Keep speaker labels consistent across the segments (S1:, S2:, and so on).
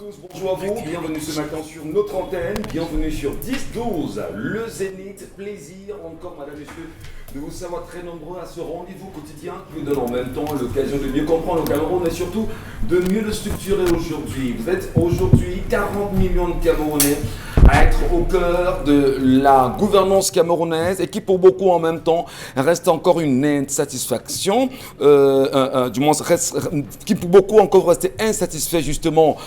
S1: tous, bonjour à vous, bienvenue ce matin sur notre antenne, bienvenue sur 10-12, le Zénith, plaisir encore madame, messieurs, de vous savoir très nombreux à ce rendez-vous quotidien qui nous donne en même temps l'occasion de mieux comprendre le Cameroun et surtout de mieux le structurer aujourd'hui. Vous êtes aujourd'hui 40 millions de Camerounais à être au cœur de la gouvernance camerounaise et qui pour beaucoup en même temps reste encore une insatisfaction, du moins qui pour beaucoup encore reste insatisfait justement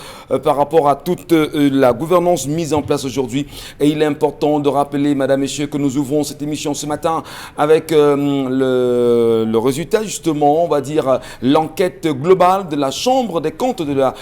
S1: par rapport à toute la gouvernance mise en place aujourd'hui. Et il est important de rappeler, mesdames, messieurs, que nous ouvrons cette émission ce matin avec le résultat justement, on va dire, l'enquête globale de la Chambre des comptes de la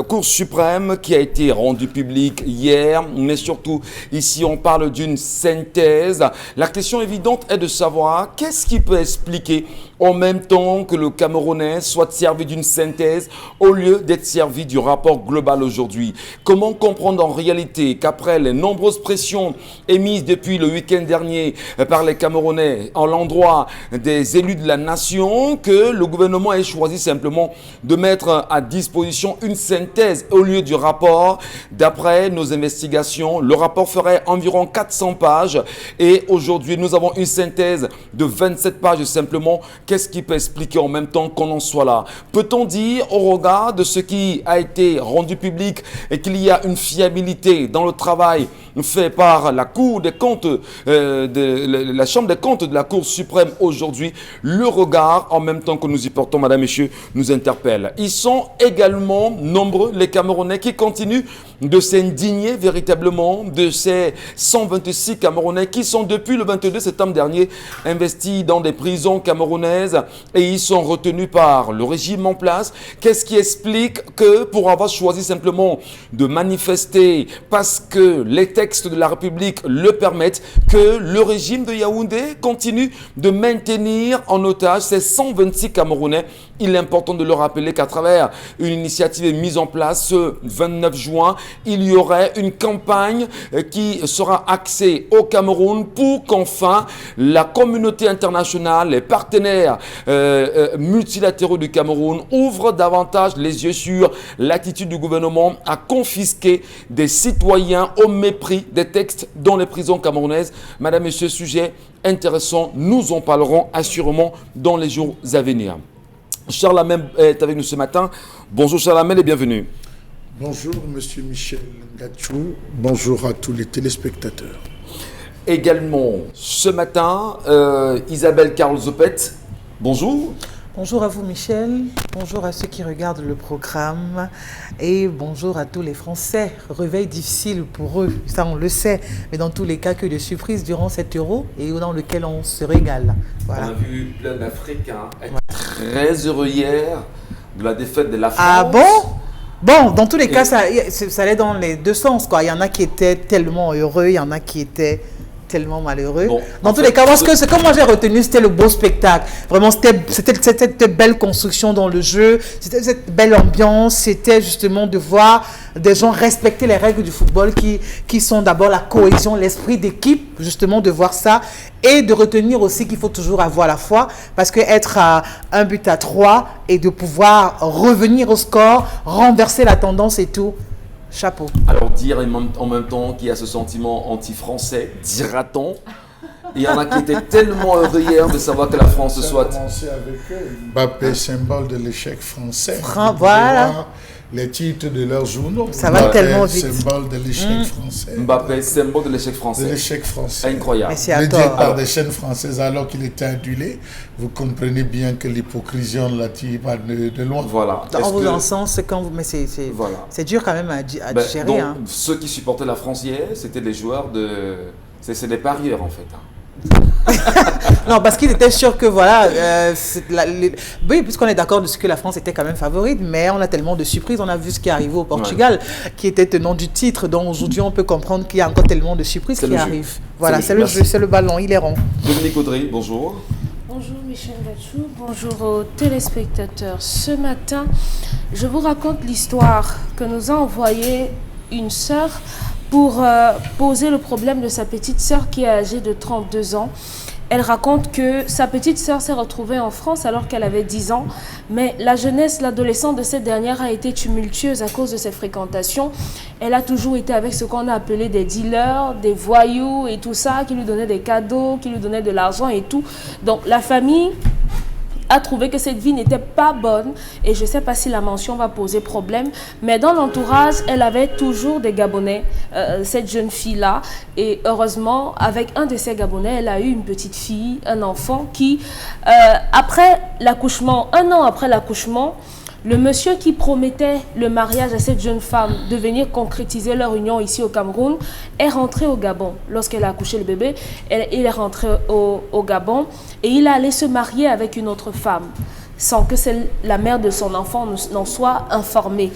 S1: Cour suprême qui a été rendue publique hier. Mais surtout, ici, on parle d'une synthèse. La question évidente est de savoir qu'est-ce qui peut expliquer en même temps que le Camerounais soit servi d'une synthèse au lieu d'être servi du rapport global aujourd'hui. Comment comprendre en réalité qu'après les nombreuses pressions émises depuis le week-end dernier par les Camerounais en l'endroit des élus de la nation, que le gouvernement ait choisi simplement de mettre à disposition une synthèse au lieu du rapport. D'après nos investigations, le rapport ferait environ 400 pages et aujourd'hui nous avons une synthèse de 27 pages simplement. Qu'est-ce qui peut expliquer en même temps qu'on en soit là? Peut-on dire au regard de ce qui a été rendu public et qu'il y a une fiabilité dans le travail fait par la Cour des comptes, la Chambre des comptes de la Cour suprême aujourd'hui? Le regard en même temps que nous y portons, madame, messieurs, nous interpelle. Ils sont également nombreux, les Camerounais, qui continuent de s'indigner véritablement de ces 126 Camerounais qui sont depuis le 22 septembre dernier investis dans des prisons camerounaises et ils sont retenus par le régime en place. Qu'est-ce qui explique que pour avoir choisi simplement de manifester parce que les textes de la République le permettent, que le régime de Yaoundé continue de maintenir en otage ces 126 Camerounais? Il est important de le rappeler qu'à travers une initiative mise en place ce 29 juin, il y aurait une campagne qui sera axée au Cameroun pour qu'enfin la communauté internationale, les partenaires multilatéraux du Cameroun ouvrent davantage les yeux sur l'attitude du gouvernement à confisquer des citoyens au mépris des textes dans les prisons camerounaises. Madame, Monsieur, sujet intéressant, nous en parlerons assurément dans les jours à venir. Charles Hamel est avec nous ce matin. Bonjour Charles Hamel et bienvenue.
S2: Bonjour Monsieur Michel Gatchou, bonjour à tous les téléspectateurs.
S1: Également ce matin, Isabelle Carl-Zopet, bonjour.
S3: Bonjour à vous Michel, bonjour à ceux qui regardent le programme et bonjour à tous les Français. Réveil difficile pour eux, ça on le sait, mais dans tous les cas que de surprises durant cet euro et dans lequel on se régale. Voilà.
S1: On a vu plein d'Africains être très heureux hier de la défaite de la France.
S3: Ah bon? Bon, dans tous les cas, ça allait dans les deux sens, quoi. Il y en a qui étaient tellement heureux, il y en a qui étaient tellement malheureux. Bon, dans tous les cas, ce que moi j'ai retenu, c'était le beau spectacle. Vraiment, c'était cette belle construction dans le jeu, c'était cette belle ambiance, c'était justement de voir des gens respecter les règles du football qui sont d'abord la cohésion, l'esprit d'équipe, justement de voir ça et de retenir aussi qu'il faut toujours avoir la foi parce que être à 1-3 et de pouvoir revenir au score, renverser la tendance et tout. Chapeau.
S1: Alors dire en même temps qu'il y a ce sentiment anti-français, dira-t-on. Il y en a qui étaient tellement heureux hier de savoir que la France soit...
S2: Ça a commencé avec eux. Mbappé, symbole de l'échec français.
S3: Voilà.
S2: Les titres de leurs journaux.
S3: Ça va tellement vite.
S2: Symbole de l'échec français.
S1: Mbappé, symbole de l'échec français.
S2: De l'échec français.
S1: Incroyable.
S3: Mais c'est à
S2: le
S3: tort.
S2: dire par des chaînes françaises alors qu'il était adulé, vous comprenez bien que l'hypocrisie, on l'a tiré de loin.
S1: Voilà.
S3: En vous en sens, c'est quand vous... Mais c'est dur quand même à digérer.
S1: Donc,
S3: hein.
S1: Ceux qui supportaient la France hier, c'était les joueurs de... C'est des parieurs en fait.
S3: Non, parce qu'il était sûr que voilà, oui, puisqu'on est d'accord de ce que la France était quand même favorite, mais on a tellement de surprises. On a vu ce qui est arrivé au Portugal, qui était tenant du titre. Donc aujourd'hui, on peut comprendre qu'il y a encore tellement de surprises qui arrivent. Voilà, c'est le jeu, c'est le ballon, il est rond.
S1: Dominique Audry, bonjour.
S4: Bonjour Michel Gatchou, bonjour aux téléspectateurs. Ce matin, je vous raconte l'histoire que nous a envoyée une sœur pour poser le problème de sa petite sœur qui est âgée de 32 ans Elle raconte que sa petite sœur s'est retrouvée en France alors qu'elle avait 10 ans, mais la jeunesse, l'adolescence de cette dernière a été tumultueuse à cause de ses fréquentations. Elle a toujours été avec ce qu'on a appelé des dealers, des voyous et tout ça, qui lui donnaient des cadeaux, qui lui donnaient de l'argent et tout. Donc la famille a trouvé que cette vie n'était pas bonne et je ne sais pas si la mention va poser problème, mais dans l'entourage, elle avait toujours des Gabonais, cette jeune fille-là, et heureusement, avec un de ces Gabonais, elle a eu une petite fille, un enfant qui, après l'accouchement, 1 an après l'accouchement, le monsieur qui promettait le mariage à cette jeune femme de venir concrétiser leur union ici au Cameroun est rentré au Gabon. Lorsqu'elle a accouché le bébé, il est rentré au Gabon et il est allé se marier avec une autre femme sans que la mère de son enfant n'en soit informée.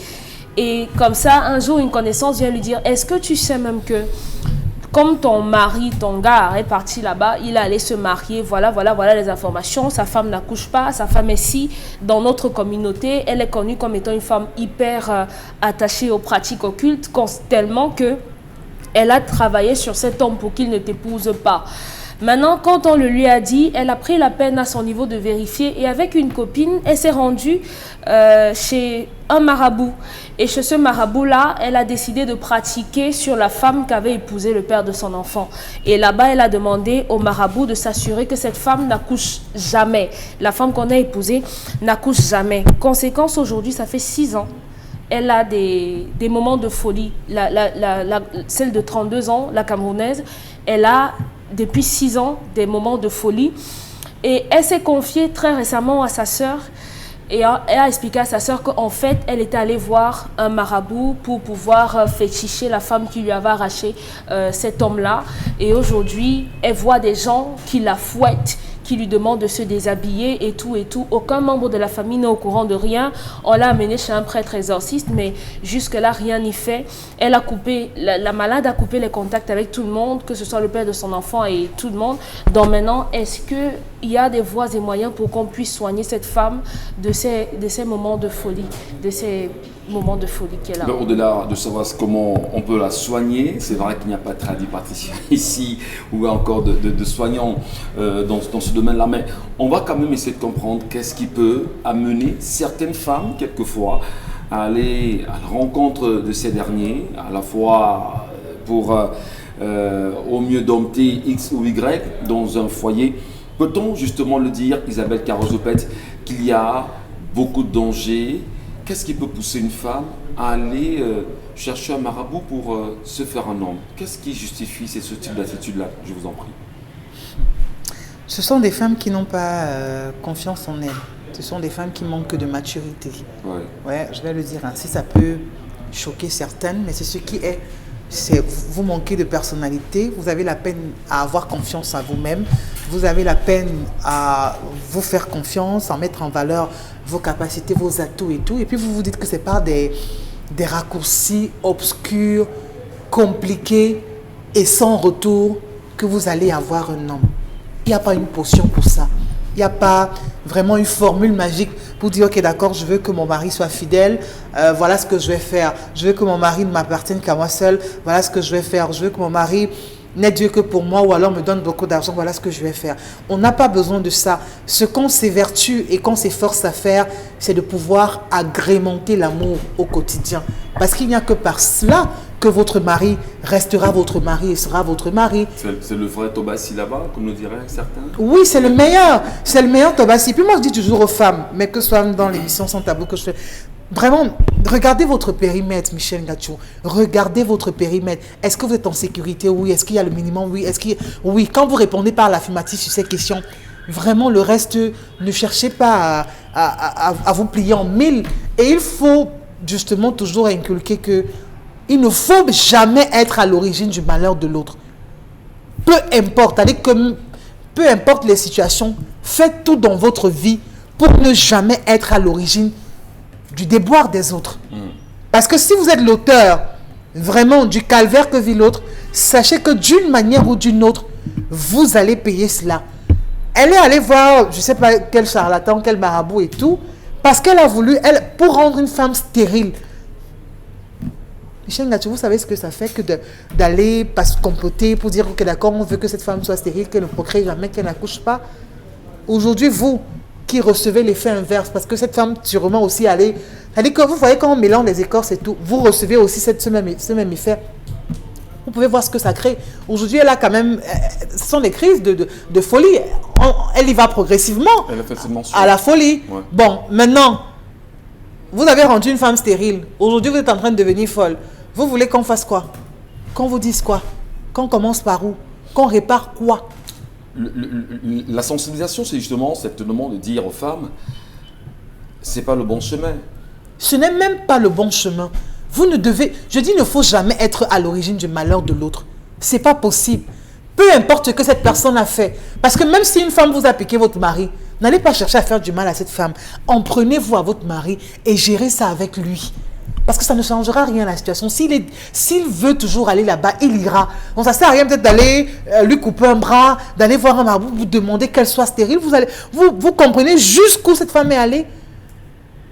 S4: Et comme ça, un jour, une connaissance vient lui dire « Est-ce que tu sais même que comme ton mari, ton gars est parti là-bas, il est allé se marier, voilà les informations, sa femme n'accouche pas, sa femme est ici, dans notre communauté, elle est connue comme étant une femme hyper attachée aux pratiques occultes, tellement que elle a travaillé sur cet homme pour qu'il ne t'épouse pas. » Maintenant, quand on le lui a dit, elle a pris la peine à son niveau de vérifier et avec une copine, elle s'est rendue chez un marabout. Et chez ce marabout-là, elle a décidé de pratiquer sur la femme qu'avait épousé le père de son enfant. Et là-bas, elle a demandé au marabout de s'assurer que cette femme n'accouche jamais. La femme qu'on a épousée n'accouche jamais. Conséquence, aujourd'hui, ça fait 6 ans. Elle a des moments de folie. Celle de 32 ans, la Camerounaise, elle a depuis 6 ans des moments de folie. Et elle s'est confiée très récemment à sa sœur. Et elle a expliqué à sa sœur qu'en fait, elle était allée voir un marabout pour pouvoir féticher la femme qui lui avait arraché cet homme-là. Et aujourd'hui, elle voit des gens qui la fouettent, qui lui demandent de se déshabiller et tout et tout. Aucun membre de la famille n'est au courant de rien. On l'a amenée chez un prêtre exorciste, mais jusque-là, rien n'y fait. Elle a coupé, la malade a coupé les contacts avec tout le monde, que ce soit le père de son enfant et tout le monde. Donc maintenant, est-ce qu'il y a des voies et moyens pour qu'on puisse soigner cette femme de ces moments de folie, qu'elle a?
S1: Au-delà de savoir comment on peut la soigner, c'est vrai qu'il n'y a pas de tradipraticien ici ou encore de soignants dans ce domaine-là, mais on va quand même essayer de comprendre qu'est-ce qui peut amener certaines femmes, quelquefois, à aller à la rencontre de ces derniers, à la fois pour au mieux dompter X ou Y dans un foyer. Peut-on justement le dire, Isabelle Carozopet, qu'il y a beaucoup de dangers? Qu'est-ce qui peut pousser une femme à aller chercher un marabout pour se faire un homme? Qu'est-ce qui justifie ce type d'attitude-là? Je vous en prie.
S3: Ce sont des femmes qui n'ont pas confiance en elles. Ce sont des femmes qui manquent de maturité. Ouais, je vais le dire ainsi, ça peut choquer certaines, mais c'est ce qui est. Vous manquez de personnalité, vous avez la peine à avoir confiance en vous-même, vous avez la peine à vous faire confiance, à mettre en valeur vos capacités, vos atouts et tout. Et puis vous vous dites que c'est par des raccourcis obscurs, compliqués et sans retour que vous allez avoir un homme. Il n'y a pas une potion pour ça. Il n'y a pas vraiment une formule magique pour dire, ok, d'accord, je veux que mon mari soit fidèle, voilà ce que je vais faire. Je veux que mon mari ne m'appartienne qu'à moi seul, voilà ce que je vais faire. Je veux que mon mari n'ait Dieu que pour moi ou alors me donne beaucoup d'argent, voilà ce que je vais faire. On n'a pas besoin de ça. Ce qu'on s'évertue et qu'on s'efforce à faire, c'est de pouvoir agrémenter l'amour au quotidien. Parce qu'il n'y a que par cela que votre mari restera votre mari et sera votre mari.
S1: C'est le vrai Tobassi là-bas, comme le diraient certains?
S3: Oui, c'est le meilleur. C'est le meilleur Tobassi. Puis moi, je dis toujours aux femmes, mais que ce soit dans l'émission Sans Tabou que je fais, vraiment, regardez votre périmètre, Michel Ngachou. Regardez votre périmètre. Est-ce que vous êtes en sécurité? Oui. Est-ce qu'il y a le minimum? Oui. Oui. Quand vous répondez par l'affirmative sur ces questions, vraiment, le reste, ne cherchez pas à vous plier en mille. Et il faut justement toujours inculquer que il ne faut jamais être à l'origine du malheur de l'autre. Peu importe, peu importe les situations, faites tout dans votre vie pour ne jamais être à l'origine du déboire des autres. Parce que si vous êtes l'auteur vraiment du calvaire que vit l'autre, sachez que d'une manière ou d'une autre, vous allez payer cela. Elle est allée voir, je ne sais pas quel charlatan, quel marabout et tout, parce qu'elle a voulu, pour rendre une femme stérile. Michel Ngacho, vous savez ce que ça fait que d'aller comploter pour dire que d'accord, on veut que cette femme soit stérile, qu'elle ne procrée jamais, qu'elle n'accouche pas. Aujourd'hui, vous qui recevez l'effet inverse, parce que cette femme sûrement aussi allait... C'est-à-dire que vous voyez quand on mélange les écorces et tout, vous recevez aussi ce même effet. Vous pouvez voir ce que ça crée. Aujourd'hui, elle a quand même... Ce sont des crises de folie. Elle y va progressivement à la folie. Ouais. Bon, maintenant, vous avez rendu une femme stérile. Aujourd'hui, vous êtes en train de devenir folle. Vous voulez qu'on fasse quoi? Qu'on vous dise quoi? Qu'on commence par où? Qu'on répare quoi?
S1: La sensibilisation, c'est justement certainement de dire aux femmes, c'est pas le bon chemin.
S3: Ce n'est même pas le bon chemin. Vous ne devez, je dis, il ne faut jamais être à l'origine du malheur de l'autre. C'est pas possible. Peu importe ce que cette personne a fait. Parce que même si une femme vous a piqué votre mari, n'allez pas chercher à faire du mal à cette femme. En prenez-vous à votre mari et gérez ça avec lui. Parce que ça ne changera rien à la situation. S'il veut toujours aller là-bas, il ira. Donc ça ne sert à rien peut-être d'aller lui couper un bras, d'aller voir un marabout, vous demander qu'elle soit stérile. Vous comprenez jusqu'où cette femme est allée.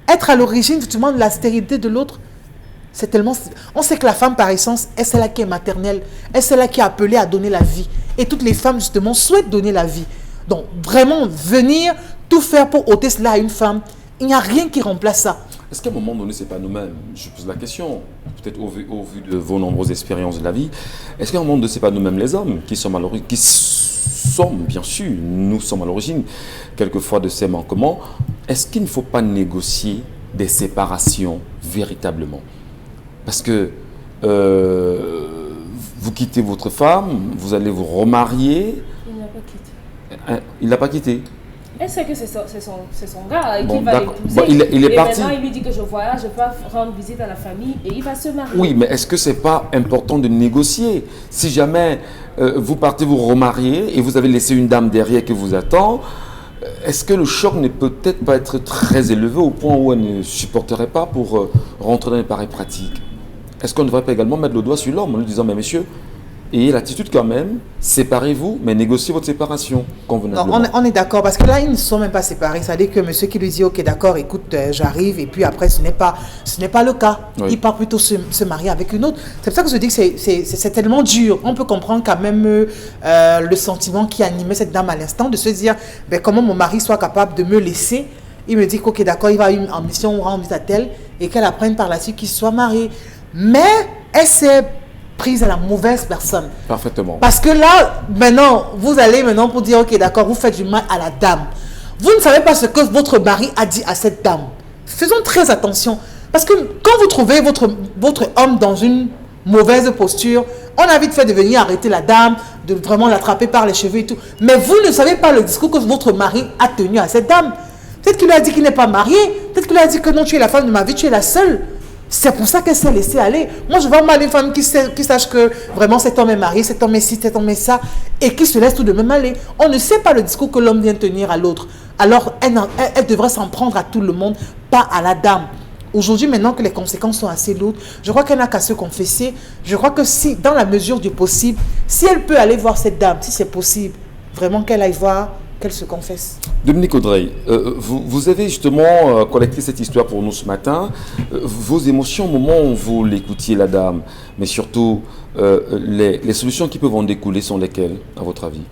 S3: Être à l'origine justement de la stérilité de l'autre, c'est tellement... On sait que la femme par essence est celle-là qui est maternelle, est celle-là qui est appelée à donner la vie. Et toutes les femmes justement souhaitent donner la vie. Donc vraiment venir tout faire pour ôter cela à une femme, il n'y a rien qui remplace ça.
S1: Est-ce qu'à un moment donné, ce n'est pas nous-mêmes? Je pose la question, peut-être au vu de vos nombreuses expériences de la vie, est-ce qu'à un moment donné, ce n'est pas nous-mêmes les hommes qui sommes à l'origine, bien sûr, nous sommes à l'origine, quelquefois de ces manquements? Est-ce qu'il ne faut pas négocier des séparations véritablement? Parce que vous quittez votre femme, vous allez vous remarier.
S4: Il n'a pas quitté.
S1: Il n'a pas quitté.
S4: Elle sait que c'est son gars qui va l'épouser.
S1: Bon, il est parti.
S4: Maintenant, il lui dit que je voyage, je peux rendre visite à la famille et il va se marier.
S1: Oui, mais est-ce que ce n'est pas important de négocier? Si jamais vous partez vous remarier et vous avez laissé une dame derrière qui vous attend, est-ce que le choc ne peut peut-être pas être très élevé au point où elle ne supporterait pas pour rentrer dans les pareilles pratiques? Est-ce qu'on ne devrait pas également mettre le doigt sur l'homme en lui disant, mais messieurs, ayez l'attitude quand même, séparez-vous, mais négociez votre séparation convenablement.
S3: Non, on est d'accord, parce que là, ils ne sont même pas séparés. C'est-à-dire que monsieur qui lui dit, ok, d'accord, écoute, j'arrive, et puis après, ce n'est pas le cas. Oui. Il part plutôt se marier avec une autre. C'est pour ça que je dis que c'est tellement dur. On peut comprendre quand même le sentiment qui animait cette dame à l'instant, de se dire, ben, comment mon mari soit capable de me laisser. Il me dit qu'ok, d'accord, il va en mission ou en visite à tel, et qu'elle apprenne par la suite qu'il soit marié. Mais elle s'est prise à la mauvaise personne.
S1: Parfaitement.
S3: Parce que là, maintenant, vous allez maintenant pour dire, ok, d'accord, vous faites du mal à la dame. Vous ne savez pas ce que votre mari a dit à cette dame. Faisons très attention. Parce que quand vous trouvez votre homme dans une mauvaise posture, on a vite fait de venir arrêter la dame, de vraiment l'attraper par les cheveux et tout. Mais vous ne savez pas le discours que votre mari a tenu à cette dame. Peut-être qu'il lui a dit qu'il n'est pas marié. Peut-être qu'il lui a dit que non, tu es la femme de ma vie, tu es la seule. C'est pour ça qu'elle s'est laissée aller. Moi, je vois mal une femme qui sache que vraiment cet homme est marié, cet homme est ci, cet homme est ça, et qui se laisse tout de même aller. On ne sait pas le discours que l'homme vient tenir à l'autre. Alors, elle devrait s'en prendre à tout le monde, pas à la dame. Aujourd'hui, maintenant que les conséquences sont assez lourdes, je crois qu'elle n'a qu'à se confesser. Je crois que si, dans la mesure du possible, si elle peut aller voir cette dame, si c'est possible, vraiment qu'elle aille voir, qu'elle se confesse.
S1: Dominique Audrey, vous avez justement collecté cette histoire pour nous ce matin. Vos émotions au moment où vous l'écoutiez, la dame, mais surtout les solutions qui peuvent en découler sont lesquelles, à votre avis?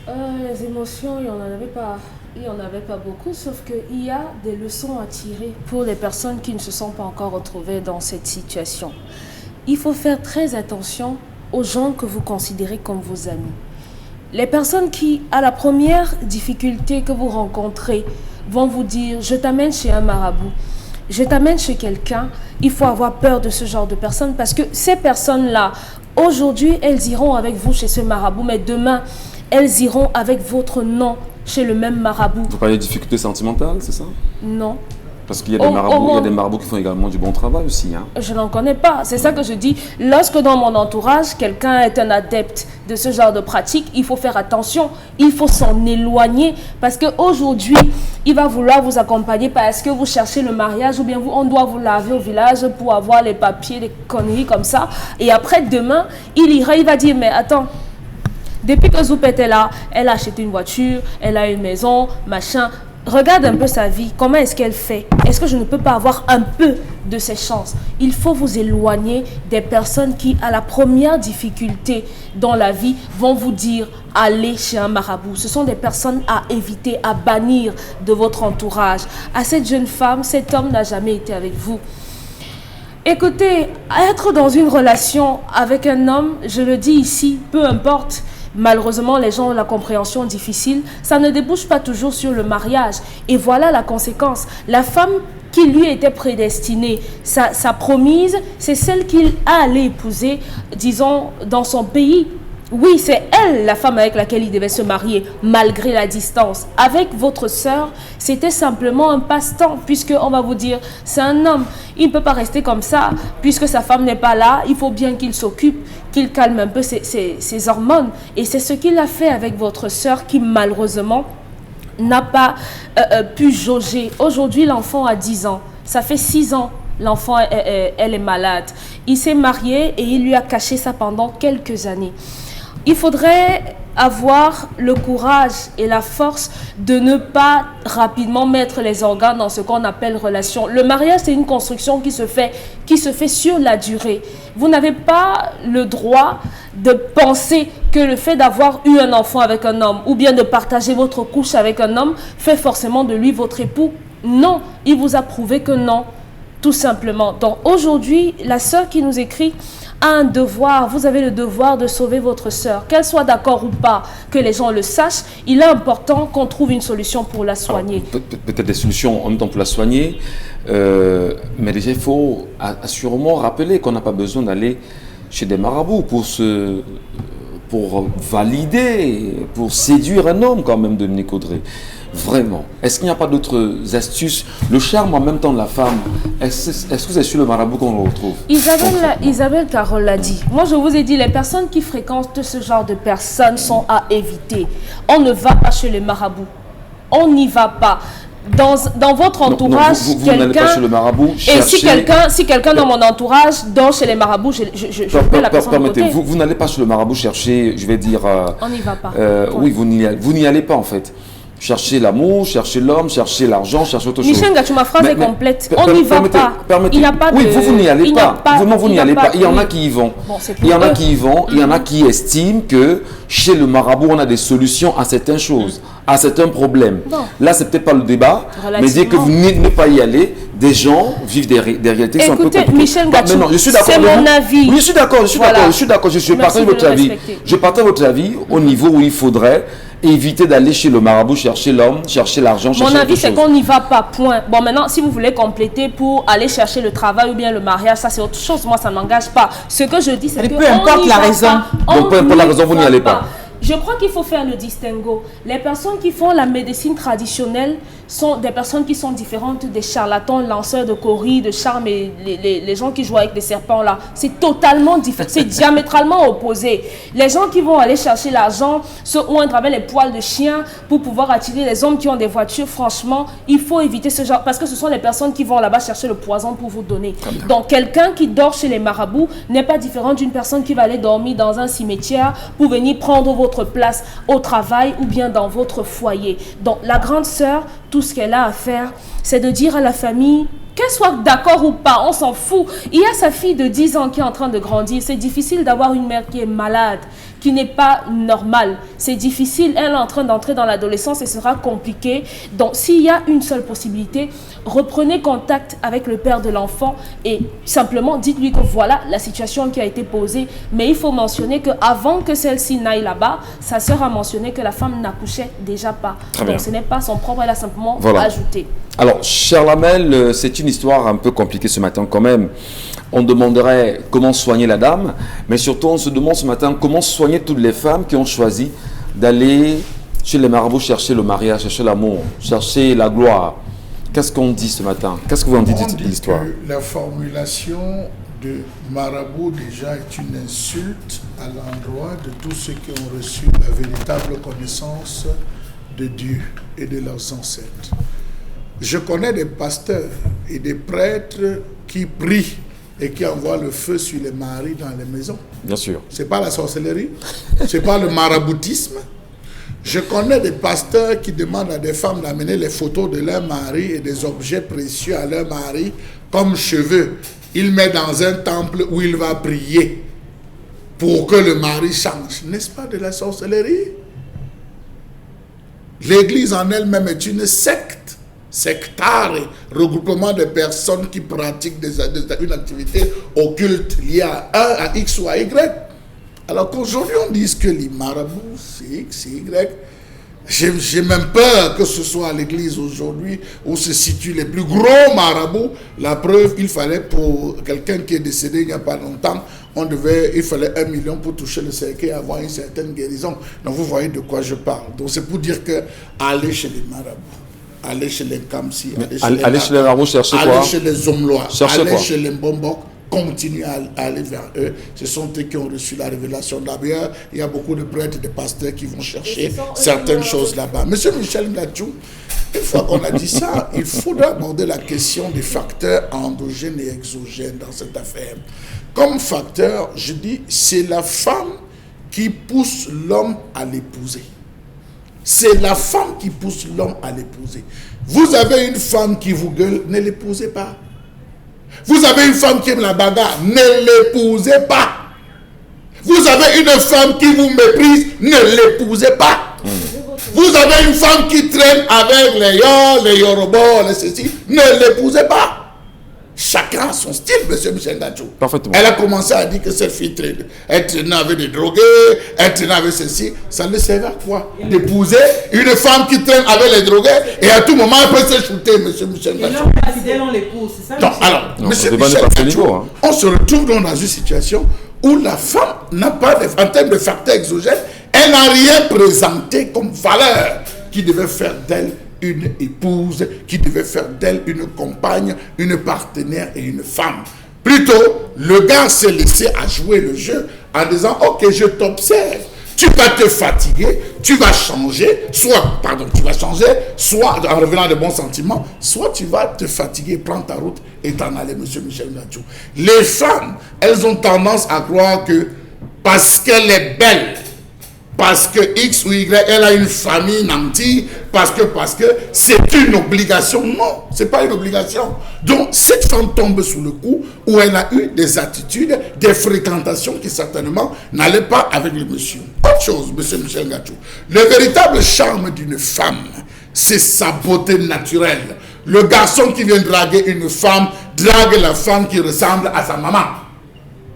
S4: Les émotions, il n'y en avait pas beaucoup, sauf qu'il y a des leçons à tirer pour les personnes qui ne se sont pas encore retrouvées dans cette situation. Il faut faire très attention aux gens que vous considérez comme vos amis. Les personnes qui, à la première difficulté que vous rencontrez, vont vous dire « je t'amène chez un marabout ». Je t'amène chez quelqu'un, il faut avoir peur de ce genre de personnes parce que ces personnes-là, aujourd'hui, elles iront avec vous chez ce marabout, mais demain, elles iront avec votre nom chez le même marabout.
S1: Vous parlez de difficultés sentimentales, c'est ça?
S4: Non.
S1: Parce qu'il y a des marabouts qui font également du bon travail aussi. Hein.
S4: Je n'en connais pas. C'est ça que je dis. Lorsque dans mon entourage, quelqu'un est un adepte de ce genre de pratique, il faut faire attention. Il faut s'en éloigner. Parce qu'aujourd'hui, il va vouloir vous accompagner parce que vous cherchez le mariage ou bien on doit vous laver au village pour avoir les papiers, des conneries comme ça. Et après, demain, il va dire, mais attends, depuis que Zoupette est là, elle a acheté une voiture, elle a une maison, machin. Regarde un peu sa vie, comment est-ce qu'elle fait? Est-ce que je ne peux pas avoir un peu de ses chances? Il faut vous éloigner des personnes qui, à la première difficulté dans la vie, vont vous dire « allez chez un marabout ». Ce sont des personnes à éviter, à bannir de votre entourage. À cette jeune femme, cet homme n'a jamais été avec vous. Écoutez, être dans une relation avec un homme, je le dis ici, peu importe. Malheureusement, les gens ont la compréhension difficile. Ça ne débouche pas toujours sur le mariage. Et voilà la conséquence. La femme qui lui était prédestinée, sa promise, c'est celle qu'il a allé épouser, disons, dans son pays. Oui, c'est elle, la femme avec laquelle il devait se marier, malgré la distance. Avec votre sœur, c'était simplement un passe-temps, puisqu'on va vous dire, c'est un homme. Il ne peut pas rester comme ça, puisque sa femme n'est pas là. Il faut bien qu'il s'occupe, qu'il calme un peu ses hormones. Et c'est ce qu'il a fait avec votre sœur qui, malheureusement, n'a pas pu jauger. Aujourd'hui, l'enfant a 10 ans. Ça fait 6 ans. L'enfant, elle est malade. Il s'est marié et il lui a caché ça pendant quelques années. Il faudrait avoir le courage et la force de ne pas rapidement mettre les organes dans ce qu'on appelle relation. Le mariage, c'est une construction qui se fait sur la durée. Vous n'avez pas le droit de penser que le fait d'avoir eu un enfant avec un homme ou bien de partager votre couche avec un homme fait forcément de lui votre époux. Non, il vous a prouvé que non, tout simplement. Donc aujourd'hui, la sœur qui nous écrit a un devoir, vous avez le devoir de sauver votre sœur, qu'elle soit d'accord ou pas, que les gens le sachent, il est important qu'on trouve une solution pour la soigner.
S1: Peut-être des solutions en même temps pour la soigner, mais déjà il faut assurément rappeler qu'on n'a pas besoin d'aller chez des marabouts pour valider, pour séduire un homme quand même, Dominique Audrey. Vraiment. Est-ce qu'il n'y a pas d'autres astuces? Le charme en même temps de la femme, est-ce que c'est sur le marabout qu'on le retrouve?
S4: Isabelle Carole l'a dit. Moi, je vous ai dit, les personnes qui fréquentent ce genre de personnes sont à éviter. On ne va pas chez les marabouts. On n'y va pas. Dans votre entourage,
S1: vous n'allez pas chez le marabout chercher...
S4: Et si quelqu'un dans mon entourage dort chez les marabouts, je mets la personne de côté.
S1: Vous n'allez pas chez le marabout chercher, je vais dire...
S4: on n'y va pas.
S1: Oui, vous n'y allez pas en fait. Chercher l'amour, chercher l'homme, chercher l'argent, chercher autre chose.
S4: Michel Gatou, ma phrase est complète. On n'y va pas. Il n'y a pas de...
S1: Oui, vous n'y allez pas. Vous n'y allez pas. Il y en a qui y vont. Il y en a qui y vont. Il y en a qui estiment que chez le marabout, on a des solutions à certaines choses, à certains problèmes. Là, c'est peut-être pas le débat, mais dès que vous n'êtes pas y aller, des gens vivent des réalités qui sont un peu compliquées.
S4: Michel Gatou,
S1: c'est mon
S4: avis.
S1: Oui, je suis d'accord. Je partage votre avis. Je partage votre avis au niveau où il faudrait éviter d'aller chez le marabout, chercher l'homme, chercher l'argent, chercher
S4: Mon avis, c'est qu'on n'y va pas, point. Bon, maintenant, si vous voulez compléter pour aller chercher le travail ou bien le mariage, ça c'est autre chose. Moi, ça ne m'engage pas. Ce que je dis, c'est que...
S3: Peu importe la raison.
S1: Donc, peu importe la raison, vous n'y allez pas.
S4: Je crois qu'il faut faire le distinguo. Les personnes qui font la médecine traditionnelle sont des personnes qui sont différentes des charlatans, lanceurs de coris, de charme et les gens qui jouent avec des serpents là. C'est totalement différent, c'est diamétralement opposé. Les gens qui vont aller chercher l'argent, se oindre avec les poils de chien pour pouvoir attirer les hommes qui ont des voitures, franchement, il faut éviter ce genre, parce que ce sont les personnes qui vont là-bas chercher le poison pour vous donner. Donc quelqu'un qui dort chez les marabouts n'est pas différent d'une personne qui va aller dormir dans un cimetière pour venir prendre votre place au travail ou bien dans votre foyer. Donc la grande sœur, tout ce qu'elle a à faire, c'est de dire à la famille, qu'elle soit d'accord ou pas, on s'en fout. Il y a sa fille de 10 ans qui est en train de grandir. C'est difficile d'avoir une mère qui est malade, qui n'est pas normale. C'est difficile. Elle est en train d'entrer dans l'adolescence et sera compliqué. Donc, s'il y a une seule possibilité, reprenez contact avec le père de l'enfant et simplement dites-lui que voilà la situation qui a été posée. Mais il faut mentionner qu'avant que celle-ci n'aille là-bas, sa sœur a mentionné que la femme n'accouchait déjà pas. Donc, ce n'est pas son propre, elle a simplement ajouté.
S1: Alors, cher Lamel, c'est une histoire un peu compliquée ce matin quand même. On demanderait comment soigner la dame, mais surtout on se demande ce matin comment soigner toutes les femmes qui ont choisi d'aller chez les marabouts chercher le mariage, chercher l'amour, chercher la gloire. Qu'est-ce qu'on dit ce matin? Qu'est-ce que vous en dites de l'histoire?
S2: La formulation de marabout déjà est une insulte à l'endroit de tous ceux qui ont reçu la véritable connaissance de Dieu et de leurs ancêtres. Je connais des pasteurs et des prêtres qui prient et qui envoient le feu sur les maris dans les maisons.
S1: Bien sûr.
S2: Ce n'est pas la sorcellerie, ce n'est pas le maraboutisme. Je connais des pasteurs qui demandent à des femmes d'amener les photos de leur mari et des objets précieux à leur mari comme cheveux. Il met dans un temple où il va prier pour que le mari change. N'est-ce pas de la sorcellerie? L'église en elle-même est une secte, sectare, regroupement de personnes qui pratiquent une activité occulte liée à X ou à Y. Alors qu'aujourd'hui on dise que les marabouts, c'est X, c'est Y. J'ai même peur que ce soit à l'église aujourd'hui où se situent les plus gros marabouts. La preuve, il fallait pour quelqu'un qui est décédé il n'y a pas longtemps, il fallait 1 million pour toucher le cercueil et avoir une certaine guérison. Donc vous voyez de quoi je parle. Donc c'est pour dire que aller chez les marabouts, aller chez les Kamsi,
S1: aller chez les marabouts, chercher quoi?
S2: Aller chez les Omlois, aller
S1: quoi?
S2: chez les Mbombok, continuer à aller vers eux. Ce sont eux qui ont reçu la révélation. D'ailleurs, il y a beaucoup de prêtres et de pasteurs qui vont chercher certaines choses là-bas. Monsieur Michel Ngachou, une fois qu'on a dit ça, il faudra aborder la question des facteurs endogènes et exogènes dans cette affaire. Comme facteur, je dis, c'est la femme qui pousse l'homme à l'épouser. C'est la femme qui pousse l'homme à l'épouser. Vous avez une femme qui vous gueule, ne l'épousez pas. Vous avez une femme qui aime la bagarre, ne l'épousez pas. Vous avez une femme qui vous méprise, ne l'épousez pas. Vous avez une femme qui traîne avec les Yor, les Yorobos, les ceci, ne l'épousez pas. Chacun a son style, monsieur Michel Ngachou.
S1: Parfaitement.
S2: Elle a commencé à dire que cette fille traîne. Elle traînait avec des drogués, elle traînait avec ceci. Ça ne servait à quoi? D'épouser une femme qui traîne avec les drogués et à tout moment elle peut se shooter, monsieur Michel Ngachou.
S3: Et l'homme pas fidèle, on l'épouse, c'est ça?
S2: Donc, alors, monsieur Michel Ngachou, on se retrouve donc dans une situation où la femme n'a pas, en termes de facteurs exogènes, elle n'a rien présenté comme valeur qui devait faire d'elle une épouse, qui devait faire d'elle une compagne, une partenaire et une femme. Plutôt, le gars s'est laissé à jouer le jeu en disant, ok, je t'observe, tu vas te fatiguer, tu vas changer, soit en revenant de bons sentiments, soit tu vas te fatiguer, prendre ta route et t'en aller, monsieur Michel Ngachou. Les femmes, elles ont tendance à croire que parce qu'elle est belle, parce que X ou Y, elle a une famille nantie, parce que c'est une obligation. Non, c'est pas une obligation. Donc, cette femme tombe sous le coup où elle a eu des attitudes, des fréquentations qui certainement n'allaient pas avec le monsieur. Autre chose, monsieur Michel Ngachou. Le véritable charme d'une femme, c'est sa beauté naturelle. Le garçon qui vient draguer une femme, drague la femme qui ressemble à sa maman.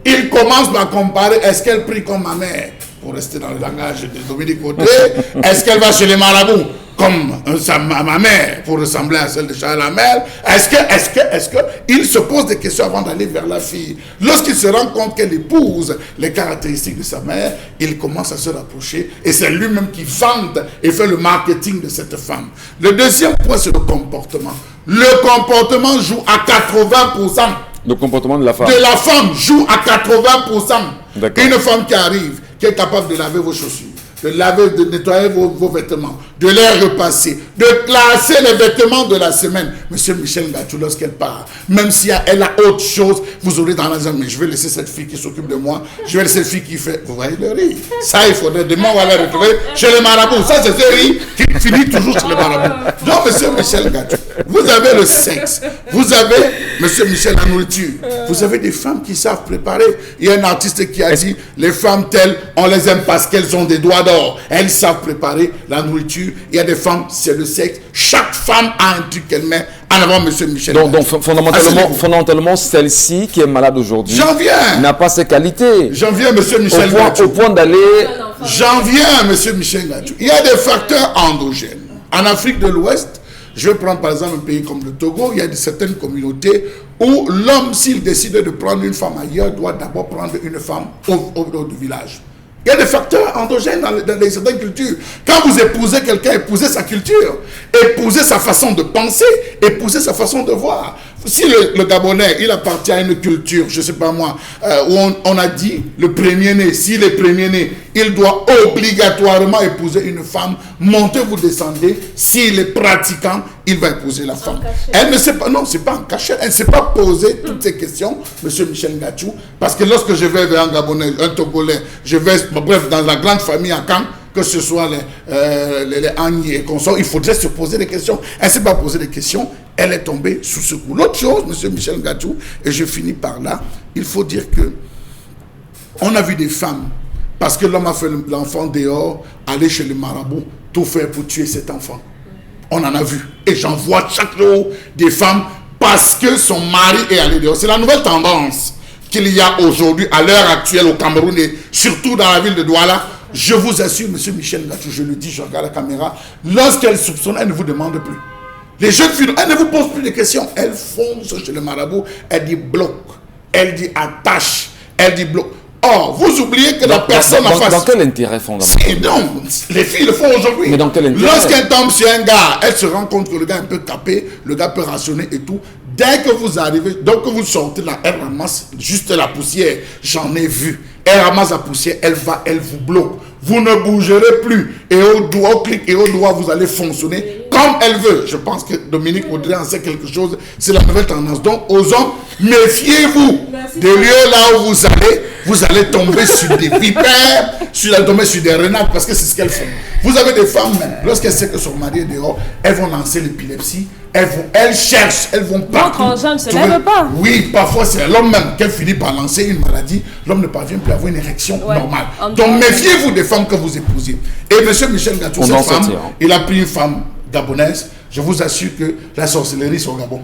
S2: Il commence à comparer, est-ce qu'elle prie comme ma mère? Pour rester dans le langage de Dominique Audrey, est-ce qu'elle va chez les marabouts comme ma mère pour ressembler à celle de Charles Hamel? Est-ce que il se pose des questions avant d'aller vers la fille? Lorsqu'il se rend compte qu'elle épouse les caractéristiques de sa mère, il commence à se rapprocher et c'est lui-même qui vante et fait le marketing de cette femme. Le deuxième point, c'est le comportement. Le comportement joue à 80%.
S1: Le comportement de la femme.
S2: De la femme joue à 80%. Une femme qui arrive, qui est capable de laver vos chaussures, de nettoyer vos vêtements, de les repasser, de classer les vêtements de la semaine. Monsieur Michel Ngachou, lorsqu'elle part, même si elle a autre chose, vous aurez dans la zone, mais je vais laisser cette fille qui s'occupe de moi, je vais laisser cette fille qui fait, vous voyez le riz. Ça, il faudrait demain, on va la retrouver chez les marabouts. Ça, c'est ce riz qui finit toujours chez les marabouts. Donc, monsieur Michel Ngachou, vous avez le sexe, vous avez, monsieur Michel, la nourriture, vous avez des femmes qui savent préparer. Il y a un artiste qui a dit, les femmes telles, on les aime parce qu'elles ont des doigts d'or. Elles savent préparer la nourriture. Il y a des femmes, c'est le sexe. Chaque femme a un truc qu'elle met en avant, monsieur Michel.
S1: Donc fondamentalement, celle-ci qui est malade aujourd'hui n'a pas ses qualités.
S2: J'en viens, monsieur Michel.
S1: Au point d'aller...
S2: J'en viens, monsieur Michel Ngachou. Il y a des facteurs endogènes. En Afrique de l'Ouest, je vais prendre par exemple un pays comme le Togo, il y a certaines communautés où l'homme, s'il décide de prendre une femme ailleurs, doit d'abord prendre une femme au village. Il y a des facteurs endogènes dans certaines cultures. Quand vous épousez quelqu'un, épousez sa culture, épousez sa façon de penser, épousez sa façon de voir. Si le Gabonais, il appartient à une culture, je ne sais pas moi, où on a dit le premier-né, s'il est premier-né, il doit obligatoirement épouser une femme, montez, vous descendez, s'il est pratiquant, il va épouser la femme. Elle ne sait pas, non, c'est pas en cachette, elle ne sait pas poser toutes ces questions, monsieur Michel Ngachou, parce que lorsque je vais vers un Gabonais, un Togolais, je vais, bref, dans la grande famille à Caen, que ce soit les Agni et consorts, il faudrait se poser des questions. Elle ne s'est pas posé des questions, elle est tombée sous ce coup. L'autre chose, M. Michel Ngatou, et je finis par là, il faut dire que on a vu des femmes, parce que l'homme a fait l'enfant dehors, aller chez le marabout, tout faire pour tuer cet enfant. On en a vu. Et j'en vois chaque jour des femmes parce que son mari est allé dehors. C'est la nouvelle tendance qu'il y a aujourd'hui, à l'heure actuelle au Cameroun et surtout dans la ville de Douala. Je vous assure, M. Michel Ngatou, je le dis, je regarde la caméra, lorsqu'elle soupçonne, elle ne vous demande plus. Les jeunes filles, elles ne vous posent plus de questions. Elles foncent chez le marabout, elle dit bloc, elle dit attache, elle dit bloc. Or, vous oubliez que la personne en face...
S1: Dans quel intérêt fondamental?
S2: Non, les filles le font aujourd'hui.
S1: Mais dans quel intérêt?
S2: Lorsqu'elle tombe sur un gars, elle se rend compte que le gars est un peu capé, le gars peut rationner et tout. Dès que vous arrivez, donc que vous sortez là, elle ramasse juste la poussière. J'en ai vu. Elle ramasse la poussière, elle va, elle vous bloque. Vous ne bougerez plus. Et au clic et au doigt, vous allez fonctionner comme elle veut. Je pense que Dominique Audrey en sait quelque chose. C'est la nouvelle tendance. Donc, aux hommes, méfiez-vous des lieux là où vous allez tomber sur des vipères, tomber sur des renards, parce que c'est ce qu'elles font. Vous avez des femmes, lorsqu'elles savent que son mari est dehors, elles vont lancer l'épilepsie, elles cherchent, elles vont partout.
S4: Votre engin ne se lève pas.
S2: Oui, parfois c'est l'homme même qui finit par lancer une maladie. L'homme ne parvient plus à avoir une érection normale. Donc méfiez-vous des femmes que vous épousez. Et M. Michel Ngatou, cette femme, il a pris une femme gabonaise. Je vous assure que la sorcellerie c'est au Gabon.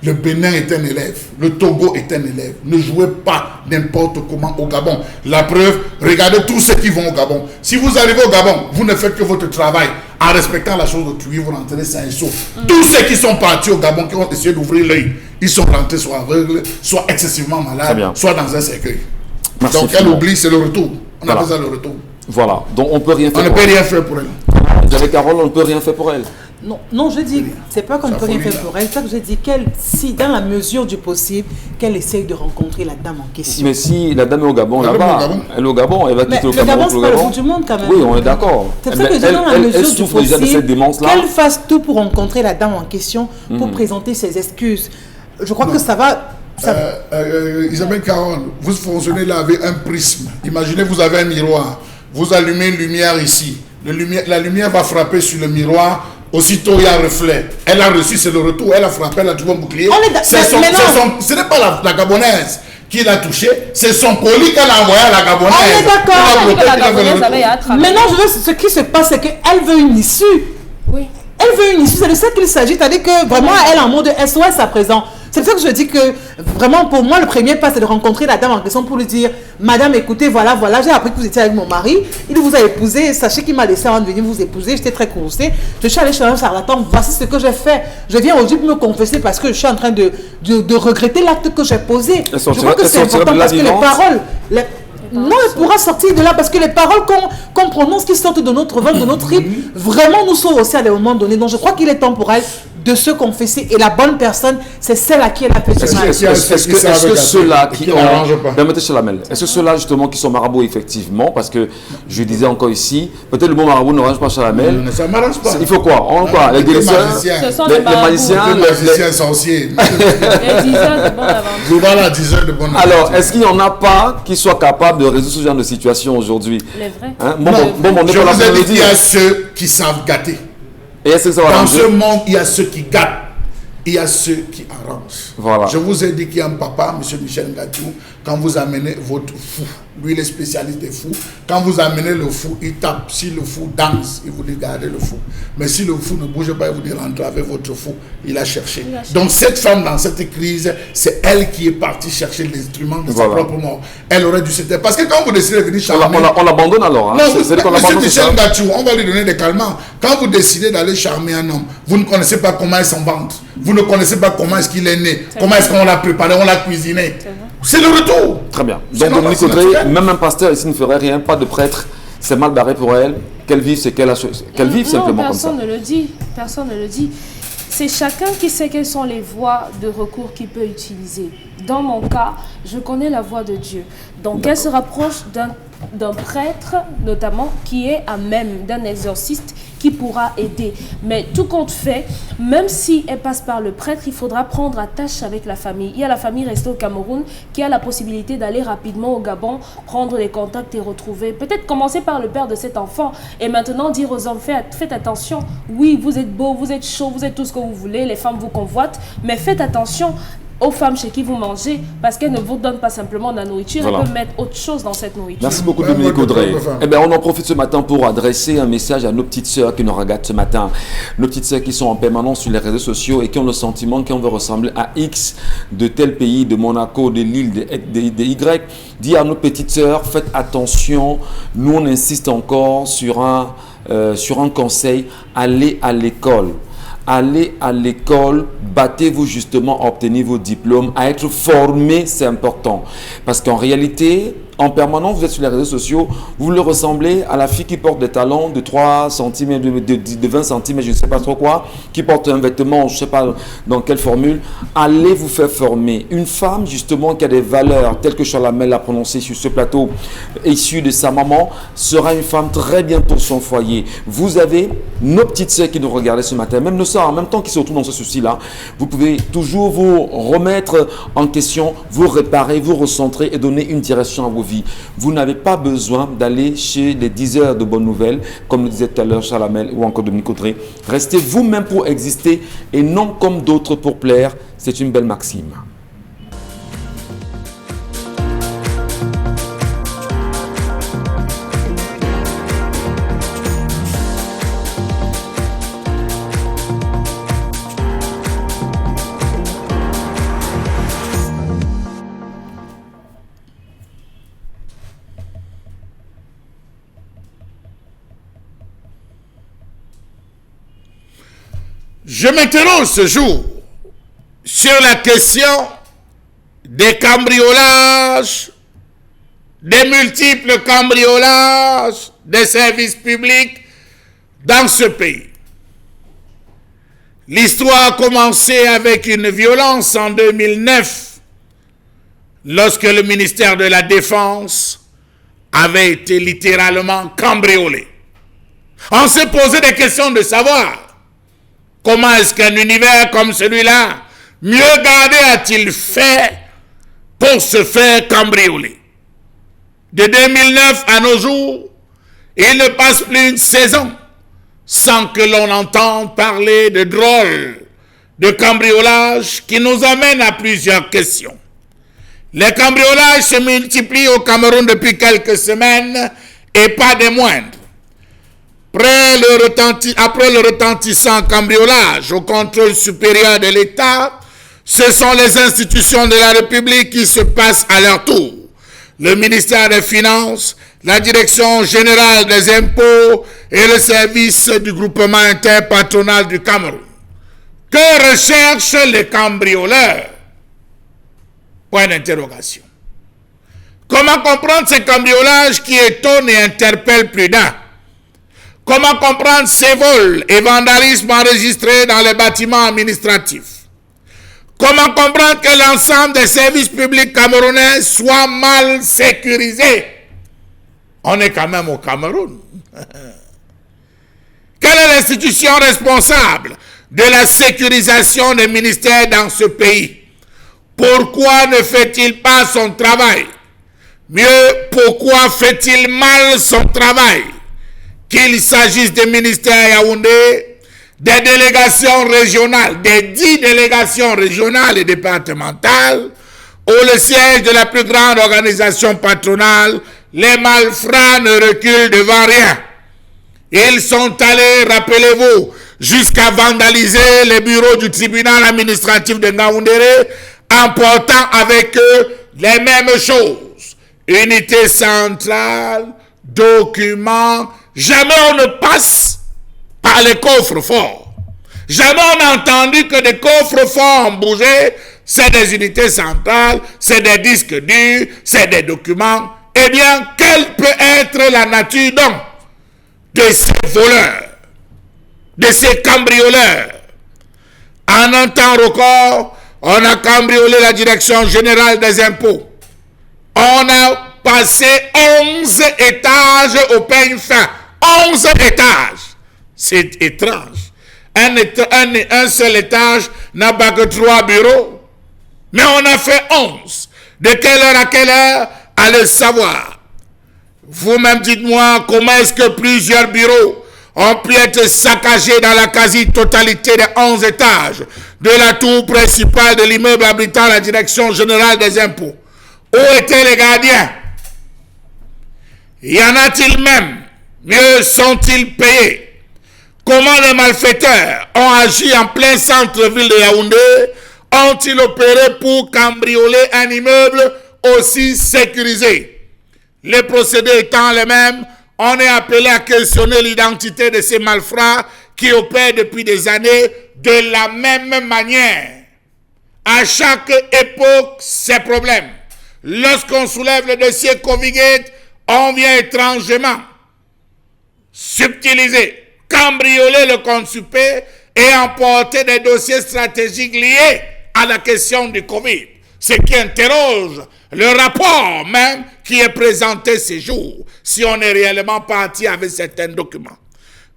S2: Le Bénin est un élève, le Togo est un élève. Ne jouez pas n'importe comment au Gabon. La preuve, regardez tous ceux qui vont au Gabon. Si vous arrivez au Gabon, vous ne faites que votre travail en respectant la chose d'autrui, vous rentrez sain et sauf. Tous ceux qui sont partis au Gabon, qui ont essayé d'ouvrir l'œil, ils sont rentrés soit aveugles, soit excessivement malades, soit dans un cercueil.
S1: Merci.
S2: Donc elle oublie, c'est le retour. On appelle ça le retour.
S1: Voilà, donc on peut rien faire.
S2: On ne peut rien faire pour elle.
S1: J'avais Carole, on ne peut rien faire pour elle.
S3: Non, je dis, c'est pas qu'on ne peut rien faire pour elle. C'est ça que je dis, si dans la mesure du possible, qu'elle essaye de rencontrer la dame en question.
S1: Mais si la dame est au Gabon là-bas, elle est au Gabon, elle va quitter le Cameroun.
S3: Le Gabon, c'est pas le bout du monde quand même.
S1: Oui, on est d'accord.
S3: C'est ça que je dis, dans la mesure du possible, qu'elle fasse tout pour rencontrer la dame en question, pour présenter ses excuses. Je crois que ça va...
S2: Isabelle Carole, vous fonctionnez là avec un prisme. Imaginez, vous avez un miroir. Vous allumez une lumière ici. La lumière va frapper sur le miroir. Aussitôt, il y a un reflet. Elle a reçu, c'est le retour. Elle a frappé, elle a trouvé un bouclier. Ce n'est pas la Gabonaise qui l'a touché, c'est son colis qu'elle a envoyé à la Gabonaise.
S3: On est d'accord. Maintenant, ce qui se passe, c'est qu'elle veut une issue.
S4: Oui.
S3: Elle veut une issue, c'est de ça qu'il s'agit. C'est-à-dire que vraiment, elle est en mode SOS à présent. C'est pour ça que je dis que vraiment pour moi le premier pas c'est de rencontrer la dame en question pour lui dire madame écoutez voilà j'ai appris que vous étiez avec mon mari, il vous a épousé, sachez qu'il m'a laissé avant de venir vous épouser, j'étais très courroucée, je suis allée chez un charlatan, voici ce que j'ai fait, je viens aujourd'hui pour me confesser parce que je suis en train de regretter l'acte que j'ai posé. Je crois que c'est important parce que les paroles non, elle pourra sortir de là parce que les paroles qu'on prononce qui sortent de notre ventre, de notre trip, vraiment nous sont aussi à des moments donnés. Donc je crois qu'il est temps pour elle de se confesser et la bonne personne, c'est celle à qui elle a fait ce mal.
S1: Est-ce que ceux-là qui ont... Permettez Chalamel, est-ce que ceux-là justement qui sont marabouts effectivement, parce que je disais encore ici, peut-être le mot marabout ne range pas Chalamel.
S2: Ça ne m'arrange pas.
S1: Il faut quoi? Les guérisseurs, les magiciens,
S2: les magiciens sorciers.
S4: Les diseurs de bonne aventure.
S2: Voilà, diseurs de bonne aventure.
S1: Alors, est-ce qu'il n'y en a pas qui soient capables de résoudre ce genre de situation aujourd'hui?
S4: Les vrais.
S2: Je vous ai dit qu'il y a ceux qui savent gâter.
S1: Et est-ce que ça va
S2: dans ce monde, il y a ceux qui gâtent, il y a ceux qui arrangent.
S1: Voilà.
S2: Je vous ai dit qu'il y a un papa, M. Michel Ngatou, quand vous amenez votre fou, lui il est spécialiste des fous, quand vous amenez le fou, il tape. Si le fou danse, il vous dit gardez le fou. Mais si le fou ne bouge pas, il vous dit rentrez avec votre fou. Il a cherché. Donc cette femme dans cette crise, c'est elle qui est partie chercher l'instrument de sa propre mort. Elle aurait dû se taire. Parce que quand vous décidez de venir charmer...
S1: On l'abandonne alors. Hein.
S2: Non, M. Michel Ngatou, on va lui donner des calmants. Quand vous décidez d'aller charmer un homme, vous ne connaissez pas comment il s'en vante. Vous ne connaissez pas comment est-ce qu'il est né. Comment est-ce qu'on l'a préparé, on l'a cuisiné. C'est le retour.
S1: Très bien. Donc Dominique Audrey, même un pasteur ici ne ferait rien, pas de prêtre. C'est mal barré pour elle. Qu'elle vive, c'est qu'elle vive simplement comme ça.
S4: Personne ne le dit. Personne ne le dit. C'est chacun qui sait quelles sont les voies de recours qu'il peut utiliser. Dans mon cas, je connais la voie de Dieu. Donc elle se rapproche d'un prêtre, notamment, qui est à même, d'un exorciste, qui pourra aider. Mais tout compte fait, même si elle passe par le prêtre, il faudra prendre attache avec la famille. Il y a la famille restée au Cameroun qui a la possibilité d'aller rapidement au Gabon, prendre les contacts et retrouver. Peut-être commencer par le père de cet enfant et maintenant dire aux hommes, faites attention. Oui, vous êtes beau, vous êtes chaud, vous êtes tout ce que vous voulez, les femmes vous convoitent, mais faites attention aux femmes chez qui vous mangez, parce qu'elles ne vous donnent pas simplement de la nourriture, elles peuvent mettre autre chose dans cette nourriture.
S1: Merci beaucoup Dominique Audrey. Eh bien, on en profite ce matin pour adresser un message à nos petites sœurs qui nous regardent ce matin. Nos petites sœurs qui sont en permanence sur les réseaux sociaux et qui ont le sentiment qu'on veut ressembler à X de tel pays, de Monaco, de Lille, de Y. Dis à nos petites sœurs, faites attention. Nous, on insiste encore sur un conseil, allez à l'école. Allez à l'école, battez-vous justement à obtenir vos diplômes, à être formé, c'est important. Parce qu'en réalité, en permanence, vous êtes sur les réseaux sociaux, vous le ressemblez à la fille qui porte des talons de 3 cm, de 20 cm, je ne sais pas trop quoi, qui porte un vêtement, je ne sais pas dans quelle formule. Allez vous faire former. Une femme, justement, qui a des valeurs, telles que Chalamel l'a prononcé sur ce plateau, issue de sa maman, sera une femme très bien pour son foyer. Vous avez nos petites sœurs qui nous regardaient ce matin, même nos sœurs, en même temps qui se retrouvent dans ce souci-là, vous pouvez toujours vous remettre en question, vous réparer, vous recentrer et donner une direction à vos vies. Vous n'avez pas besoin d'aller chez les 10 heures de bonnes nouvelles, comme le disait tout à l'heure Chalamel ou encore Dominique Audrey. Restez vous-même pour exister et non comme d'autres pour plaire. C'est une belle maxime.
S2: Je m'interroge ce jour sur la question des cambriolages, des multiples cambriolages des services publics dans ce pays. L'histoire a commencé avec une violence en 2009, lorsque le ministère de la Défense avait été littéralement cambriolé. On s'est posé des questions de savoir comment est-ce qu'un univers comme celui-là, mieux gardé a-t-il fait pour se faire cambrioler? De 2009 à nos jours, il ne passe plus une saison sans que l'on entende parler de drôles de cambriolages qui nous amènent à plusieurs questions. Les cambriolages se multiplient au Cameroun depuis quelques semaines et pas des moindres. Après le retentissant cambriolage au contrôle supérieur de l'État, ce sont les institutions de la République qui se passent à leur tour. Le ministère des Finances, la Direction générale des impôts et le service du groupement interpatronal du Cameroun. Que recherchent les cambrioleurs? Point d'interrogation. Comment comprendre ces cambriolages qui étonnent et interpellent plus d'un? Comment comprendre ces vols et vandalismes enregistrés dans les bâtiments administratifs? Comment comprendre que l'ensemble des services publics camerounais soit mal sécurisé? On est quand même au Cameroun. Quelle est l'institution responsable de la sécurisation des ministères dans ce pays? Pourquoi ne fait-il pas son travail? Mieux, pourquoi fait-il mal son travail? Qu'il s'agisse des ministères Yaoundé, des délégations régionales, des 10 délégations régionales et départementales, ou le siège de la plus grande organisation patronale, les malfrats ne reculent devant rien. Ils sont allés, rappelez-vous, jusqu'à vandaliser les bureaux du tribunal administratif de Ngaoundéré, emportant avec eux les mêmes choses. Unité centrale, documents. Jamais on ne passe par les coffres forts. Jamais on n'a entendu que des coffres forts ont bougé. C'est des unités centrales, c'est des disques durs, c'est des documents. Eh bien, quelle peut être la nature donc de ces voleurs, de ces cambrioleurs? En un temps record, on a cambriolé la Direction générale des impôts. On a passé 11 étages au peigne fin. 11 étages.
S5: C'est étrange. Un seul étage n'a pas que 3 bureaux. Mais on a fait 11. De quelle heure à quelle heure? Allez savoir. Vous-même dites-moi comment est-ce que plusieurs bureaux ont pu être saccagés dans la quasi-totalité des 11 étages de la tour principale de l'immeuble abritant la direction générale des impôts. Où étaient les gardiens? Y en a-t-il même? Mieux sont-ils payés? Comment les malfaiteurs ont agi en plein centre-ville de Yaoundé? Ont-ils opéré pour cambrioler un immeuble aussi sécurisé? Les procédés étant les mêmes, on est appelé à questionner l'identité de ces malfrats qui opèrent depuis des années de la même manière. À chaque époque, ces problèmes. Lorsqu'on soulève le dossier Covid-19, on vient étrangement subtiliser, cambrioler le compte super et emporter des dossiers stratégiques liés à la question du Covid. Ce qui interroge le rapport même qui est présenté ces jours, si on est réellement parti avec certains documents.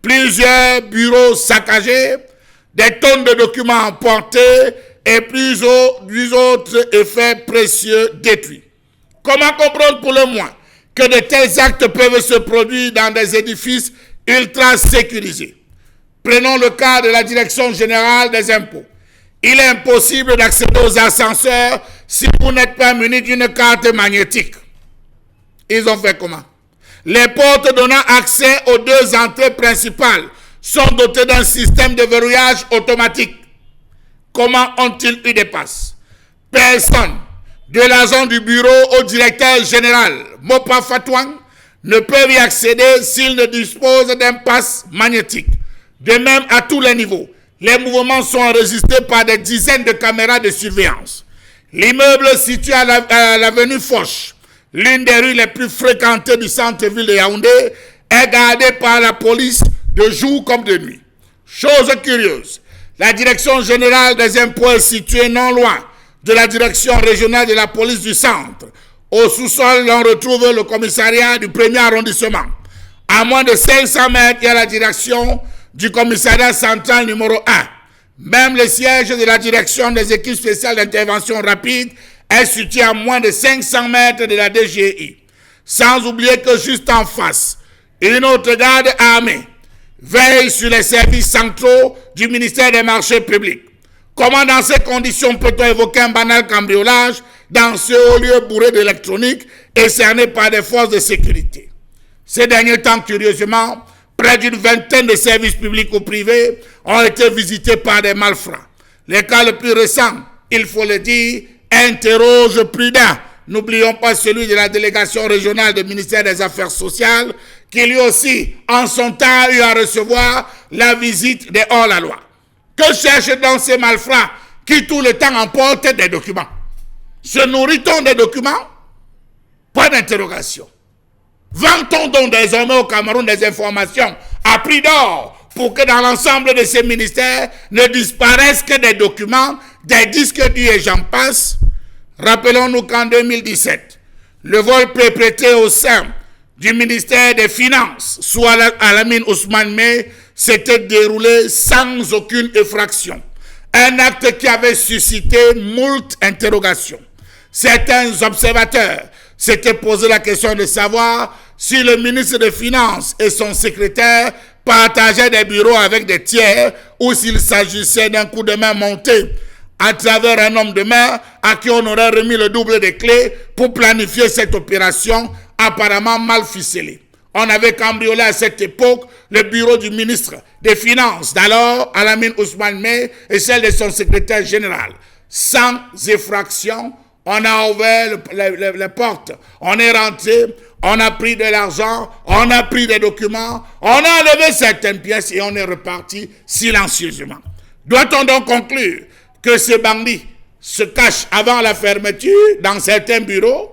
S5: Plusieurs bureaux saccagés, des tonnes de documents emportés et plus autres effets précieux détruits. Comment comprendre pour le moins que de tels actes peuvent se produire dans des édifices ultra sécurisés? Prenons le cas de la Direction générale des impôts. Il est impossible d'accéder aux ascenseurs si vous n'êtes pas muni d'une carte magnétique. Ils ont fait comment? Les portes donnant accès aux 2 entrées principales sont dotées d'un système de verrouillage automatique. Comment ont-ils eu des passes? Personne, de l'agent du bureau au directeur général, Mopa Fatouang, ne peut y accéder s'il ne dispose d'un passe magnétique. De même, à tous les niveaux, les mouvements sont enregistrés par des dizaines de caméras de surveillance. L'immeuble situé à l'avenue Foch, l'une des rues les plus fréquentées du centre-ville de Yaoundé, est gardé par la police de jour comme de nuit. Chose curieuse, la direction générale des impôts est située non loin de la direction régionale de la police du centre. Au sous-sol, on retrouve le commissariat du 1er arrondissement. À moins de 500 mètres, il y a la direction du commissariat central numéro 1. Même le siège de la direction des équipes spéciales d'intervention rapide est situé à moins de 500 mètres de la DGI. Sans oublier que juste en face, une autre garde armée veille sur les services centraux du ministère des Marchés publics. Comment dans ces conditions peut-on évoquer un banal cambriolage dans ce haut lieu bourré d'électronique et cerné par des forces de sécurité? Ces derniers temps, curieusement, près d'une vingtaine de services publics ou privés ont été visités par des malfrats. Les cas le plus récent, il faut le dire, interroge plus d'un. N'oublions pas celui de la délégation régionale du ministère des Affaires sociales, qui lui aussi, en son temps, a eu à recevoir la visite des hors-la-loi. Que cherchent donc ces malfrats qui tout le temps emportent des documents? Se nourrit-on des documents? Point d'interrogation. Vend-on donc désormais au Cameroun des informations à prix d'or pour que dans l'ensemble de ces ministères ne disparaissent que des documents, des disques durs et j'en passe? Rappelons-nous qu'en 2017, le vol perpétré au sein du ministère des Finances, sous Alamine Ousmane Mey, s'était déroulé sans aucune effraction. Un acte qui avait suscité moult interrogations. Certains observateurs s'étaient posé la question de savoir si le ministre des Finances et son secrétaire partageaient des bureaux avec des tiers ou s'il s'agissait d'un coup de main monté à travers un homme de main à qui on aurait remis le double des clés pour planifier cette opération apparemment mal ficelée. On avait cambriolé à cette époque le bureau du ministre des Finances d'alors, Alamine Ousmane Mey, et celle de son secrétaire général. Sans effraction, on a ouvert les portes, on est rentré, on a pris de l'argent, on a pris des documents, on a enlevé certaines pièces et on est reparti silencieusement. Doit-on donc conclure que ces bandits se cachent avant la fermeture dans certains bureaux?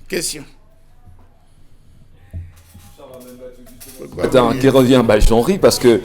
S5: Question.
S1: Attends, qui revient, j'en ris parce que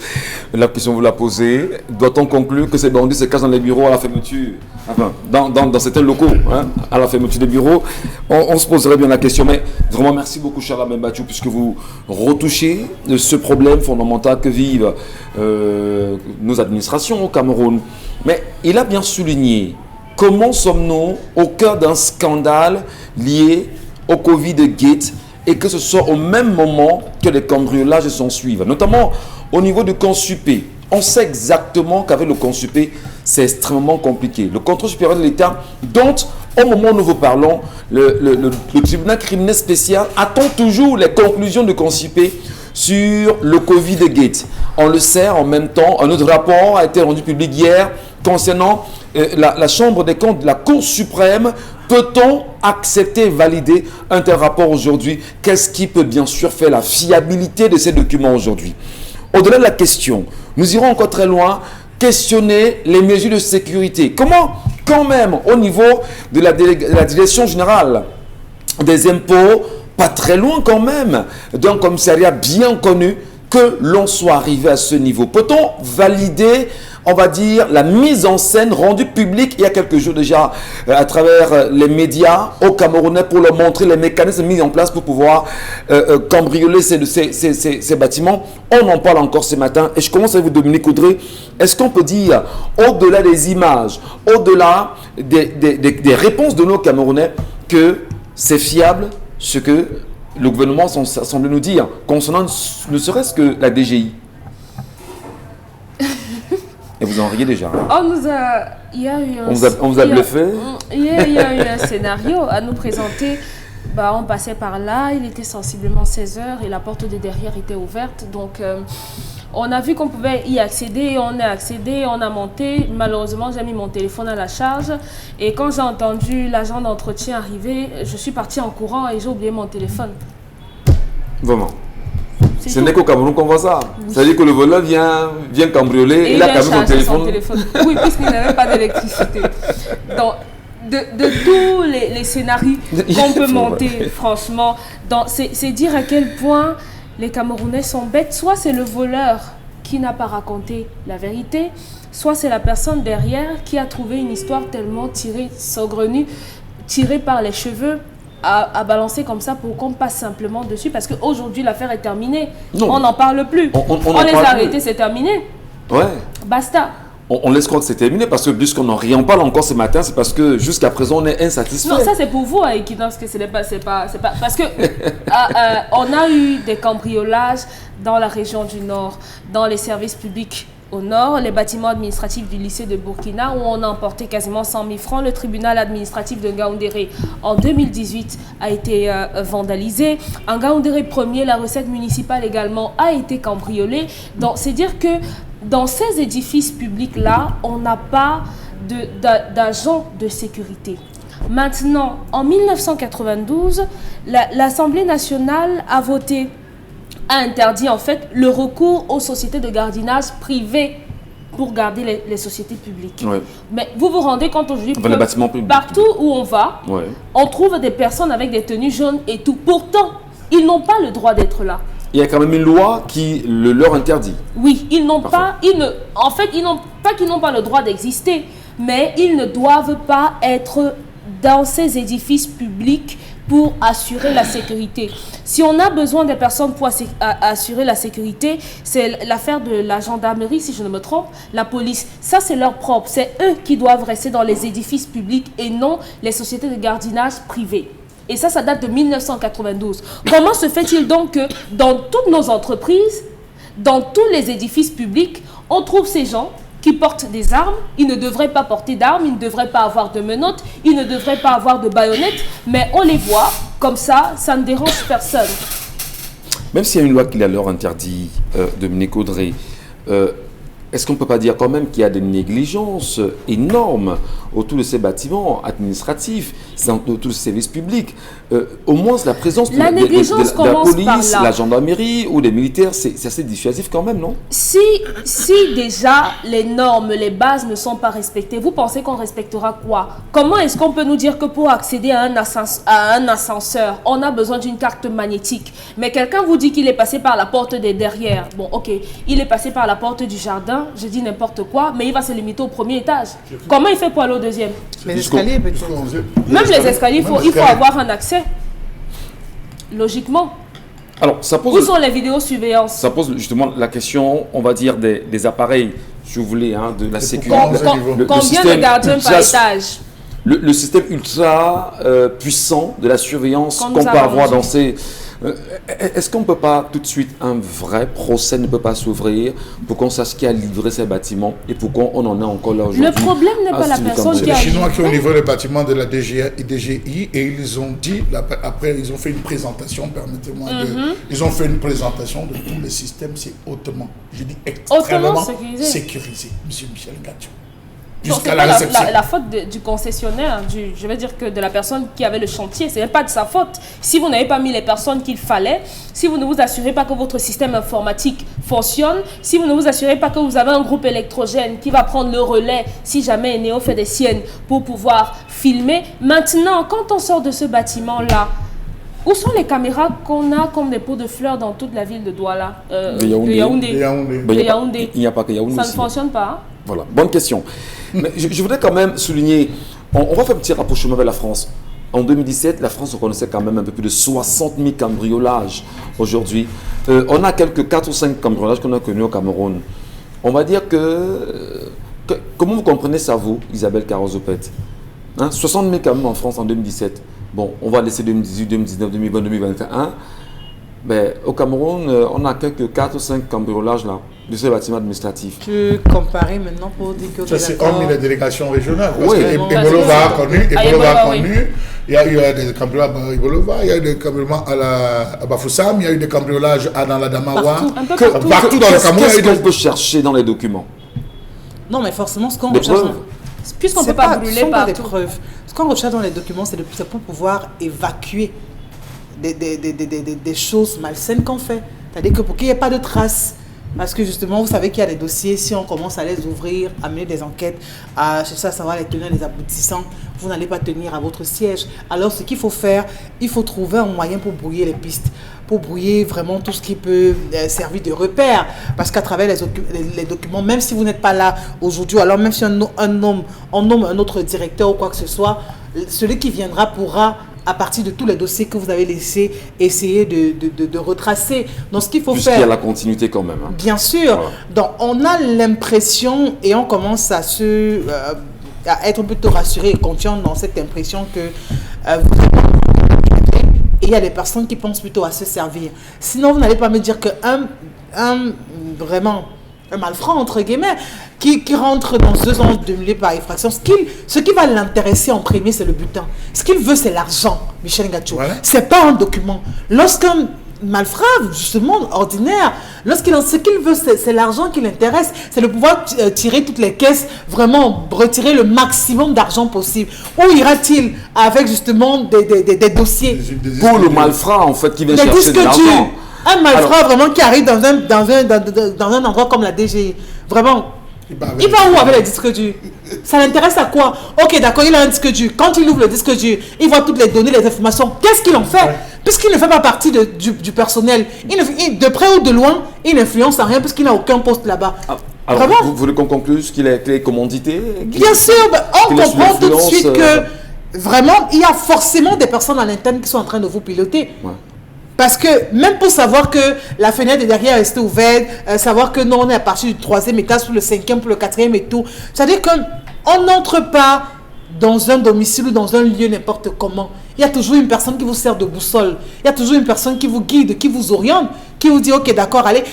S1: la question vous la posez. Doit-on conclure que ces bandits se cachent dans les bureaux à la fermeture, enfin, dans certains locaux, hein, à la fermeture des bureaux? On se poserait bien la question, mais vraiment merci beaucoup, Charles Mbachou, puisque vous retouchez ce problème fondamental que vivent nos administrations au Cameroun. Mais il a bien souligné comment sommes-nous au cœur d'un scandale lié au Covid-Gate et que ce soit au même moment que les cambriolages s'en suivent, notamment au niveau du Consupé. On sait exactement qu'avec le Consupé, c'est extrêmement compliqué. Le contrôle supérieur de l'État, dont au moment où nous vous parlons, le tribunal criminel spécial attend toujours les conclusions du Consupé sur le Covid-Gate. On le sait, en même temps, un autre rapport a été rendu public hier concernant la Chambre des comptes de la Cour suprême. Peut-on accepter et valider un tel rapport aujourd'hui? Qu'est-ce qui peut bien sûr faire la fiabilité de ces documents aujourd'hui? Au-delà de la question, nous irons encore très loin, questionner les mesures de sécurité. Comment, quand même, au niveau de la direction générale des impôts, pas très loin quand même, d'un commissariat bien connu, que l'on soit arrivé à ce niveau? Peut-on valider, on va dire, la mise en scène rendue publique il y a quelques jours déjà à travers les médias au Camerounais pour leur montrer les mécanismes mis en place pour pouvoir cambrioler ces bâtiments? On en parle encore ce matin et je commence avec vous, Dominique Audrey. Est-ce qu'on peut dire, au-delà des images, au-delà des réponses de nos Camerounais, que c'est fiable ce que le gouvernement semble nous dire concernant ne serait-ce que la DGI? Et vous en riez déjà.
S4: On vous
S1: a bluffé.
S4: Il y a eu un scénario à nous présenter. On passait par là, il était sensiblement 16h et la porte de derrière était ouverte. Donc, on a vu qu'on pouvait y accéder, on a accédé, on a monté. Malheureusement, j'ai mis mon téléphone à la charge. Et quand j'ai entendu l'agent d'entretien arriver, je suis partie en courant et j'ai oublié mon téléphone.
S1: Vraiment? Ce n'est qu'au Cameroun qu'on voit ça. Oui. C'est-à-dire que le voleur vient cambrioler et il a quand même son téléphone.
S4: Oui, puisqu'il n'avait pas d'électricité. Donc, de tous les scénarios qu'on peut monter, franchement, c'est dire à quel point les Camerounais sont bêtes. Soit c'est le voleur qui n'a pas raconté la vérité, soit c'est la personne derrière qui a trouvé une histoire tellement saugrenue, tirée par les cheveux, à balancer comme ça pour qu'on passe simplement dessus, parce qu'aujourd'hui l'affaire est terminée. Non. On n'en parle plus. On les a arrêtés, c'est terminé.
S1: Ouais.
S4: Basta.
S1: On laisse croire que c'est terminé parce que puisqu'on n'en rien parle encore ce matin, c'est parce que jusqu'à présent on est insatisfait.
S4: Non, ça c'est pour vous, Equinox, que c'est pas parce que on a eu des cambriolages dans la région du Nord, dans les services publics. Au nord, les bâtiments administratifs du lycée de Burkina où on a emporté quasiment 100 000 francs. Le tribunal administratif de Ngaoundéré en 2018 a été vandalisé. En Ngaoundéré 1er, la recette municipale également a été cambriolée. Donc, c'est dire que dans ces édifices publics-là, on n'a pas d'agents de sécurité. Maintenant, en 1992, l'Assemblée nationale a voté, a interdit en fait le recours aux sociétés de gardiennage privées pour garder les sociétés publiques. Ouais. Mais vous vous rendez compte aujourd'hui, partout où on va, ouais, on trouve des personnes avec des tenues jaunes et tout. Pourtant, ils n'ont pas le droit d'être là.
S1: Il y a quand même une loi qui leur interdit.
S4: Oui, ils n'ont pas, qu'ils n'ont pas le droit d'exister, mais ils ne doivent pas être dans ces édifices publics pour assurer la sécurité. Si on a besoin des personnes pour assurer la sécurité, c'est l'affaire de la gendarmerie, si je ne me trompe, la police. Ça, c'est leur propre. C'est eux qui doivent rester dans les édifices publics et non les sociétés de gardiennage privées. Et ça date de 1992. Comment se fait-il donc que dans toutes nos entreprises, dans tous les édifices publics, on trouve ces gens qui portent des armes? Ils ne devraient pas porter d'armes, ils ne devraient pas avoir de menottes, ils ne devraient pas avoir de baïonnettes, mais on les voit comme ça ne dérange personne.
S1: Même s'il y a une loi qui leur interdit, Dominique Audrey, est-ce qu'on ne peut pas dire quand même qu'il y a des négligences énormes autour de ces bâtiments administratifs, autour de ces services publics? Au moins, la présence de la police, la gendarmerie ou des militaires, c'est assez dissuasif quand même, non?
S4: Si déjà les normes, les bases ne sont pas respectées, vous pensez qu'on respectera quoi? Comment est-ce qu'on peut nous dire que pour accéder à un ascenseur, on a besoin d'une carte magnétique? Mais quelqu'un vous dit qu'il est passé par la porte des derrière. Bon, ok, il est passé par la porte du jardin, je dis n'importe quoi, mais il va se limiter au premier étage. Comment il fait pour aller au deuxième?
S3: Les escaliers, peut-être.
S4: Même les escaliers, il faut avoir un accès. Logiquement.
S1: Alors,
S4: où sont les vidéosurveillances?
S1: Ça pose justement la question, on va dire, des appareils, si vous voulez, de la sécurité.
S4: Combien de gardiens par étage?
S1: Le système ultra puissant de la surveillance qu'on peut avoir dans ces... Est-ce qu'on ne peut pas tout de suite, un vrai procès ne peut pas s'ouvrir pour qu'on sache qui a livré ces bâtiments et pourquoi on en est encore là aujourd'hui?
S4: Le problème n'est pas la personne qui a livré.
S2: Les Chinois qui ont livré le bâtiment de la DGI et ils ont dit, après ils ont fait une présentation, permettez-moi ils ont fait une présentation de tout le système, c'est hautement, je dis extrêmement sécurisé, monsieur Michel Gadjo.
S4: Jusqu'à la réception. La faute du concessionnaire, je veux dire que de la personne qui avait le chantier, ce n'est pas de sa faute. Si vous n'avez pas mis les personnes qu'il fallait, si vous ne vous assurez pas que votre système informatique fonctionne, si vous ne vous assurez pas que vous avez un groupe électrogène qui va prendre le relais si jamais Eneo fait des siennes pour pouvoir filmer. Maintenant, quand on sort de ce bâtiment-là, où sont les caméras qu'on a comme des pots de fleurs dans toute la ville de Douala, de Yaoundé?
S1: Il n'y a pas que Yaoundé.
S4: Ça ne fonctionne pas, hein?
S1: Voilà, bonne question. Mais je voudrais quand même souligner, on va faire un petit rapprochement avec la France. En 2017, la France reconnaissait quand même un peu plus de 60 000 cambriolages aujourd'hui. On a quelques 4 ou 5 cambriolages qu'on a connus au Cameroun. On va dire que comment vous comprenez ça, vous, Isabelle Carozopet? 60 000 quand même en France en 2017. Bon, on va laisser 2018, 2019, 2020, 2021. Mais au Cameroun, on a quelques 4 ou 5 cambriolages là, de ces bâtiments administratifs.
S3: Tu comparais maintenant pour dire que...
S2: Ça, c'est hormis les délégations régionales. Parce
S1: oui.
S2: que Ebolova a connu, il y a eu des cambriolages à Ebolova, il y a eu des cambriolages à Bafoussam, il y a eu des cambriolages dans la Damawa. Partout dans le Cameroun.
S1: Qu'est-ce qu'on peut chercher dans les documents?
S3: Non, mais forcément, ce qu'on
S1: recherche...
S3: Puisqu'on ne peut pas brûler par des preuves. Ce qu'on recherche dans les documents, c'est pour pouvoir évacuer des choses malsaines qu'on fait. C'est-à-dire que pour qu'il n'y ait pas de traces. Parce que justement, vous savez qu'il y a des dossiers, si on commence à les ouvrir, à mener des enquêtes, à chercher à savoir les tenants, les aboutissants, vous n'allez pas tenir à votre siège. Alors ce qu'il faut faire, il faut trouver un moyen pour brouiller les pistes, pour brouiller vraiment tout ce qui peut servir de repère. Parce qu'à travers les documents, même si vous n'êtes pas là aujourd'hui, alors même si on nomme un autre directeur ou quoi que ce soit, celui qui viendra pourra, à partir de tous les dossiers que vous avez laissés, essayer de retracer. Donc, ce qu'il faut faire...
S1: Puisqu'il y a la continuité quand même.
S3: Bien sûr. Voilà. Donc, on a l'impression et on commence à être plutôt rassuré et confiant dans cette impression que et il y a des personnes qui pensent plutôt à se servir. Sinon, vous n'allez pas me dire qu'un malfrat, entre guillemets, qui rentre dans 2 ans de milieu par effraction, ce qui va l'intéresser en premier, c'est le butin. Ce qu'il veut, c'est l'argent, Michel Gadjo. Ouais. Ce n'est pas un document. Lorsqu'un malfrat, justement, ordinaire, ce qu'il veut, c'est l'argent qui l'intéresse, c'est de pouvoir tirer toutes les caisses, vraiment retirer le maximum d'argent possible. Où ira-t-il avec, justement, des dossiers?
S1: Pour le malfrat, en fait, qui vient chercher de l'argent.
S3: Un malfrat vraiment qui arrive dans un endroit comme la DGI, vraiment, il va où avec les disques durs? Ça l'intéresse à quoi? Ok, d'accord, il a un disque dur. Quand il ouvre le disque dur, il voit toutes les données, les informations. Qu'est-ce qu'il en fait? Puisqu'il ne fait pas partie du personnel, de près ou de loin, il n'influence en rien puisqu'il n'a aucun poste là-bas.
S1: Alors, vous voulez qu'on conclue qu'il est commandité?
S3: Bien sûr, on comprend tout de suite que vraiment, il y a forcément des personnes à l'interne qui sont en train de vous piloter. Ouais. Parce que même pour savoir que la fenêtre de derrière est restée ouverte, savoir que non, on est à partir du 3e étage, pour le 5e, pour le 4e et tout. C'est-à-dire qu'on n'entre pas dans un domicile ou dans un lieu n'importe comment. Il y a toujours une personne qui vous sert de boussole. Il y a toujours une personne qui vous guide, qui vous oriente, qui vous dit, ok, d'accord, allez.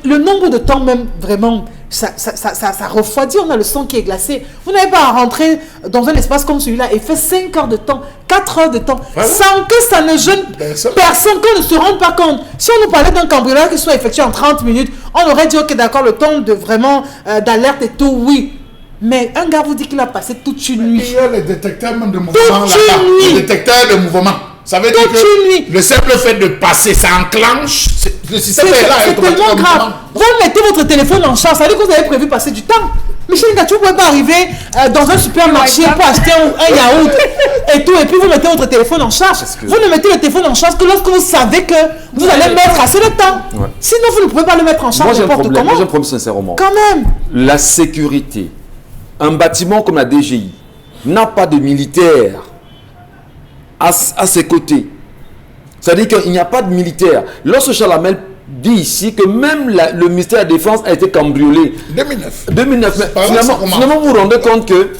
S3: Le nombre de temps même, vraiment, ça refroidit, on a le sang qui est glacé. Vous n'avez pas à rentrer dans un espace comme celui-là et faire 5 heures de temps, 4 heures de temps, sans que ça ne gêne personne, qu'on ne se rende pas compte. Si on nous parlait d'un cambriolage qui soit effectué en 30 minutes, On aurait dit, ok, d'accord, le temps de vraiment d'alerte et tout, oui. Mais un gars vous dit qu'il a passé toute une nuit.
S2: Il y a les détecteurs même de mouvement là-bas.
S3: nuit.
S2: Les détecteurs de mouvement. Ça veut dire que le simple fait de passer, ça enclenche. Le système est là.
S3: C'est tellement grave. Vous mettez votre téléphone en charge, ça veut dire que vous avez prévu passer du temps. Michel Ngatou ne pouvez pas arriver dans un supermarché pour acheter un yaourt et tout, et puis vous mettez votre téléphone en charge. Vous ne mettez le téléphone en charge que lorsque vous savez que vous allez mettre assez de temps. Ouais. Sinon, vous ne pouvez pas le mettre en charge n'importe comment.
S1: Moi, j'ai un problème sincèrement.
S3: Quand même.
S1: La sécurité. Un bâtiment comme la DGI n'a pas de militaires à ses côtés. C'est-à-dire qu'il n'y a pas de militaires. Lorsque Chalamel dit ici que même le ministère de la Défense a été cambriolé. 2009. Mais finalement, vous vous rendez compte que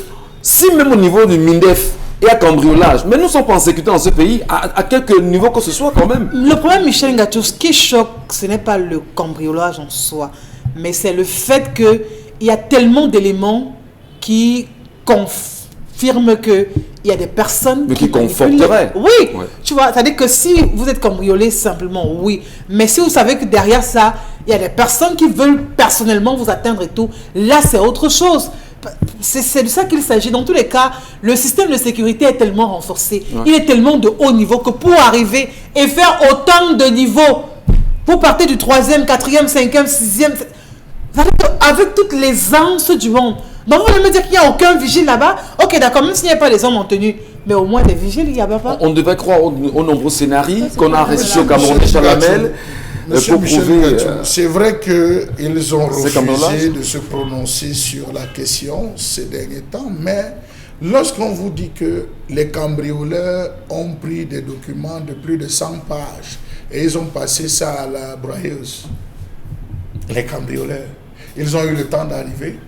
S1: si même au niveau du MINDEF, il y a cambriolage, mais nous ne sommes pas en sécurité dans ce pays, à quelque niveau que ce soit quand même.
S3: Le problème, Michel Ngatou, ce qui choque, ce n'est pas le cambriolage en soi, mais c'est le fait qu'il y a tellement d'éléments qui confirment qu'il y a des personnes
S1: qui conforteraient.
S3: Oui, ouais. Tu vois, c'est-à-dire que si vous êtes cambriolé simplement, oui, mais si vous savez que derrière ça, il y a des personnes qui veulent personnellement vous atteindre et tout, là c'est autre chose. C'est de ça qu'il s'agit. Dans tous les cas, le système de sécurité est tellement renforcé, il est tellement de haut niveau que pour arriver et faire autant de niveaux, pour partir du 3e, 4e, 5e, 6e, avec toutes les anses du monde. Donc vous voulez me dire qu'il n'y a aucun vigile là-bas? Ok, d'accord, même s'il n'y a pas des hommes en tenue, mais au moins des vigiles, il n'y a pas.
S1: On devait croire aux nombreux scénarios qu'on a reçus au Cameroun et Chalamel.
S2: Monsieur Michel, c'est vrai qu'ils ont refusé de se prononcer sur la question ces derniers temps, mais lorsqu'on vous dit que les cambrioleurs ont pris des documents de plus de 100 pages et ils ont passé ça à la brailleuse, les cambrioleurs, ils ont eu le temps d'arriver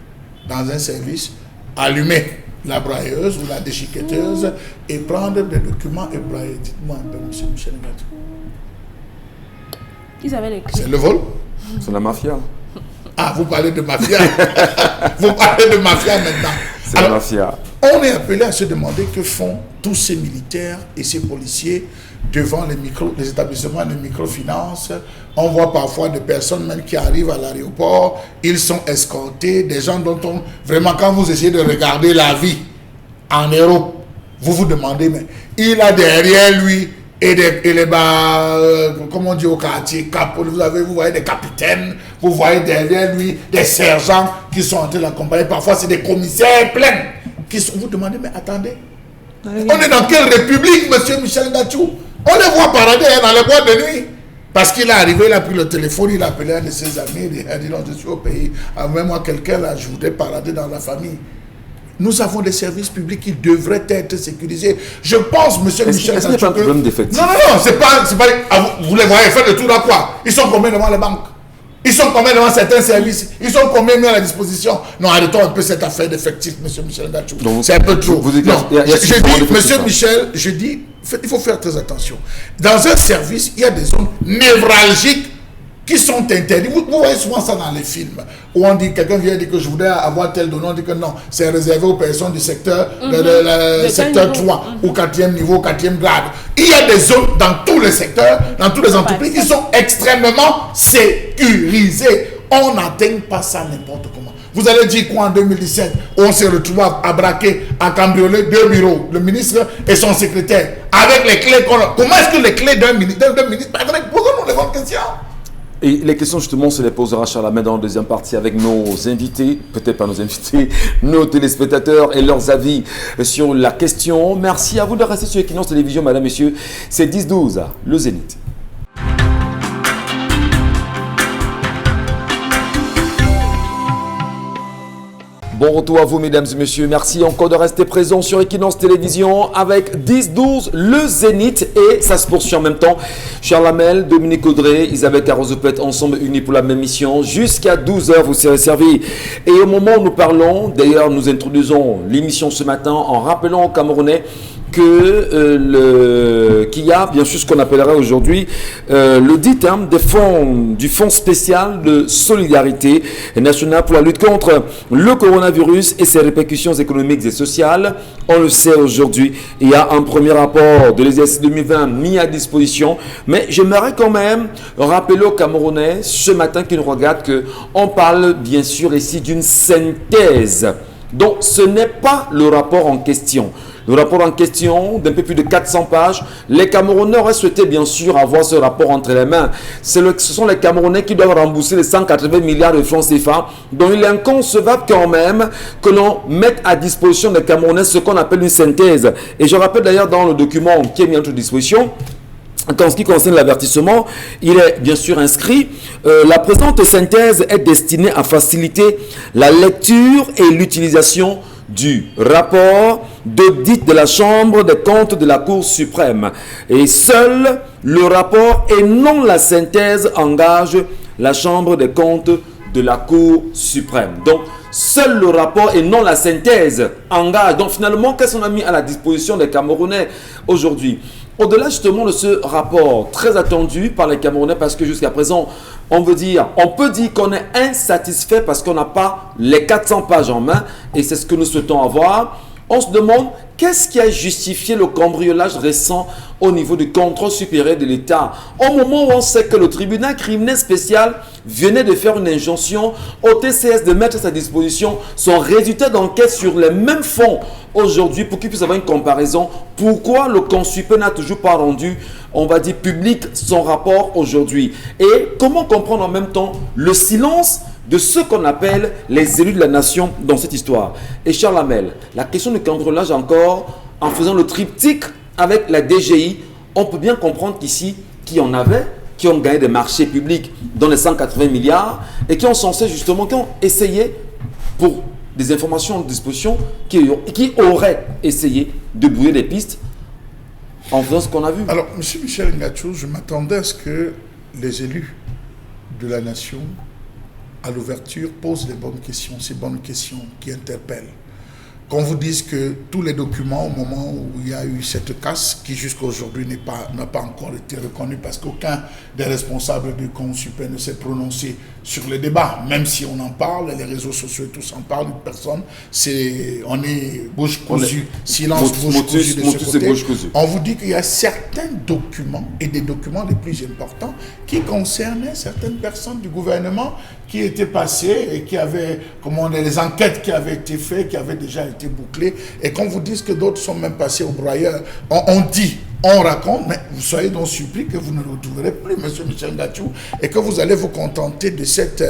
S2: dans un service, allumer la brailleuse ou la déchiqueteuse et prendre des documents et brailler. Dites-moi un peu, monsieur Michel Ngatou.
S4: Ils avaient les clés.
S2: C'est le vol?
S1: C'est la mafia.
S2: Ah, vous parlez de mafia. Vous parlez de mafia maintenant.
S1: C'est la mafia.
S2: On est appelé à se demander que font tous ces militaires et ces policiers devant les établissements de microfinance. On voit parfois des personnes même qui arrivent à l'aéroport, ils sont escortés, des gens dont on... Vraiment, quand vous essayez de regarder la vie en Europe, vous vous demandez, mais il a derrière lui comme on dit au quartier, vous voyez des capitaines, vous voyez derrière lui des sergents qui sont en train de l'accompagner. Parfois, c'est des commissaires pleins qui sont... Vous demandez, mais attendez, on est dans quelle république, monsieur Michel Ngatou? On les voit parader dans les boîtes de nuit. Parce qu'il est arrivé, il a pris le téléphone, il a appelé un de ses amis, il a dit non, je suis au pays. Même moi, quelqu'un là, je voudrais parader dans la famille. Nous avons des services publics qui devraient être sécurisés. Je pense, monsieur Michel,
S1: est-ce qu'il n'y a pas un problème d'effectif?
S2: Non, c'est pas... Vous les voyez, faites le tour à quoi? Ils sont combien devant les banques? Ils sont combien devant certains services? Ils sont combien mis à la disposition? Non, arrêtons un peu cette affaire d'effectifs, monsieur Michel Ngatou. C'est un peu trop. Monsieur Michel, je dis, il faut faire très attention. Dans un service, il y a des zones névralgiques qui sont interdites. Vous voyez souvent ça dans les films, où on dit, quelqu'un vient dire que je voudrais avoir tel don, on dit que non, c'est réservé aux personnes du secteur, secteur 3 ou 4e niveau, 4e grade. Il y a des zones dans tous les secteurs, dans toutes les entreprises qui sont extrêmement sécurisées. On n'atteint pas ça n'importe comment. Vous allez dire quoi en 2017, où on s'est retrouvé à braquer, à cambrioler 2 bureaux, le ministre et son secrétaire, avec les clés. Comment est-ce que les clés d'un ministre... Posons-nous les bonnes questions.
S1: Et les questions, justement, se les posera Chalamel dans la deuxième partie avec nos invités, peut-être pas nos invités, nos téléspectateurs et leurs avis sur la question. Merci à vous de rester sur Equinox Télévision, madame, messieurs. C'est 10-12, le Zénith. Bon retour à vous, mesdames et messieurs. Merci encore de rester présents sur Equinox Télévision avec 10-12, le Zénith. Et ça se poursuit en même temps. Charles Hamel, Dominique Audrey, Isabelle Carozopet, ensemble unis pour la même mission. Jusqu'à 12h, vous serez servis. Et au moment où nous parlons, d'ailleurs, nous introduisons l'émission ce matin en rappelant aux Camerounais qu'il y a bien sûr ce qu'on appellera aujourd'hui le dit terme du fonds spécial de solidarité nationale pour la lutte contre le coronavirus et ses répercussions économiques et sociales. On le sait aujourd'hui, il y a un premier rapport de l'exercice 2020 mis à disposition, mais j'aimerais quand même rappeler aux Camerounais ce matin qui nous regardent qu'on parle bien sûr ici d'une synthèse. Donc ce n'est pas le rapport en question. Le rapport en question, d'un peu plus de 400 pages, les Camerounais auraient souhaité bien sûr avoir ce rapport entre les mains. Ce sont les Camerounais qui doivent rembourser les 180 milliards de francs CFA. Donc il est inconcevable quand même que l'on mette à disposition des Camerounais ce qu'on appelle une synthèse. Et je rappelle d'ailleurs dans le document qui est mis à notre disposition, en ce qui concerne l'avertissement, il est bien sûr inscrit la présente synthèse est destinée à faciliter la lecture et l'utilisation du rapport d'audit de la Chambre des comptes de la Cour suprême. Et seul le rapport et non la synthèse engage la Chambre des comptes de la Cour suprême. Donc, seul le rapport et non la synthèse engage. Donc, finalement, qu'est-ce qu'on a mis à la disposition des Camerounais aujourd'hui? Au-delà justement de ce rapport très attendu par les Camerounais, parce que jusqu'à présent, on peut dire qu'on est insatisfait parce qu'on n'a pas les 400 pages en main, et c'est ce que nous souhaitons avoir. On se demande qu'est-ce qui a justifié le cambriolage récent au niveau du contrôle supérieur de l'État. Au moment où on sait que le tribunal criminel spécial venait de faire une injonction au TCS de mettre à sa disposition son résultat d'enquête sur les mêmes fonds aujourd'hui pour qu'il puisse avoir une comparaison. Pourquoi le Consuper n'a toujours pas rendu, on va dire, public son rapport aujourd'hui? Et comment comprendre en même temps le silence de ceux qu'on appelle les élus de la nation dans cette histoire? Et Charles Hamel, la question du cambriolage encore, en faisant le triptyque avec la DGI, on peut bien comprendre qu'ici, qui en avait, qui ont gagné des marchés publics dans les 180 milliards et qui ont censé justement, qui ont essayé pour des informations en disposition, qui auraient essayé de brouiller des pistes en faisant ce qu'on a vu.
S2: Alors, M. Michel Ngacho, je m'attendais à ce que les élus de la nation à l'ouverture, pose les bonnes questions, ces bonnes questions qui interpellent. Qu'on vous dise que tous les documents, au moment où il y a eu cette casse, qui jusqu'à aujourd'hui n'a pas encore été reconnue parce qu'aucun des responsables du Consuper ne s'est prononcé sur le débat, même si on en parle, les réseaux sociaux et tous en parlent, personne, on est bouche cousue, silence bouche cousue de ce côté. On vous dit qu'il y a certains documents, et des documents les plus importants, qui concernaient certaines personnes du gouvernement qui étaient passées et qui avaient, les enquêtes qui avaient été faites, qui avaient déjà été bouclées, et qu'on vous dise que d'autres sont même passés au broyeur. On dit, on raconte, mais vous soyez donc surpris que vous ne le retrouverez plus, M. Michel Ngacho, et que vous allez vous contenter de cette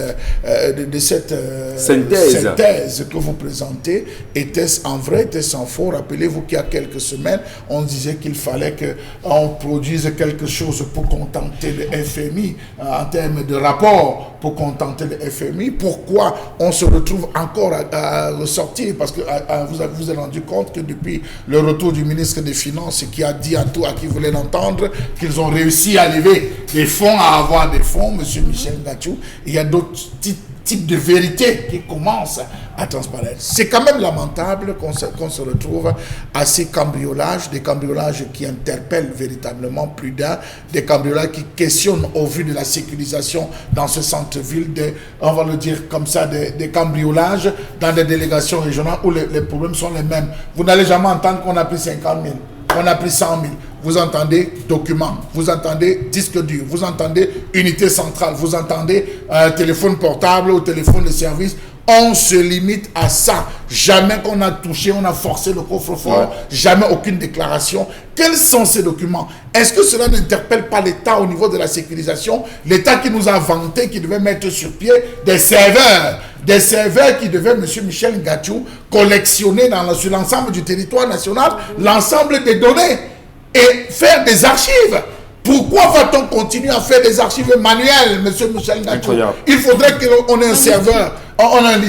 S2: synthèse que vous présentez. Était-ce en vrai, était-ce en faux? Rappelez-vous qu'il y a quelques semaines, on disait qu'il fallait qu'on produise quelque chose pour contenter le FMI, en termes de rapport, pour contenter le FMI. Pourquoi on se retrouve encore à ressortir? Parce que vous vous êtes rendu compte que depuis le retour du ministre des Finances, qui a dit à qui voulaient l'entendre, qu'ils ont réussi à lever des fonds, à avoir des fonds, M. Michel Ngacho, il y a d'autres types de vérités qui commencent à transparaître. C'est quand même lamentable qu'on se retrouve à ces cambriolages, des cambriolages qui interpellent véritablement plus d'un, des cambriolages qui questionnent au vu de la sécurisation dans ce centre-ville, on va le dire comme ça, des cambriolages dans des délégations régionales où les problèmes sont les mêmes. Vous n'allez jamais entendre qu'on a pris 50 000, qu'on a pris 100 000. Vous entendez documents, vous entendez disque dur, vous entendez unité centrale, vous entendez téléphone portable ou téléphone de service. On se limite à ça. Jamais qu'on a touché, on a forcé le coffre-fort, jamais aucune déclaration. Quels sont ces documents? Est-ce que cela n'interpelle pas l'État au niveau de la sécurisation? L'État qui nous a vanté, qui devait mettre sur pied des serveurs qui devaient, M. Michel Ngacho, collectionner sur l'ensemble du territoire national l'ensemble des données et faire des archives. Pourquoi va-t-on continuer à faire des archives manuelles, M. Michel Ngacho? Il faudrait qu'on ait un serveur. On a un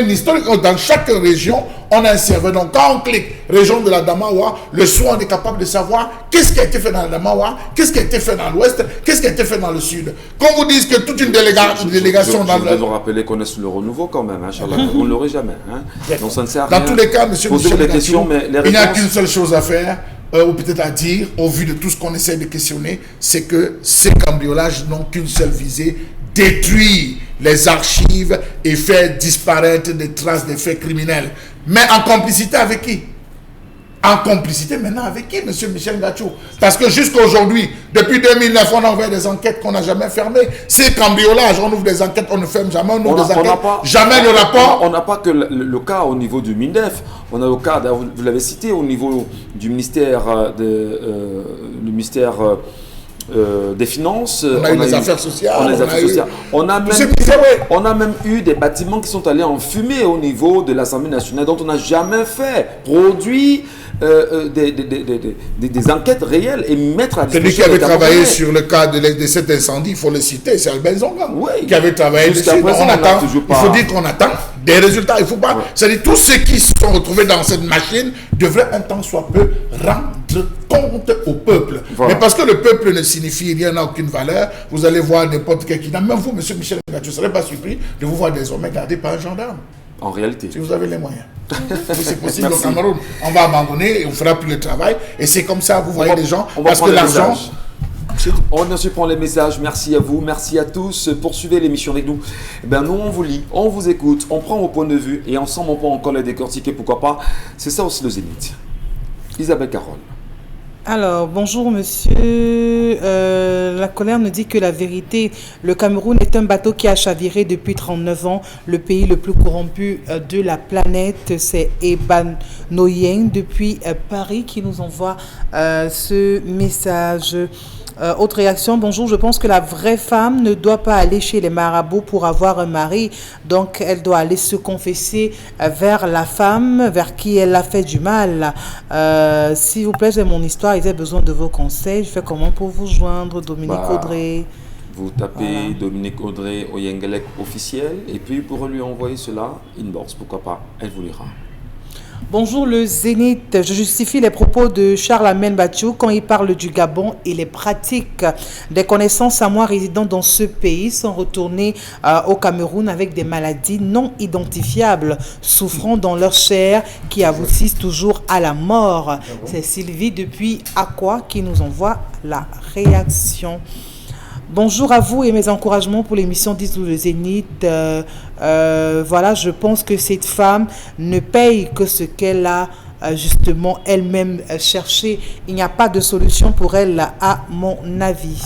S2: historique. Dans chaque région, on a un serveur. Donc, quand on clique région de la Damawa, le soir, on est capable de savoir qu'est-ce qui a été fait dans la Damawa, qu'est-ce qui a été fait dans l'ouest, qu'est-ce qui a été fait dans le sud. Qu'on vous dise que toute une délégation
S1: dans le... Je vais vous rappeler qu'on est sous le renouveau quand même, Inch'Allah. Vous ne l'aurez jamais. Donc, ça ne sert à rien.
S2: Dans tous les cas, monsieur Michel
S1: Gatou,
S2: il n'y a qu'une seule chose à faire, ou peut-être à dire, au vu de tout ce qu'on essaie de questionner, c'est que ces cambriolages n'ont qu'une seule visée: détruire les archives et faire disparaître des traces des faits criminels. Mais en complicité avec qui? En complicité maintenant avec qui, monsieur Michel Gatou? Parce que jusqu'à aujourd'hui, depuis 2009, on a ouvert des enquêtes qu'on n'a jamais fermées. Ces cambriolages, on ouvre des enquêtes, on ne ferme jamais, on ouvre des enquêtes, jamais le rapport.
S1: On n'a pas que le cas au niveau du MINDEF, on a le cas, vous l'avez cité, au niveau du ministère des Finances.
S2: On a eu les affaires sociales.
S1: On a même eu des bâtiments qui sont allés en fumée au niveau de l'Assemblée nationale, dont on n'a jamais fait produit des enquêtes réelles et mettre à disposition.
S2: Celui qui avait travaillé sur le cas de cet incendie, il faut le citer, c'est Albin Zonga, qui avait travaillé dessus. Il faut dire qu'on attend des résultats. Il faut pas. C'est-à-dire tous ceux qui se sont retrouvés dans cette machine devraient un temps soit peu rendre compte au peuple. Voilà. Mais parce que le peuple ne signifie rien, n'a aucune valeur, vous allez voir n'importe quel qui n'a. Même vous, monsieur Michel Gatou, je ne serais pas surpris de vous voir désormais gardé par un gendarme.
S1: En réalité.
S2: Si vous avez les moyens. Si c'est possible au Cameroun, on va abandonner et on fera plus le travail. Et c'est comme ça, vous voyez les gens, parce que l'argent...
S1: On ensuite prend les messages. Merci à vous, merci à tous. Poursuivez l'émission avec nous. Nous, on vous lit, on vous écoute, on prend vos points de vue et ensemble, on peut encore les décortiquer, pourquoi pas. C'est ça aussi le Zénith. Isabelle Carole.
S3: Alors, bonjour monsieur. La colère nous dit que la vérité, le Cameroun est un bateau qui a chaviré depuis 39 ans. Le pays le plus corrompu de la planète, c'est Eban Noyen depuis Paris qui nous envoie ce message. Autre réaction, bonjour, je pense que la vraie femme ne doit pas aller chez les marabouts pour avoir un mari, donc elle doit aller se confesser vers la femme vers qui elle a fait du mal. S'il vous plaît, j'ai mon histoire, ils ont besoin de vos conseils. Je fais comment pour vous joindre, Dominique Audrey?
S1: Vous tapez Dominique Audrey au Yengelec officiel et puis pour lui envoyer cela, inbox, pourquoi pas, elle vous lira.
S3: Bonjour le Zénith, je justifie les propos de Charles Amen Bathiou quand il parle du Gabon et les pratiques. Des connaissances à moi résidant dans ce pays sont retournées au Cameroun avec des maladies non identifiables, souffrant dans leur chair qui aboutissent toujours à la mort. C'est Sylvie depuis Aqua qui nous envoie la réaction. Bonjour à vous et mes encouragements pour l'émission 10 le Zénith. Voilà, je pense que cette femme ne paye que ce qu'elle a justement elle-même cherché. Il n'y a pas de solution pour elle, à mon avis.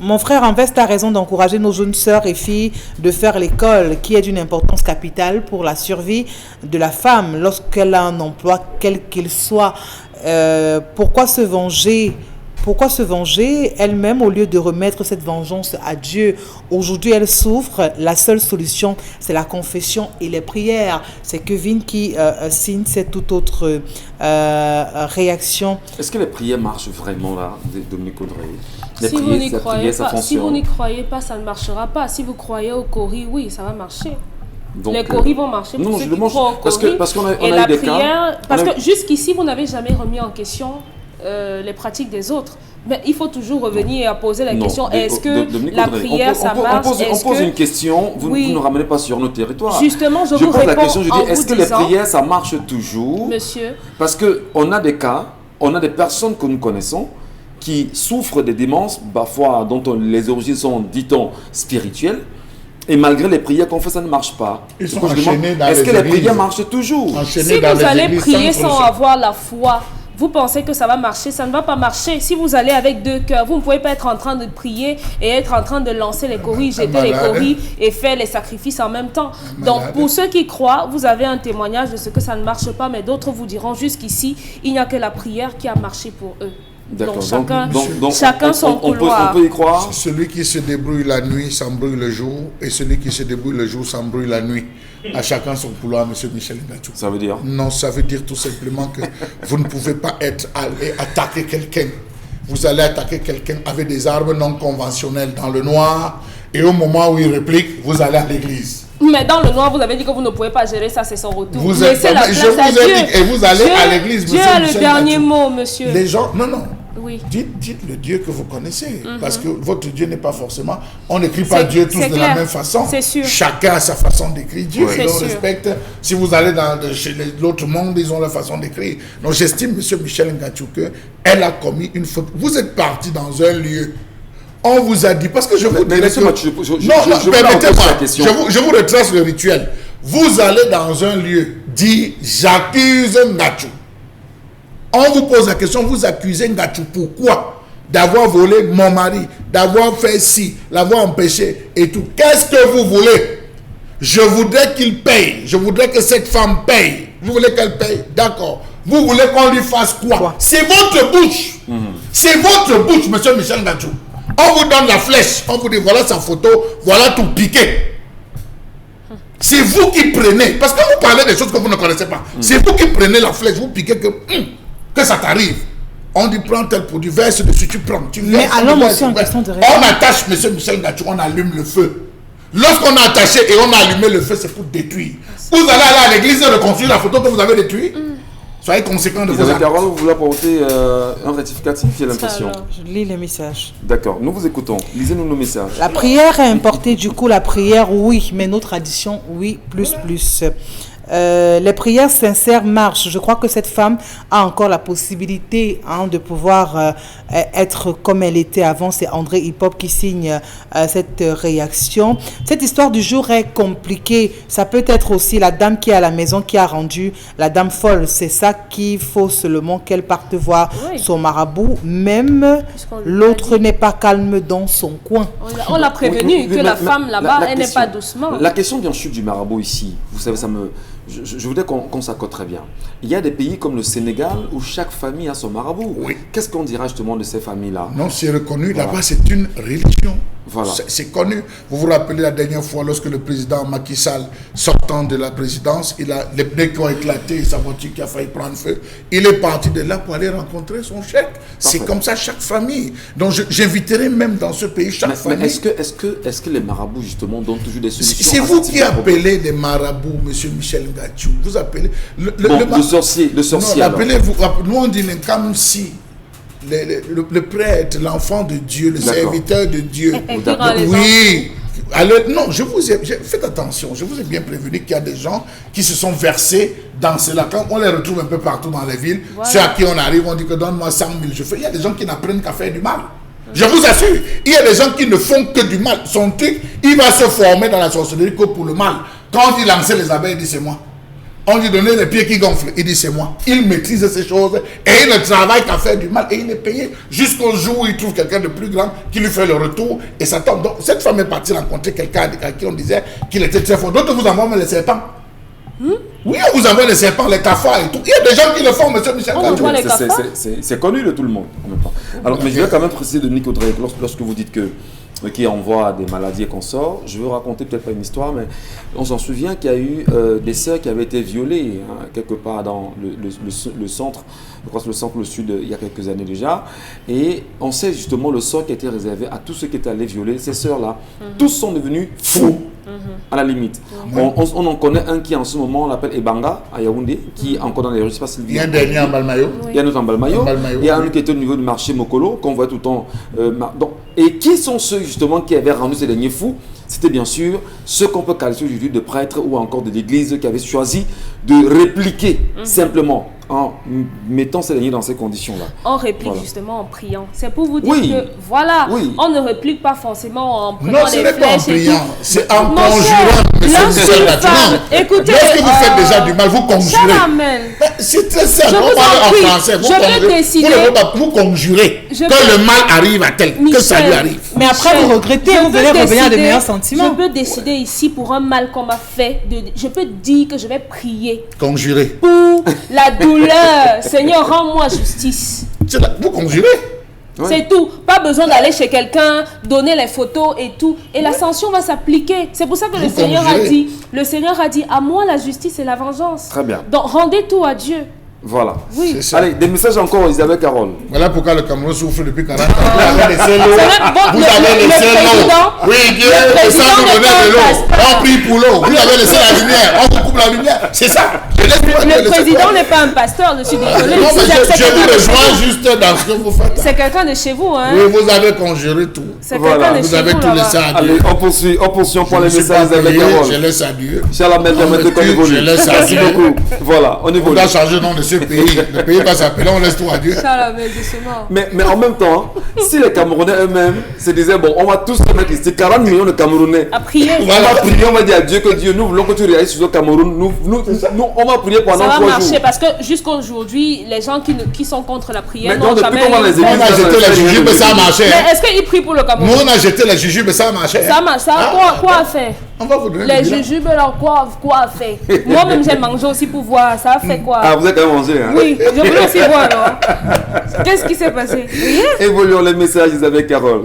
S3: Mon frère Invest a raison d'encourager nos jeunes sœurs et filles de faire l'école, qui est d'une importance capitale pour la survie de la femme lorsqu'elle a un emploi, quel qu'il soit. Pourquoi se venger elle-même au lieu de remettre cette vengeance à Dieu? Aujourd'hui, elle souffre. La seule solution, c'est la confession et les prières. C'est Kevin qui signe cette toute autre réaction.
S1: Est-ce que les prières marchent vraiment là, Dominique Audrey?
S4: Si vous n'y croyez pas, ça ne marchera pas. Si vous croyez au Cori, oui, ça va marcher. Donc, les coris vont marcher pour ceux qui croient au Cori. Parce qu'on a eu des cas. Parce que jusqu'ici, vous n'avez jamais remis en question les pratiques des autres. Mais il faut toujours revenir et poser la question, est-ce que la prière, ça marche?
S1: On pose une question, vous ne nous ramenez pas sur nos territoires.
S4: Justement, je vous
S1: pose la question, je dis, est-ce que les prières, ça marche toujours?
S4: Monsieur.
S1: Parce qu'on a des cas, on a des personnes que nous connaissons qui souffrent des démences, parfois dont les origines sont, dit-on, spirituelles. Et malgré les prières qu'on fait, ça ne marche pas.
S2: Ils sont enchaînés dans les églises.
S1: Est-ce que les prières marchent toujours?
S4: Si vous allez prier sans avoir la foi, vous pensez que ça va marcher, ça ne va pas marcher. Si vous allez avec deux cœurs, vous ne pouvez pas être en train de prier et être en train de lancer les coris, jeter les coris et faire les sacrifices en même temps. Donc pour ceux qui croient, vous avez un témoignage de ce que ça ne marche pas, mais d'autres vous diront jusqu'ici, il n'y a que la prière qui a marché pour eux. Donc chacun son couloir.
S1: On peut y croire.
S2: Celui qui se débrouille la nuit s'embrouille le jour, et celui qui se débrouille le jour s'embrouille la nuit. À chacun son couloir, monsieur Michel Gatou.
S1: Ça veut dire?
S2: Non, ça veut dire tout simplement que vous ne pouvez pas être allé attaquer quelqu'un. vous allez attaquer quelqu'un avec des armes non conventionnelles dans le noir, et au moment où il réplique, vous allez à l'église.
S4: Mais dans le noir, vous avez dit que vous ne pouvez pas gérer ça, c'est son retour.
S2: Vous êtes,
S4: laissez la place à Dieu.
S2: Et vous allez à l'église,
S4: Dieu a le dernier mot, monsieur.
S2: Les gens, non.
S4: Oui.
S2: Dites le Dieu que vous connaissez, parce que votre Dieu n'est pas forcément... On n'écrit pas Dieu tous de la même façon.
S4: C'est sûr.
S2: Chacun a sa façon d'écrire Dieu,
S4: Oui.
S2: et on respecte. Si vous allez chez l'autre monde, ils ont leur façon d'écrire. Donc j'estime, M. Michel Ngatou, qu'elle a commis une faute. Vous êtes parti dans un lieu... On vous a dit, parce que je vous dirais que... permettez-moi, je vous retrace le rituel. Vous allez dans un lieu, dit « J'accuse Ngatou ». On vous pose la question, vous accusez Ngatou pourquoi? D'avoir volé mon mari, d'avoir fait ci, l'avoir empêché et tout. Qu'est-ce que vous voulez? Je voudrais qu'il paye. Je voudrais que cette femme paye. Vous voulez qu'elle paye? D'accord. Vous voulez qu'on lui fasse quoi? C'est votre bouche. C'est votre bouche, monsieur Michel Ngatou. On vous donne la flèche, on vous dit voilà sa photo, voilà tout piqué. C'est vous qui prenez, parce que vous parlez des choses que vous ne connaissez pas. C'est vous qui prenez la flèche, vous piquez que ça t'arrive. On dit prends tel produit, verse dessus, tu prends.
S3: Mais alors, monsieur, en question de
S2: on attache monsieur Michel Ngatou, on allume le feu. Lorsqu'on a attaché et on a allumé le feu, c'est pour détruire. Vous allez aller à l'église et reconstruire la photo que vous avez détruite. Soyez conséquents de vos actes.
S1: Vous voulez apporter un rectificatif, j'ai l'impression.
S3: Je lis les messages.
S1: D'accord, nous vous écoutons. Lisez-nous nos messages.
S3: La prière est importée, du coup, la prière, oui, mais nos traditions, oui, plus. Les prières sincères marchent. Je crois que cette femme a encore la possibilité de pouvoir être comme elle était avant. C'est André Hip-Hop qui signe cette réaction. Cette histoire du jour est compliquée. Ça peut être aussi la dame qui est à la maison qui a rendu la dame folle. C'est ça qu'il faut seulement qu'elle parte voir son marabout. Même l'autre n'est pas calme dans son coin.
S4: On l'a prévenu que la femme là-bas, elle n'est pas doucement.
S1: La question bien sûr du marabout ici, vous savez, je voudrais qu'on s'accorde très bien. Il y a des pays comme le Sénégal où chaque famille a son marabout. Oui. Qu'est-ce qu'on dira justement de ces familles-là?
S2: Non, c'est reconnu. Voilà. Là-bas, c'est une religion.
S1: Voilà.
S2: C'est connu. Vous vous rappelez la dernière fois, lorsque le président Macky Sall, sortant de la présidence, les pneus qui ont éclaté et sa voiture qui a failli prendre feu, il est parti de là pour aller rencontrer son chef. C'est comme ça chaque famille. Donc j'inviterai même dans ce pays chaque famille.
S1: Mais est-ce que les marabouts justement donnent toujours des solutions?
S2: C'est vous qui appelez les marabouts, monsieur Michel Ngatou. Vous appelez
S1: le sorcier.
S2: Non, nous on dit comme si le prêtre, l'enfant de Dieu, le serviteur de Dieu. Oui. Alors, non, faites attention, je vous ai bien prévenu qu'il y a des gens qui se sont versés dans cela. Quand on les retrouve un peu partout dans les villes, ceux à qui on arrive, on dit que donne-moi 100 000, je fais. Il y a des gens qui n'apprennent qu'à faire du mal. Je vous assure, il y a des gens qui ne font que du mal. Son truc, il va se former dans la sorcellerie que pour le mal. Quand il lançait les abeilles, il dit c'est moi. On lui donnait les pieds qui gonflent. Il dit c'est moi. Il maîtrise ces choses et il ne travaille qu'à faire du mal et il est payé jusqu'au jour où il trouve quelqu'un de plus grand qui lui fait le retour et ça tombe. Donc cette femme est partie rencontrer quelqu'un à qui on disait qu'il était très fort. D'autres vous envoient même les serpents. Oui, on vous envoie les serpents, les cafards et tout. Il y a des gens qui le font, monsieur Michel Ngatou.
S1: C'est connu de tout le monde en même temps. Alors, mais je vais quand même préciser de Nick Audrey, lorsque vous dites que qui envoie des maladies et consorts. Je veux raconter peut-être pas une histoire, mais on s'en souvient qu'il y a eu des sœurs qui avaient été violées quelque part dans le centre, je crois que le centre, le sud, il y a quelques années déjà. Et on sait justement le sort qui a été réservé à tous ceux qui étaient allés violer ces sœurs-là. Tous sont devenus fous, à la limite. On en connaît un qui en ce moment, on l'appelle Ebanga, à Yaoundé, qui est encore dans les rues, je sais pas si
S2: il y a un dernier en Balmayo.
S1: Il y a un autre en Balmayo. Il y a un qui était au niveau du marché Mokolo, qu'on voit tout le temps. Et qui sont ceux justement qui avaient rendu ces derniers fous? C'était bien sûr ceux qu'on peut qualifier aujourd'hui de prêtres ou encore de l'église qui avaient choisi de répliquer simplement en mettant ces derniers dans ces conditions-là.
S4: On réplique justement en priant. C'est pour vous dire que voilà, on ne réplique pas forcément en prenant les flèches.
S2: Non, ce n'est pas en priant, c'est en conjurant.
S4: Écoutez,
S2: lorsque vous faites déjà du mal, vous conjurez. C'est très simple. On parle en français. Vous conjurez que le mal arrive à tel, que ça lui arrive.
S3: Mais après, vous regrettez, vous venez revenir à de meilleurs sentiments.
S4: Je peux décider ici pour un mal qu'on m'a fait. Je peux dire que je vais prier.
S2: Conjurer.
S4: Pour la douleur. Seigneur, rends-moi justice.
S2: Vous conjurez.
S4: C'est tout. Pas besoin d'aller chez quelqu'un, donner les photos et tout. Et la sanction va s'appliquer. C'est pour ça que le Seigneur a dit, à moi la justice et la vengeance.
S1: Très bien.
S4: Donc rendez tout à Dieu.
S1: Voilà.
S4: Oui.
S1: Allez, des messages encore, Isabelle Carole.
S2: Voilà pourquoi le Cameroun souffre depuis 40 ans. Vous avez laissé l'eau.
S4: Bon,
S2: Vous avez laissé l'eau. Oui, Dieu, et sans nous donner de l'eau. On prie pour l'eau. Vous avez laissé la lumière. On vous coupe la lumière. C'est ça.
S4: Le président n'est pas un pasteur, je suis désolée.
S2: Non, mais je vous rejoins juste dans ce que vous faites.
S4: C'est quelqu'un de chez vous, hein.
S2: Oui, vous avez conjuré tout.
S4: C'est quelqu'un de
S2: Vous
S4: chez
S2: avez
S4: vous,
S2: tout laissé à Dieu.
S1: Allez, on poursuit, on prend les messages d'Isabelle
S2: Je
S1: Carole.
S2: laisse à Dieu.
S1: Cher la maître, qu'on évolue.
S2: Je laisse à
S1: Merci
S2: Dieu.
S1: beaucoup. Voilà, on
S2: On
S1: évolue.
S2: doit changer le nom de ce pays. Le pays va s'appeler, on laisse tout à Dieu.
S4: Charles, mais doucement.
S1: Mais en même temps, si les Camerounais eux-mêmes se disaient, bon, on va tous se mettre ici, 40 millions de Camerounais.
S4: À prier.
S1: On va prier, on va dire à Dieu que Dieu, nous voulons que tu réalises sur le Cameroun. Nous, on va prier pendant
S4: Ça va
S1: 3
S4: marcher
S1: jours.
S4: parce que jusqu'à aujourd'hui, les gens qui sont contre la prière
S1: Mais
S4: n'ont
S1: donc, depuis
S4: jamais.
S1: comment les églises-
S2: On a jeté la jujube, mais ça a marché.
S4: Mais est-ce qu'ils prient pour le
S2: Nous,
S4: Cameroun?
S2: on a jeté la jujube, mais ça a marché.
S4: Ça quoi a fait?
S2: On va vous donner
S4: Les
S2: le bilan.
S4: jujubes, alors quoi a fait? Moi-même, j'ai mangé aussi pour voir. Ça a fait quoi?
S1: Ah, vous avez quand même mangé, hein?
S4: Oui, je voulais aussi voir, non? Qu'est-ce qui s'est passé? Rien.
S1: Évoluons les messages d'Isabelle Carole.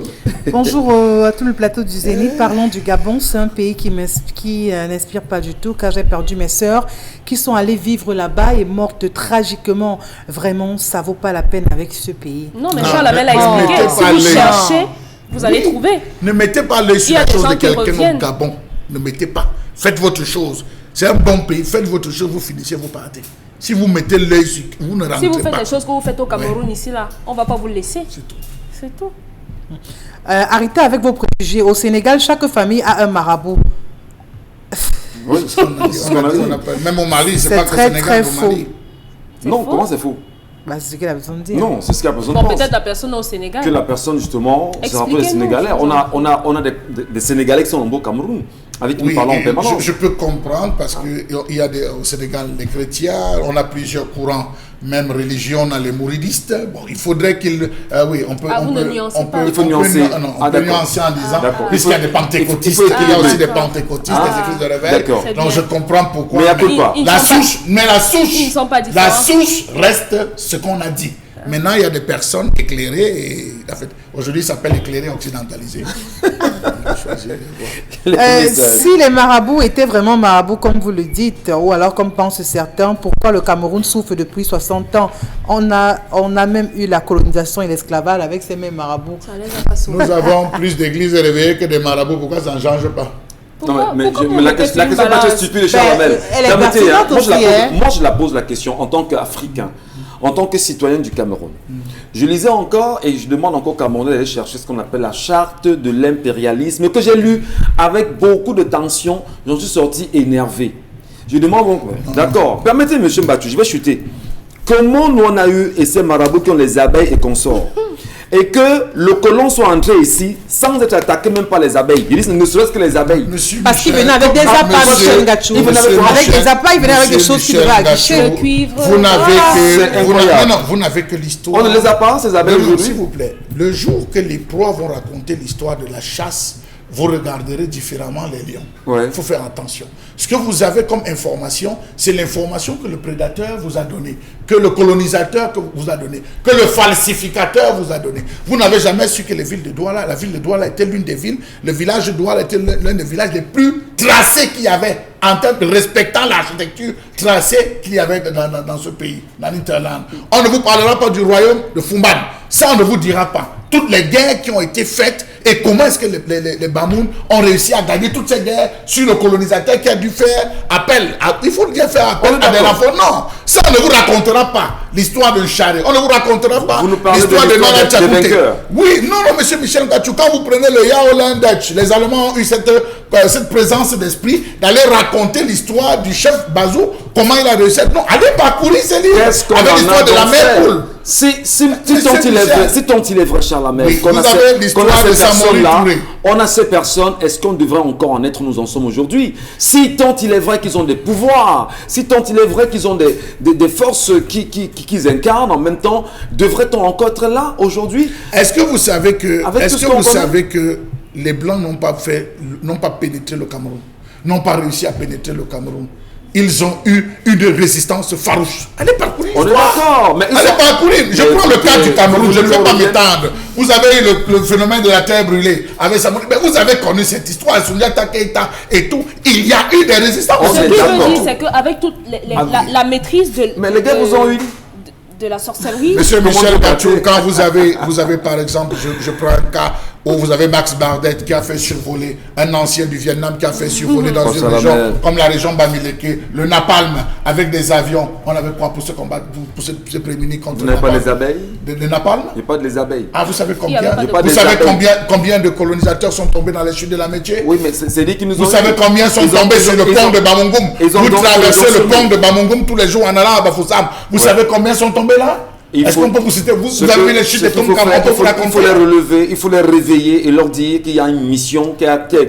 S3: Bonjour à tout le plateau du Zénith. Parlons du Gabon. C'est un pays qui n'inspire pas du tout, car j'ai perdu mes sœurs qui sont allées vivre là-bas et mortes tragiquement. Vraiment, ça vaut pas la peine avec ce pays.
S4: Non, mais
S2: Non,
S4: Charles Abel a
S2: mais
S4: expliqué.
S2: mettez
S4: Si
S2: pas
S4: vous
S2: les-
S4: cherchez, vous allez trouver.
S2: Ne mettez pas l'œil sur
S4: Il y a
S2: la
S4: des
S2: chose
S4: gens
S2: de
S4: qui
S2: quelqu'un au
S4: reviennent.
S2: Gabon. Ne mettez pas. Faites votre chose. C'est un bon pays. Faites votre chose, vous finissez, vous partez. Si vous mettez l'œil sur... Vous ne rentrez
S4: Si vous faites
S2: pas.
S4: les choses que vous faites au Cameroun ici, là, on ne va pas vous le laisser.
S2: C'est tout.
S4: C'est tout.
S3: Arrêtez avec vos préjugés. Au Sénégal, chaque famille a un marabout.
S1: Oui,
S2: C'est ce qu'on a dit.
S1: ce qu'on a dit.
S2: On appelle- Même au Mali, c'est
S3: C'est
S2: pas que au
S3: très,
S2: Sénégal,
S3: très
S2: au Mali.
S1: Non,
S4: faux.
S1: comment c'est faux?
S3: Bah, c'est ce qu'il a besoin de dire.
S1: Non, c'est ce qu'il y a besoin de
S4: Bon,
S1: penser.
S4: peut-être la personne au Sénégal.
S1: Que la personne, justement, se rappelle des
S4: Expliquez-nous,
S1: Sénégalais.
S4: François.
S1: On a des Sénégalais qui sont nombreux au Cameroun, avec qui nous
S2: Oui,
S1: parlons en
S2: et
S1: permanence.
S2: je peux comprendre parce qu'il y a au Sénégal des chrétiens, on a plusieurs courants, même religion, on a les mouridistes. Bon, il faudrait qu'ils. Oui, on peut.
S4: Ah,
S2: on
S4: vous ne
S2: peut,
S4: nuancez
S2: on
S4: pas.
S2: peut,
S1: Il faut
S2: on peut
S1: nuancer.
S2: non, on
S1: Ah,
S2: peut
S1: d'accord.
S2: nuancer en disant.
S1: D'accord.
S2: Puisqu'il y a des
S1: Il faut-
S2: pentecôtistes,
S1: il faut
S2: il y a aussi des
S4: d'accord.
S2: pentecôtistes,
S1: Ah,
S2: des églises de réveil.
S1: d'accord.
S4: C'est
S2: Donc
S4: bien.
S2: je comprends pourquoi.
S1: Mais il y a peu
S2: mais
S1: pas.
S4: Ils
S2: la
S4: sont pas-
S2: souche, mais la souche,
S4: Ils ne sont pas
S2: la
S4: différents.
S2: souche reste ce qu'on a dit. Maintenant, il y a des personnes éclairées et en fait, aujourd'hui, ça s'appelle éclairé occidentalisé.
S1: Les messages.
S3: Si les marabouts étaient vraiment marabouts, comme vous le dites, ou alors comme pensent certains, pourquoi le Cameroun souffre depuis 60 ans? On a même eu la colonisation et l'esclavage avec ces mêmes marabouts.
S4: Ça les a pas sauvés.
S2: Nous avons plus d'églises réveillées que des marabouts. Pourquoi ça ne change pas?
S4: Pourquoi-
S1: mais
S4: pourquoi vous
S1: la
S4: mettez
S1: question
S4: une
S1: n'est pas
S4: balance?
S1: stupide, Charles
S3: Ben,
S1: Lamel.
S3: elle est
S1: Permettez,
S3: pertinente
S1: moi,
S3: aussi, hein.
S1: moi, je la pose la question en tant qu'Africain, en tant que citoyen du Cameroun. Je lisais encore et je demande encore aux Camerounais d'aller chercher ce qu'on appelle la charte de l'impérialisme que j'ai lu avec beaucoup de tension. J'en suis sorti énervé. Je demande donc, d'accord, permettez, monsieur Mbatou, je vais chuter. Comment nous on a eu et ces marabouts qui ont les abeilles et consorts et que le colon soit entré ici sans être attaqué même par les abeilles. Ils disent ne serait-ce que les abeilles.
S2: Monsieur
S3: Parce qu'il
S2: Michel,
S3: venait avec des
S2: ah,
S3: appâts,
S2: monsieur-
S3: Michel Ngachou.
S2: monsieur
S3: Avec
S2: Michel-
S3: des appâts, il venait avec des
S2: monsieur
S3: choses qui
S2: Michel
S3: devaient
S2: Ngachou,
S3: aguicher.
S4: Le cuivre.
S2: Vous n'avez
S1: c'est
S2: que... vous
S1: incroyable.
S2: non, vous n'avez que l'histoire.
S1: On ne les a pas, ces abeilles
S2: Non, non,
S1: aujourd'hui.
S2: s'il vous plaît. Le jour que les proies vont raconter l'histoire de la chasse, vous regarderez différemment les lions.
S1: Ouais.
S2: Il faut faire attention. Ce que vous avez comme information, c'est l'information que le prédateur vous a donnée, que le colonisateur vous a donnée, que le falsificateur vous a donnée. Vous n'avez jamais su que la ville de Douala était l'une des villes, le village de Douala était l'un des villages les plus tracés qu'il y avait, en termes de respectant l'architecture tracée qu'il y avait dans ce pays, dans l'Interland. On ne vous parlera pas du royaume de Fumban. Ça, on ne vous dira pas. Toutes les guerres qui ont été faites et comment est-ce que les Bamoun ont réussi à gagner toutes ces guerres sur le colonisateur qui a dû faire appel. Il faut bien faire appel à des renforts. Non, ça on ne vous racontera pas l'histoire d'un charret. On ne vous racontera pas
S1: Vous nous parlez
S2: l'histoire
S1: de
S2: de
S1: l'histoire
S2: Nana
S1: des
S2: Tchakouté.
S1: vainqueurs.
S2: Oui, non, monsieur Michel Ngachou, quand vous prenez le Yaoland Dutch, les Allemands ont eu cette présence d'esprit d'aller raconter l'histoire du chef Bazou, comment il a réussi. Non, allez parcourir ces livres
S1: Qu'est-ce qu'on
S2: avec
S1: en
S2: l'histoire
S1: a
S2: de la
S1: donc
S2: mer
S1: fait?
S2: poule.
S1: Si tant il est vrai, Charles Lamel,
S2: Oui,
S1: qu'on
S2: vous
S1: a
S2: avez
S1: ces
S2: l'histoire
S1: qu'on a
S2: de
S1: ces
S2: Samori
S1: personnes-là,
S2: Touré.
S1: on a ces personnes, est-ce qu'on devrait encore en être où nous en sommes aujourd'hui? Si tant il est vrai qu'ils ont des pouvoirs, si tant il est vrai qu'ils ont des forces qu'ils incarnent en même temps, devrait-on encore être là aujourd'hui?
S2: Est-ce que vous savez que,
S1: Avec tout ce qu'on connaît?
S2: que les Blancs n'ont pas pénétré le Cameroun, n'ont pas réussi à pénétrer le Cameroun? ils ont eu une résistance farouche. Allez parcourir.
S1: On est d'accord.
S2: Allez parcourir. Je prends le cas du Cameroun, je ne vais pas m'étendre. Vous avez eu le phénomène de la terre brûlée avec Samouraï. Mais vous avez connu cette histoire, Souniata Keïta et tout. Il y a eu des résistances.
S4: Ce que je veux dire, c'est qu'avec toute la maîtrise de...
S1: Mais les gars vous ont eu...
S4: de la sorcellerie.
S2: Monsieur Michel Gachou, quand vous avez par exemple, je prends un cas où vous avez Max Bardet qui a fait survoler, un ancien du Vietnam qui a fait survoler dans une région comme la région Bamileke, le napalm avec des avions. On avait quoi pour se combattre, pour se prémunir contre
S1: le napalm? Vous n'avez pas les abeilles?
S2: Des napalm?
S1: Il n'y a pas de les abeilles.
S2: Ah, vous savez combien de colonisateurs sont tombés dans les chutes de la métier?
S1: Oui, mais c'est dit qu'ils nous ont...
S2: Vous savez combien sont tombés sur le pont de Bamongum? Vous traversez le pont de Bamongum tous les jours en allant à Bafoussam. Vous savez combien sont tombés là? Est-ce qu'on peut vous citer? Vous avez vu les chutes de Tonkam?
S1: Il faut les relever, il faut les réveiller et leur dire qu'il y a une mission qui a été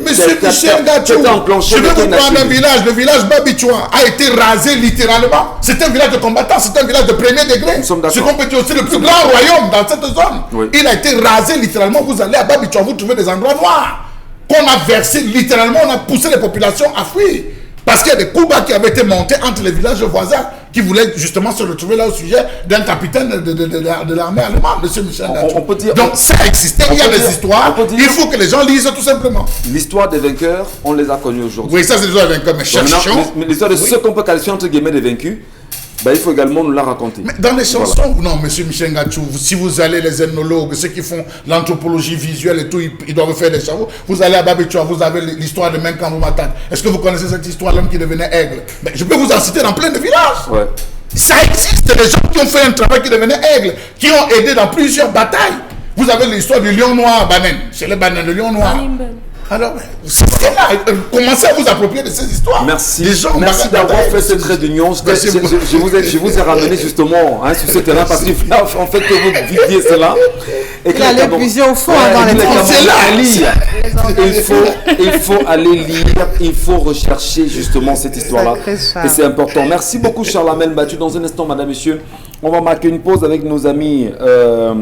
S1: enclenchée.
S2: Je vais vous prendre un village. Le village Babichouan a été rasé littéralement. C'est un village de combattants, c'est un village de premier degré. Ce qu'on peut dire aussi le plus grand royaume dans cette zone. Oui. Il a été rasé littéralement. Vous allez à Babichouan, vous trouvez des endroits noirs qu'on a versé littéralement, on a poussé les populations à fuir. Parce qu'il y a des coups bas qui avaient été montés entre les villages voisins qui voulaient justement se retrouver là au sujet d'un capitaine de l'armée allemande, M. Michel Gachou. Donc ça existait, il y a des histoires, il faut que les gens lisent tout simplement.
S1: L'histoire des vainqueurs, on les a connus aujourd'hui.
S2: Oui, ça c'est l'histoire des vainqueurs, mais cherchons.
S1: L'histoire de ceux qu'on peut qualifier entre guillemets des vaincus, ben, il faut également nous la raconter.
S2: Mais dans les chansons, non, M. Michel Gachou, si vous allez, les ethnologues, ceux qui font l'anthropologie visuelle et tout, ils doivent faire des travaux. Vous allez à Babichouan, vous avez l'histoire de Menkamou Matat. Est-ce que vous connaissez cette histoire, l'homme qui devenait aigle? Mais je peux vous en citer dans plein de villages. Ouais. Ça existe, des gens qui ont fait un travail qui devenait aigle, qui ont aidé dans plusieurs batailles. Vous avez l'histoire du lion noir, Banen. C'est le Banen, le lion noir. Alors, c'est là, commencez à vous approprier de ces histoires.
S1: Merci, merci d'avoir fait cette réunion. Je vous ai ramené justement sur ce terrain parce qu'il en fait que vous viviez cela.
S3: Et il allait puiser au fond dans les
S1: il faut aller lire, il faut rechercher justement cette histoire-là. Et c'est important. Merci beaucoup Charles-Amel Battu. Dans un instant, madame, monsieur, on va marquer une pause avec nos amis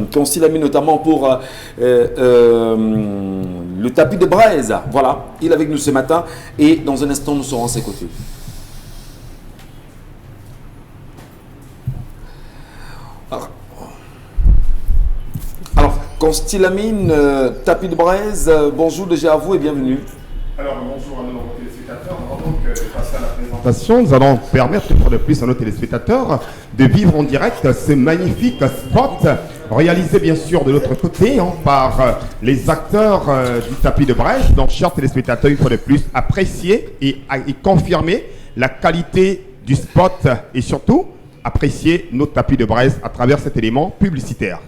S1: qui ont aussi l'ami notamment pour le tapis de braise. Voilà, il est avec nous ce matin et dans un instant nous serons à ses côtés. Alors Constilamine, tapis de braise, bonjour déjà à vous et bienvenue.
S6: Alors bonjour à nos téléspectateurs. Avant donc de passer à la présentation, nous allons permettre une fois de plus à nos téléspectateurs de vivre en direct ce magnifique spot réalisé bien sûr de l'autre côté par les acteurs du tapis de braise. Donc chers téléspectateurs, une fois de plus, apprécier et confirmer la qualité du spot et surtout apprécier nos tapis de braise à travers cet élément publicitaire.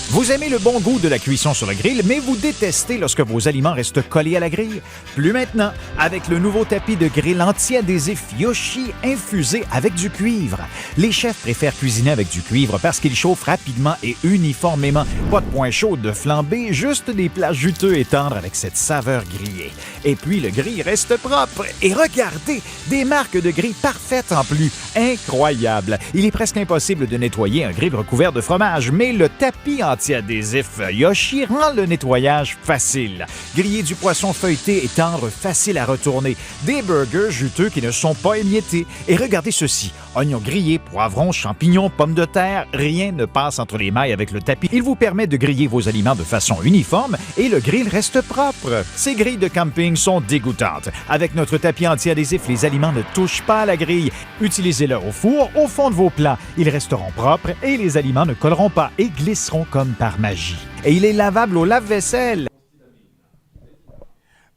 S7: Vous aimez le bon goût de la cuisson sur le grill, mais vous détestez lorsque vos aliments restent collés à la grille? Plus maintenant, avec le nouveau tapis de grill anti-adhésif Yoshi infusé avec du cuivre. Les chefs préfèrent cuisiner avec du cuivre parce qu'il chauffe rapidement et uniformément. Pas de point chaud de flambée, juste des plats juteux et tendres avec cette saveur grillée. Et puis le grill reste propre. Et regardez, des marques de grill parfaites en plus. Incroyable! Il est presque impossible de nettoyer un grill recouvert de fromage, mais le tapis anti-adhésif Yoshi rend le nettoyage facile. Griller du poisson feuilleté et tendre, facile à retourner. Des burgers juteux qui ne sont pas émiettés. Et regardez ceci, oignons grillés, poivrons, champignons, pommes de terre, rien ne passe entre les mailles avec le tapis. Il vous permet de griller vos aliments de façon uniforme et le grill reste propre. Ces grilles de camping sont dégoûtantes. Avec notre tapis anti-adhésif, les aliments ne touchent pas à la grille. Utilisez-le au four, au fond de vos plats. Ils resteront propres et les aliments ne colleront pas et glisseront comme par magie. Et il est lavable au lave-vaisselle.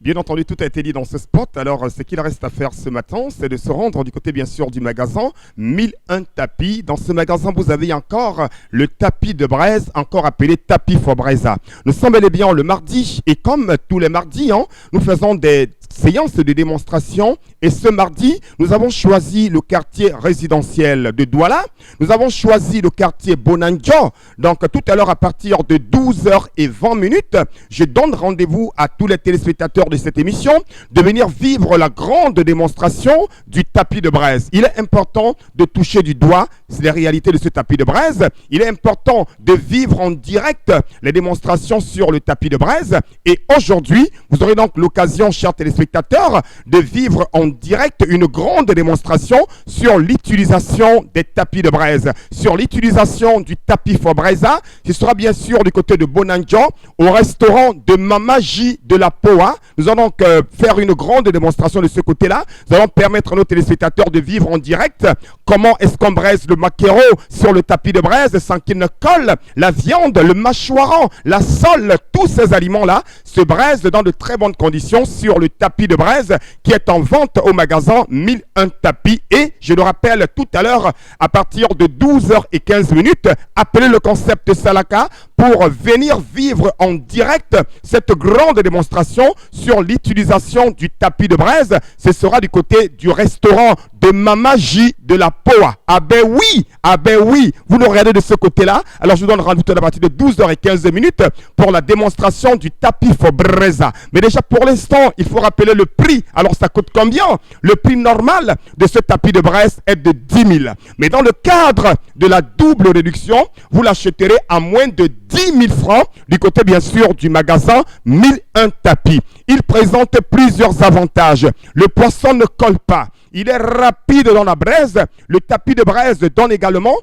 S6: Bien entendu, tout a été dit dans ce spot. Alors, ce qu'il reste à faire ce matin, c'est de se rendre du côté, bien sûr, du magasin 1001 tapis. Dans ce magasin, vous avez encore le tapis de braise, encore appelé tapis Fobreza. Nous sommes bel et bien le mardi. Et comme tous les mardis, nous faisons des séances de démonstration. Et ce mardi, nous avons choisi le quartier résidentiel de Douala. Nous avons choisi le quartier Bonanjo. Donc, tout à l'heure, à partir de 12h20, je donne rendez-vous à tous les téléspectateurs de cette émission de venir vivre la grande démonstration du tapis de braise. Il est important de toucher du doigt les réalités de ce tapis de braise. Il est important de vivre en direct les démonstrations sur le tapis de braise. Et aujourd'hui, vous aurez donc l'occasion, chers téléspectateurs, téléspectateurs de vivre en direct une grande démonstration sur l'utilisation des tapis de braise, sur l'utilisation du tapis Fobreza. Ce sera bien sûr du côté de Bonanjo, au restaurant de Mama J de la Poa. Nous allons donc faire une grande démonstration de ce côté-là. Nous allons permettre à nos téléspectateurs de vivre en direct comment est-ce qu'on braise le maquereau sur le tapis de braise sans qu'il ne colle. La viande, le mâchoiron, la sole, tous ces aliments-là se braisent dans de très bonnes conditions sur le tapis de braise qui est en vente au magasin 1001 tapis. Et je le rappelle tout à l'heure, à partir de 12h15, appelez le concept Salaka pour venir vivre en direct cette grande démonstration sur l'utilisation du tapis de braise. Ce sera du côté du restaurant de Mama J de la Poa. Ah ben oui, vous nous regardez de ce côté-là. Alors je vous donne rendez-vous à partir de 12h15 pour la démonstration du tapis Fobreza. Mais déjà pour l'instant, il faut rappeler le prix. Alors ça coûte combien? Le prix normal de ce tapis de braise est de 10 000. Mais dans le cadre de la double réduction, vous l'achèterez à moins de 10 000 francs du côté bien sûr du magasin 1001 tapis. Il présente plusieurs avantages. Le poisson ne colle pas. Il est rapide dans la braise. Le tapis de braise donne également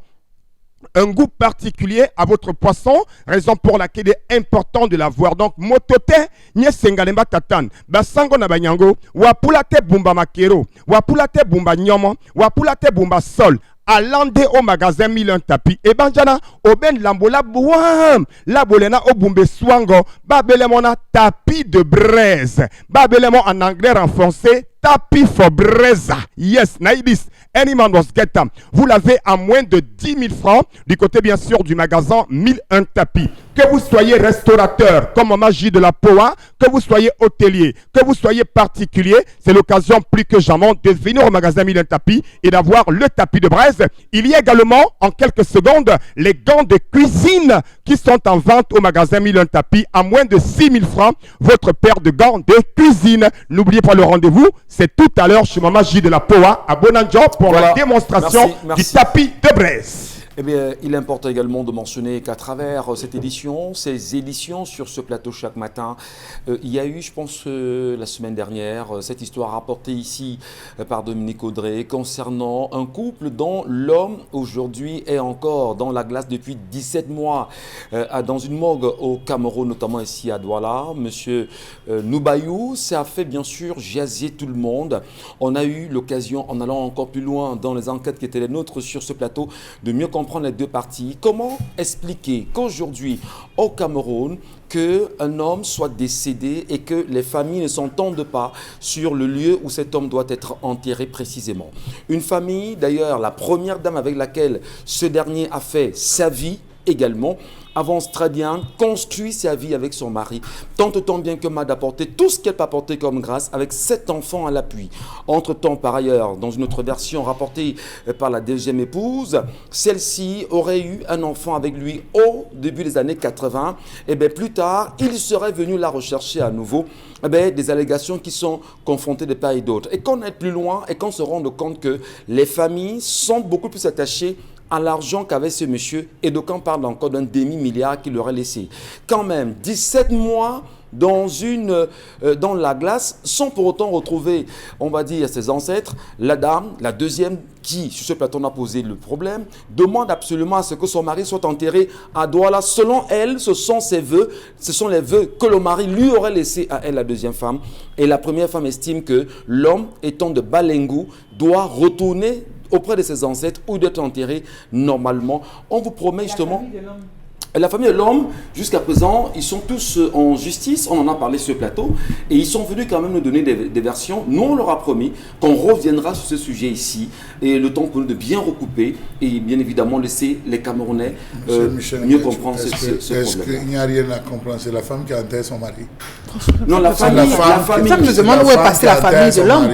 S6: un goût particulier à votre poisson, raison pour laquelle il est important de l'avoir. Donc, motote, nye sengalemba tatan, basango na banyango, wapulate bumba makero, wapulate bumba nyomo, wapulate bumba sol. Alande au magasin 1001 tapis. Et banjana, oben lambola bouam, la bolena au bumbe swango, babelemona tapis de braise. Babelemon en anglais renfoncé, tapis Fobreza. Yes, naïdis. Any man was get them. Vous l'avez à moins de 10 000 francs du côté bien sûr du magasin 1001 tapis. Que vous soyez restaurateur comme Mama J de la Poa, que vous soyez hôtelier, que vous soyez particulier, c'est l'occasion plus que jamais de venir au magasin 1001 tapis et d'avoir le tapis de braise. Il y a également en quelques secondes les gants de cuisine qui sont en vente au magasin 1001 tapis à moins de 6 000 francs. Votre paire de gants de cuisine. N'oubliez pas le rendez-vous, c'est tout à l'heure chez Mama J de la Poa à Bonanjo pour la démonstration du tapis de braise.
S1: Eh bien, il importe également de mentionner qu'à travers cette édition, ces éditions sur ce plateau chaque matin, il y a eu, je pense, la semaine dernière, cette histoire rapportée ici par Dominique Audrey concernant un couple dont l'homme aujourd'hui est encore dans la glace depuis 17 mois dans une morgue au Cameroun, notamment ici à Douala. Monsieur Noubayou, ça a fait bien sûr jaser tout le monde. On a eu l'occasion, en allant encore plus loin dans les enquêtes qui étaient les nôtres sur ce plateau, de mieux comprendre les deux parties. Comment expliquer qu'aujourd'hui, au Cameroun, qu'un homme soit décédé et que les familles ne s'entendent pas sur le lieu où cet homme doit être enterré précisément? Une famille, d'ailleurs, la première dame avec laquelle ce dernier a fait sa vie également, avance très bien, construit sa vie avec son mari, tente tant bien que mal d'apporter tout ce qu'elle peut apporter comme grâce avec 7 enfants à l'appui. Entre-temps, par ailleurs, dans une autre version rapportée par la deuxième épouse, celle-ci aurait eu un enfant avec lui au début des années 80. Et bien plus tard, il serait venu la rechercher à nouveau. Eh bien, des allégations qui sont confrontées de part et d'autre. Et qu'on aille plus loin et qu'on se rende compte que les familles sont beaucoup plus attachées à l'argent qu'avait ce monsieur, et d'aucuns parlent encore d'un demi-milliard qu'il aurait laissé. Quand même, 17 mois dans la glace, sans pour autant retrouver, on va dire, ses ancêtres. La dame, la deuxième, qui, sur ce plateau, a posé le problème, demande absolument à ce que son mari soit enterré à Douala. Selon elle, ce sont ses vœux, ce sont les vœux que le mari lui aurait laissés à elle, la deuxième femme. Et la première femme estime que l'homme, étant de Balengou, doit retourner auprès de ses ancêtres ou d'être enterré normalement. On vous promet justement... La famille de l'homme, jusqu'à présent, ils sont tous en justice, on en a parlé sur le plateau, et ils sont venus quand même nous donner des versions. Nous, on leur a promis qu'on reviendra sur ce sujet ici, et le temps pour nous de bien recouper, et bien évidemment laisser les Camerounais mieux comprendre ce problème.
S2: Est-ce qu'il n'y a rien à comprendre? C'est la femme qui a enterré son mari.
S1: Non, la famille.
S3: C'est ça que je demande, où est passée la famille de l'homme?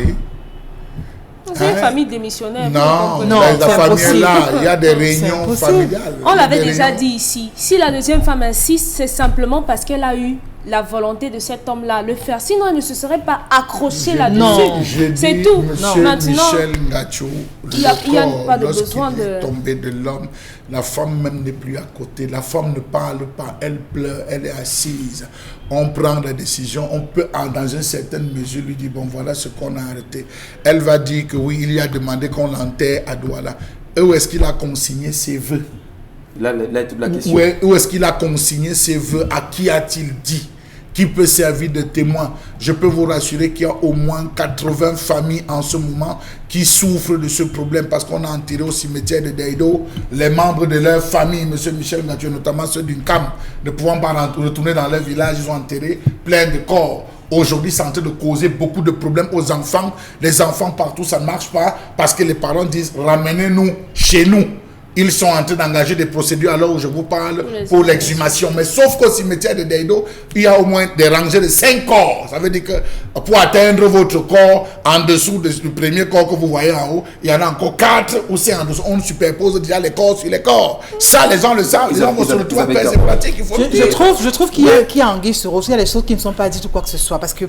S4: C'est une famille démissionnaire.
S2: Non, la famille est là, il y a des réunions familiales.
S4: On l'avait déjà dit ici. Si la deuxième femme insiste, c'est simplement parce qu'elle a eu la volonté de cet homme-là le faire. Sinon, il ne se serait pas accroché
S3: Non.
S4: là-dessus. C'est tout. Maintenant,
S2: Michel Ngacho,
S4: il n'y a pas de besoin de...
S2: est tombé de l'homme, la femme même n'est plus à côté. La femme ne parle pas, elle pleure, elle est assise. On prend la décision, on peut dans une certaine mesure lui dire, bon voilà ce qu'on a arrêté. Elle va dire que oui, il y a demandé qu'on l'enterre à Douala. Où est-ce qu'il a consigné ses vœux?
S1: La question.
S2: Où est-ce qu'il a consigné ses vœux? À qui a-t-il dit? Qui peut servir de témoin? Je peux vous rassurer qu'il y a au moins 80 familles en ce moment qui souffrent de ce problème parce qu'on a enterré au cimetière de Daido les membres de leur famille, M. Michel Ngacho, notamment ceux d'une CAM, ne pouvant pas retourner dans leur village, ils ont enterré plein de corps. Aujourd'hui, c'est en train de causer beaucoup de problèmes aux enfants. Les enfants partout, ça ne marche pas parce que les parents disent ramenez-nous chez nous. Ils sont en train d'engager des procédures alors où je vous parle pour l'exhumation. Mais sauf qu'au cimetière de Daido, il y a au moins des rangées de 5 corps. Ça veut dire que pour atteindre votre corps, en dessous du premier corps que vous voyez en haut, il y en a encore 4 ou 5 en dessous. On superpose déjà les corps sur les corps. Ça, les gens le savent. Les gens vont se retrouver à faire ces pratiques. Il faut
S3: je trouve qu'il y a anguille sur roche. Il y a des choses qui ne sont pas dites ou quoi que ce soit. Parce que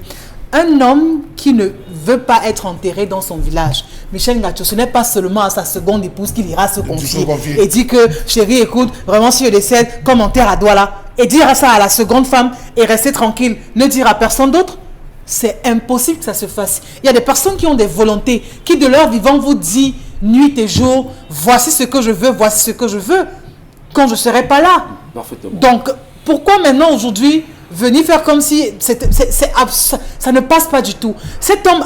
S3: un homme qui ne veut pas être enterré dans son village, Michel Ngacho, ce n'est pas seulement à sa seconde épouse qu'il ira se confier et dit que, chérie, écoute, vraiment si je décède, comme enterre à Douala, et dire ça à la seconde femme et rester tranquille, ne dire à personne d'autre. C'est impossible que ça se fasse. Il y a des personnes qui ont des volontés, qui de leur vivant vous disent nuit et jour, voici ce que je veux, voici ce que je veux, quand je ne serai pas là.
S1: Parfaitement.
S3: Donc, pourquoi maintenant, aujourd'hui, venir faire comme si ça ne passe pas du tout. Cet homme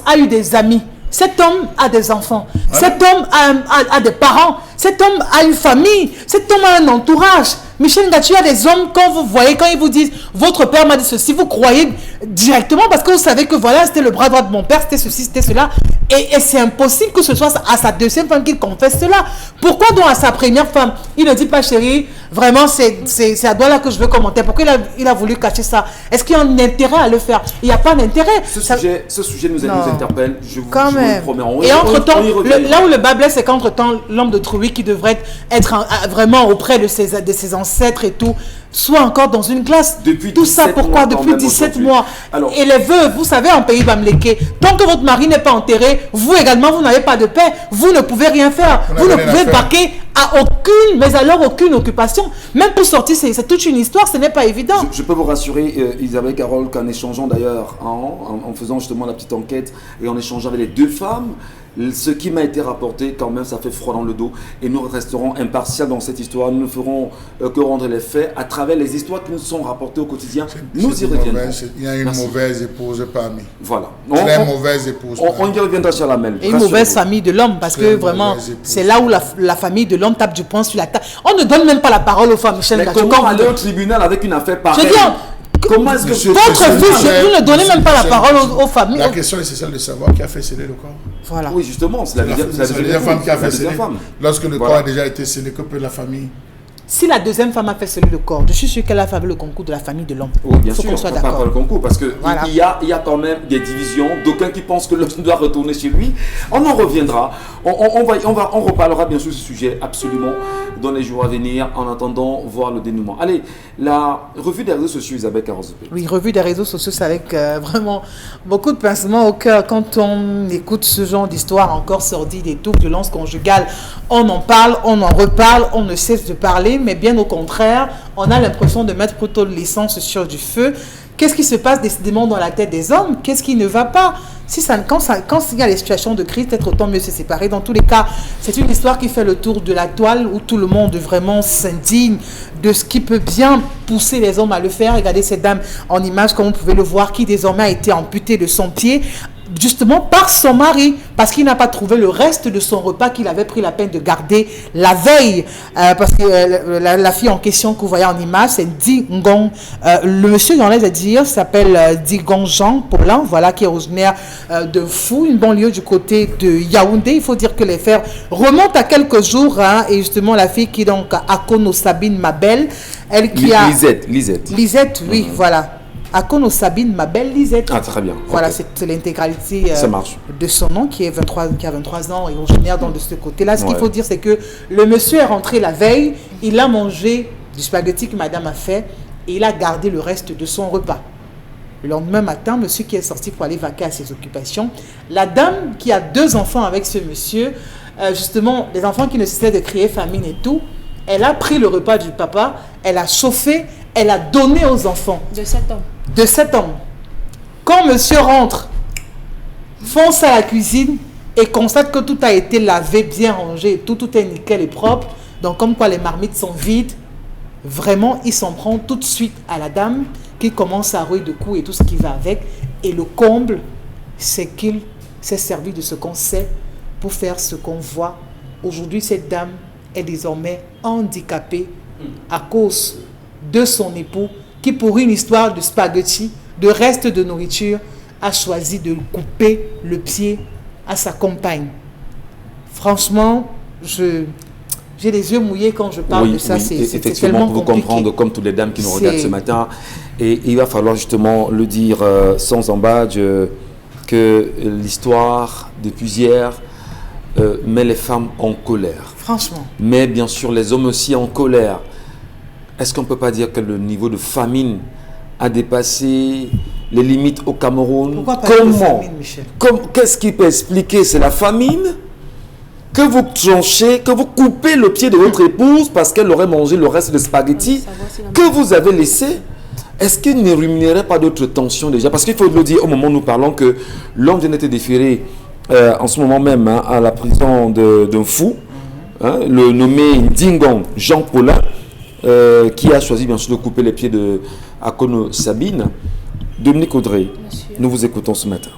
S3: a eu des amis. Cet homme a des enfants. Cet homme a des parents. Cet homme a une famille. Cet homme a un entourage. Michel Ngacho, il y a des hommes, quand vous voyez, quand ils vous disent votre père m'a dit ceci, vous croyez directement parce que vous savez que voilà, c'était le bras droit de mon père, c'était ceci, c'était cela. Et c'est impossible que ce soit à sa deuxième femme qu'il confesse cela. Pourquoi donc à sa première femme, il ne dit pas chérie, vraiment c'est à Douala que je veux commenter. Pourquoi il a voulu cacher ça? Est-ce qu'il y a un intérêt à le faire? Il n'y a pas d'intérêt.
S1: Ce sujet nous interpelle. Je vous promets.
S3: Et entre-temps, là où le bas blesse, c'est qu'entre-temps, l'homme de Trouy qui devrait être vraiment auprès de ses ancêtres et tout, soit encore dans une glace.
S1: Depuis
S3: tout ça, pourquoi? Depuis 17 mois. Alors, et les vœux, vous savez, en pays Bamléké, tant que votre mari n'est pas enterré, vous également, vous n'avez pas de paix. Vous ne pouvez rien faire. Vous ne pouvez vaquer à aucune occupation. Même pour sortir, c'est toute une histoire, ce n'est pas évident.
S1: Je peux vous rassurer, Isabelle Carole, qu'en échangeant d'ailleurs, en faisant justement la petite enquête et en échangeant avec les deux femmes, ce qui m'a été rapporté, quand même, ça fait froid dans le dos. Et nous resterons impartials dans cette histoire. Nous ne ferons que rendre les faits à travers les histoires qui nous sont rapportées au quotidien. Nous y reviendrons.
S2: Il y a une mauvaise épouse parmi.
S1: Voilà.
S2: Une mauvaise épouse.
S1: On y reviendra sur la mêle.
S3: Et une mauvaise famille de l'homme, parce que vraiment, c'est là où la famille de l'homme tape du poing sur la table. On ne donne même pas la parole aux femmes, Michel Ngacho.
S1: Comment aller au tribunal avec une affaire pareille?
S3: Je dis, comment est-ce que votre fils, vous ne donnez même pas la parole aux familles?
S2: La question est celle de savoir qui a fait sceller le corps.
S3: Voilà.
S1: Oui, justement, c'est la deuxième
S2: femme qui a fait sceller. Lorsque le corps a déjà été scellé, que peut la famille?
S3: Si la deuxième femme a fait sceller le corps, je suis sûr qu'elle a fait le concours de la famille de l'homme.
S1: Oui, bien sûr,
S3: qu'on soit
S1: d'accord. Pas le concours, parce qu'il
S3: voilà.
S1: y a quand même des divisions, d'aucuns qui pensent que l'homme doit retourner chez lui. On en reviendra. On reparlera bien sûr de ce sujet absolument dans les jours à venir, en attendant voir le dénouement. Allez, la revue des réseaux sociaux, Isabelle Carozopé.
S3: Oui, revue des réseaux sociaux, c'est avec vraiment beaucoup de pincement au cœur quand on écoute ce genre d'histoire encore sordide et tout, violence conjugale. On en parle, on en reparle, on ne cesse de parler, mais bien au contraire, on a l'impression de mettre plutôt de l'essence sur du feu. Qu'est-ce qui se passe décidément dans la tête des hommes? Qu'est-ce qui ne va pas? Quand il y a les situations de crise, peut-être autant mieux se séparer. Dans tous les cas, c'est une histoire qui fait le tour de la toile où tout le monde vraiment s'indigne de ce qui peut bien pousser les hommes à le faire. Regardez cette dame en image, comme vous pouvez le voir, qui désormais a été amputée de son pied, justement par son mari, parce qu'il n'a pas trouvé le reste de son repas qu'il avait pris la peine de garder la veille, parce que la fille en question que vous voyez en image, c'est Digong. Le monsieur, dans l'aise à dire, s'appelle Digong Jean Paulin, voilà, qui est originaire de Fou, une banlieue du côté de Yaoundé. Il faut dire que les faits remontent à quelques jours, hein, et justement la fille qui est donc Akono Sabine Mabel, elle qui a... Lisette, oui, voilà. Akono Sabine Mabel Lisette.
S1: Ah, très bien.
S3: Voilà,
S1: okay.
S3: C'est l'intégralité de son nom, qui a 23 ans et originaire de ce côté-là. Ce qu'il faut dire, c'est que le monsieur est rentré la veille, il a mangé du spaghetti que madame a fait, et il a gardé le reste de son repas. Le lendemain matin, monsieur qui est sorti pour aller vaquer à ses occupations, la dame qui a 2 enfants avec ce monsieur, justement, des enfants qui ne cessaient de crier famine et tout, elle a pris le repas du papa, elle a chauffé, elle a donné aux enfants.
S4: De cet homme.
S3: De cet homme. Quand monsieur rentre, fonce à la cuisine et constate que tout a été lavé, bien rangé, tout est nickel et propre, donc comme quoi les marmites sont vides, vraiment, il s'en prend tout de suite à la dame qui commence à rouer de coups et tout ce qui va avec. Et le comble, c'est qu'il s'est servi de ce qu'on sait pour faire ce qu'on voit. Aujourd'hui, cette dame est désormais handicapée à cause de son époux qui, pour une histoire de spaghetti, de reste de nourriture, a choisi de couper le pied à sa compagne. Franchement, j'ai les yeux mouillés quand je parle de ça.
S1: Oui,
S3: c'est
S1: effectivement,
S3: tellement
S1: pour vous
S3: compliqué.
S1: comprendre, comme toutes les dames qui nous regardent ce matin, et il va falloir justement le dire sans embâche, que l'histoire depuis hier met les femmes en colère.
S3: Franchement.
S1: Mais bien sûr, les hommes aussi en colère. Est-ce qu'on ne peut pas dire que le niveau de famine a dépassé les limites au Cameroun?
S3: Pourquoi parler de famine, Michel?
S1: Qu'est-ce qui peut expliquer? C'est la famine? Que vous tranchez, que vous coupez le pied de votre épouse parce qu'elle aurait mangé le reste de spaghettis que vous avez laissé? Est-ce qu'il ne rémunérait pas d'autres tensions déjà? Parce qu'il faut le dire au moment où nous parlons que l'homme vient d'être déféré en ce moment même à la prison d'un fou, le nommé Dingong Jean Paulin, qui a choisi bien sûr de couper les pieds de Akono Sabine. Dominique Audrey, nous vous écoutons ce matin.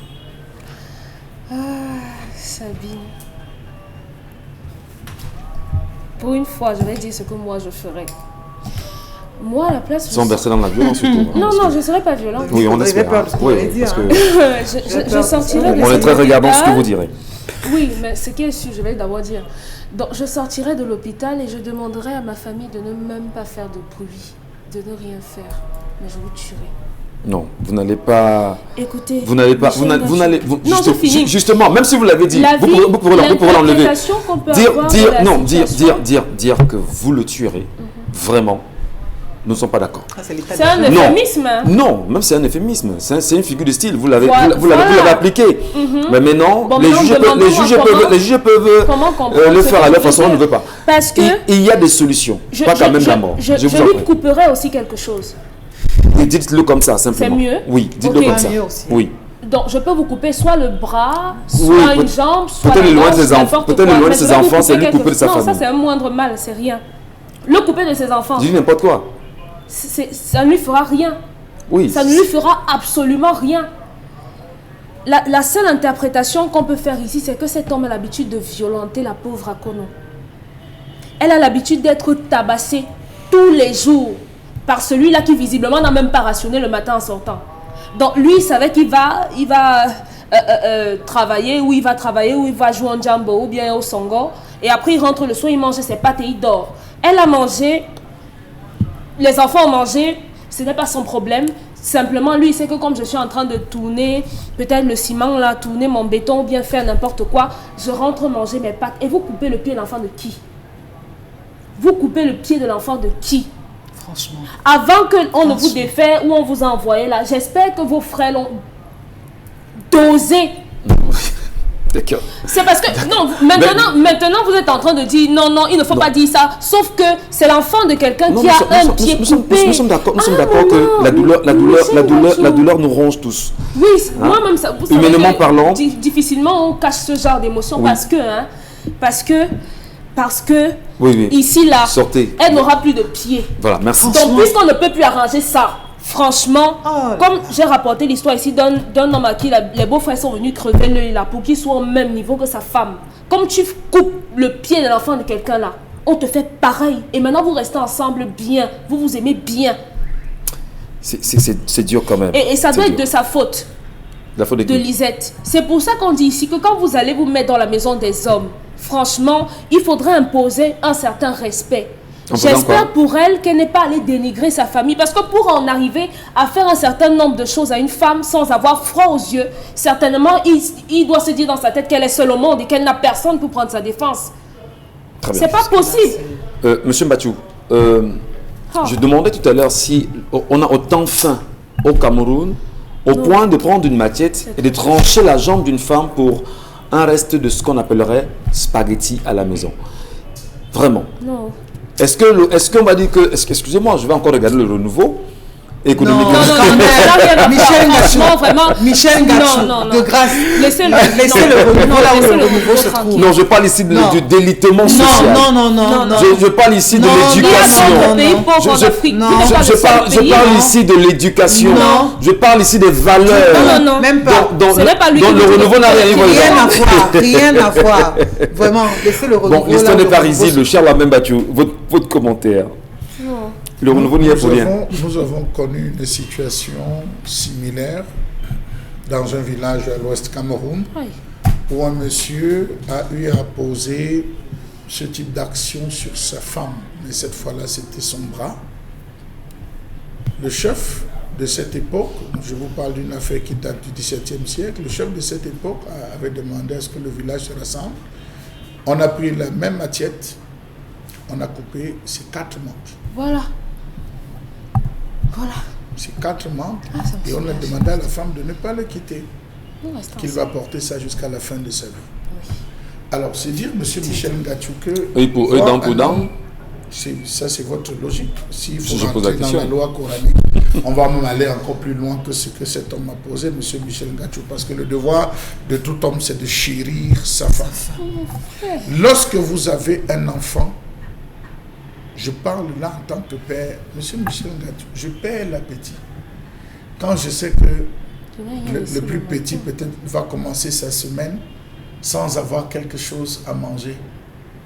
S4: Sabine. Pour une fois, je vais dire ce que moi je ferais. Moi, à la place...
S1: Sans verser dans la violence surtout.
S4: Non, je ne serais pas violente.
S1: Oui, on espère. Oui, parce que
S4: je sortirais de
S1: on est très regardant ce que vous direz.
S4: Oui, mais ce qui est sûr, je vais d'abord dire. Donc, je sortirais de l'hôpital et je demanderais à ma famille de ne même pas faire de bruit, de ne rien faire. Mais je vous tuerai.
S1: Non, vous n'allez pas...
S4: Écoutez...
S1: Vous n'allez pas... Justement, même si vous l'avez dit, vous pourrez l'enlever. Dire que vous le tuerez, vraiment, nous ne sommes pas d'accord.
S4: C'est un euphémisme.
S1: Non, même c'est un euphémisme. C'est une figure de style. Vous l'avez appliqué. Mais maintenant, les juges peuvent le faire à leur façon, on ne veut pas.
S4: Parce que...
S1: Il y a des solutions, pas quand même la mort.
S4: Je lui couperai aussi quelque chose.
S1: Et dites-le comme ça, simplement.
S4: C'est mieux?
S1: Oui, dites-le comme ça. Oui.
S4: Donc, je peux vous couper soit le bras, soit une jambe, soit
S1: peut-être le loin de ses enfants, c'est lui couper de sa famille.
S4: Non, ça c'est un moindre mal, c'est rien. Le couper de ses enfants.
S1: Dis n'importe quoi.
S4: Ça ne lui fera rien.
S1: Oui.
S4: Ça ne lui fera absolument rien. La seule interprétation qu'on peut faire ici, c'est que cet homme a l'habitude de violenter la pauvre Akono. Elle a l'habitude d'être tabassée tous les jours par celui-là qui visiblement n'a même pas rationné le matin en sortant. Donc lui, il savait qu'il va travailler, ou il va jouer en jambo, ou bien au songo. Et après, il rentre le soir, il mange ses pâtes et il dort. Elle a mangé, les enfants ont mangé, ce n'est pas son problème. Simplement, lui, il sait que comme je suis en train de tourner, peut-être le ciment là, tourner mon béton, ou bien faire n'importe quoi, je rentre manger mes pâtes. Et vous coupez le pied de l'enfant de qui? Vous coupez le pied de l'enfant de qui?
S3: Franchement.
S4: Avant qu'on ne vous défait ou on vous a envoyé là, j'espère que vos frères l'ont dosé.
S1: D'accord.
S4: C'est parce que, non, maintenant vous êtes en train de dire, non, il ne faut pas dire ça, sauf que c'est l'enfant de quelqu'un qui a un pied coupé.
S1: Nous sommes d'accord que la douleur nous ronge tous.
S4: Oui, moi-même, ça, vous savez,
S1: humainement parlant,
S4: difficilement on cache ce genre d'émotion, oui. Parce que
S1: oui.
S4: Ici, là,
S1: sortez.
S4: Elle n'aura plus de pied.
S1: Voilà, merci.
S4: Donc, puisqu'on ne peut plus arranger ça, franchement, comme j'ai rapporté l'histoire ici d'un homme à qui les beaux-frères sont venus crever l'œil là pour qu'il soit au même niveau que sa femme. Comme tu coupes le pied de l'enfant de quelqu'un là, on te fait pareil. Et maintenant, vous restez ensemble bien. Vous vous aimez bien.
S1: C'est dur quand même.
S4: Et ça doit être de sa faute.
S1: La faute
S4: de Lisette. C'est pour ça qu'on dit ici que quand vous allez vous mettre dans la maison des hommes, franchement, il faudrait imposer un certain respect. J'espère pour elle qu'elle n'est pas allée dénigrer sa famille. Parce que pour en arriver à faire un certain nombre de choses à une femme sans avoir froid aux yeux, certainement, il doit se dire dans sa tête qu'elle est seule au monde et qu'elle n'a personne pour prendre sa défense. C'est pas possible.
S1: Monsieur Mbachou, Je demandais tout à l'heure si on a autant faim au Cameroun, au point de prendre une machette et de trancher la jambe d'une femme pour un reste de ce qu'on appellerait spaghetti à la maison. Vraiment.
S4: Non.
S1: Est-ce qu'on va dire que... Excusez-moi, je vais encore regarder le renouveau économique.
S3: Michel Gachou, de grâce.
S4: Laissez-le
S3: renouveau là où le renouveau se trouve.
S1: Non, je parle ici du délitement social.
S3: Non.
S1: Je parle ici de l'éducation. Je parle ici de l'éducation. Je parle ici des valeurs.
S4: Non.
S3: Même pas.
S1: Donc le renouveau n'a
S3: rien à voir. Vraiment, laissez le renouveau.
S1: Bon, l'histoire n'est pas risible. Charles a même battu votre commentaire. Le renouveau n'y est pour rien.
S2: Nous avons connu une situation similaire dans un village à l'ouest Cameroun où un monsieur a eu à poser ce type d'action sur sa femme. Mais cette fois-là, c'était son bras. Le chef de cette époque, je vous parle d'une affaire qui date du XVIIe siècle, le chef de cette époque avait demandé à ce que le village se rassemble. On a pris la même assiette, on a coupé ses 4 membres.
S4: Voilà.
S2: Ces 4 membres, et on a demandé à la femme de ne pas le quitter, qu'il va porter ça jusqu'à la fin de sa vie. Oui. Alors, c'est dire, M. Michel Gachou, que...
S1: Et pour eux, dent pour dent.
S2: Ça, c'est votre logique. S'il faut
S1: je
S2: rentrer dans la loi coranique, on va même aller encore plus loin que ce que cet homme a posé, M. Michel Gachou, parce que le devoir de tout homme, c'est de chérir sa femme. Lorsque vous avez un enfant, je parle là en tant que père, M. Michel Gachou, je perds l'appétit. Quand je sais que le plus petit peut-être va commencer sa semaine sans avoir quelque chose à manger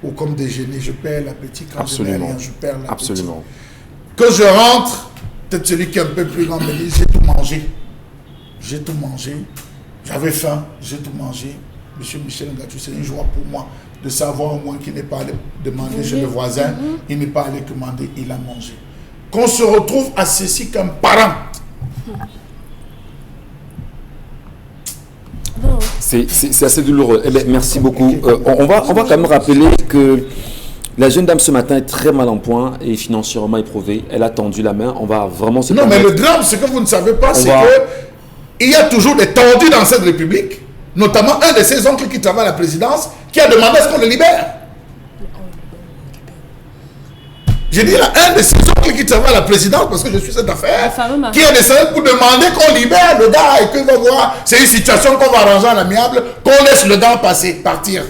S2: ou comme déjeuner, je perds l'appétit. Quand je n'ai rien, je perds l'appétit.
S1: Absolument.
S2: Que je rentre, peut-être celui qui est un peu plus grand me dit, j'ai tout mangé. J'ai tout mangé. J'avais faim, j'ai tout mangé. M. Michel Gachou, c'est une joie pour moi de savoir au moins qu'il n'est pas allé demander chez le voisin, il n'est pas allé commander, il a mangé. Qu'on se retrouve à ceci comme parent.
S1: C'est assez douloureux. Eh bien, merci beaucoup. On va quand même rappeler que la jeune dame ce matin est très mal en point et financièrement éprouvée. Elle a tendu la main. On va vraiment se
S2: Non, mais le drame, ce que vous ne savez pas, c'est qu'il y a toujours des tendus dans cette République. Notamment un de ses oncles qui travaille à la présidence, qui a demandé à ce qu'on le libère. J'ai dit là, un de ses oncles qui travaille à la présidence, parce que je suis cette affaire, qui a descendu pour demander qu'on libère le gars et qu'il va voir, c'est une situation qu'on va arranger à l'amiable, qu'on laisse le gars partir.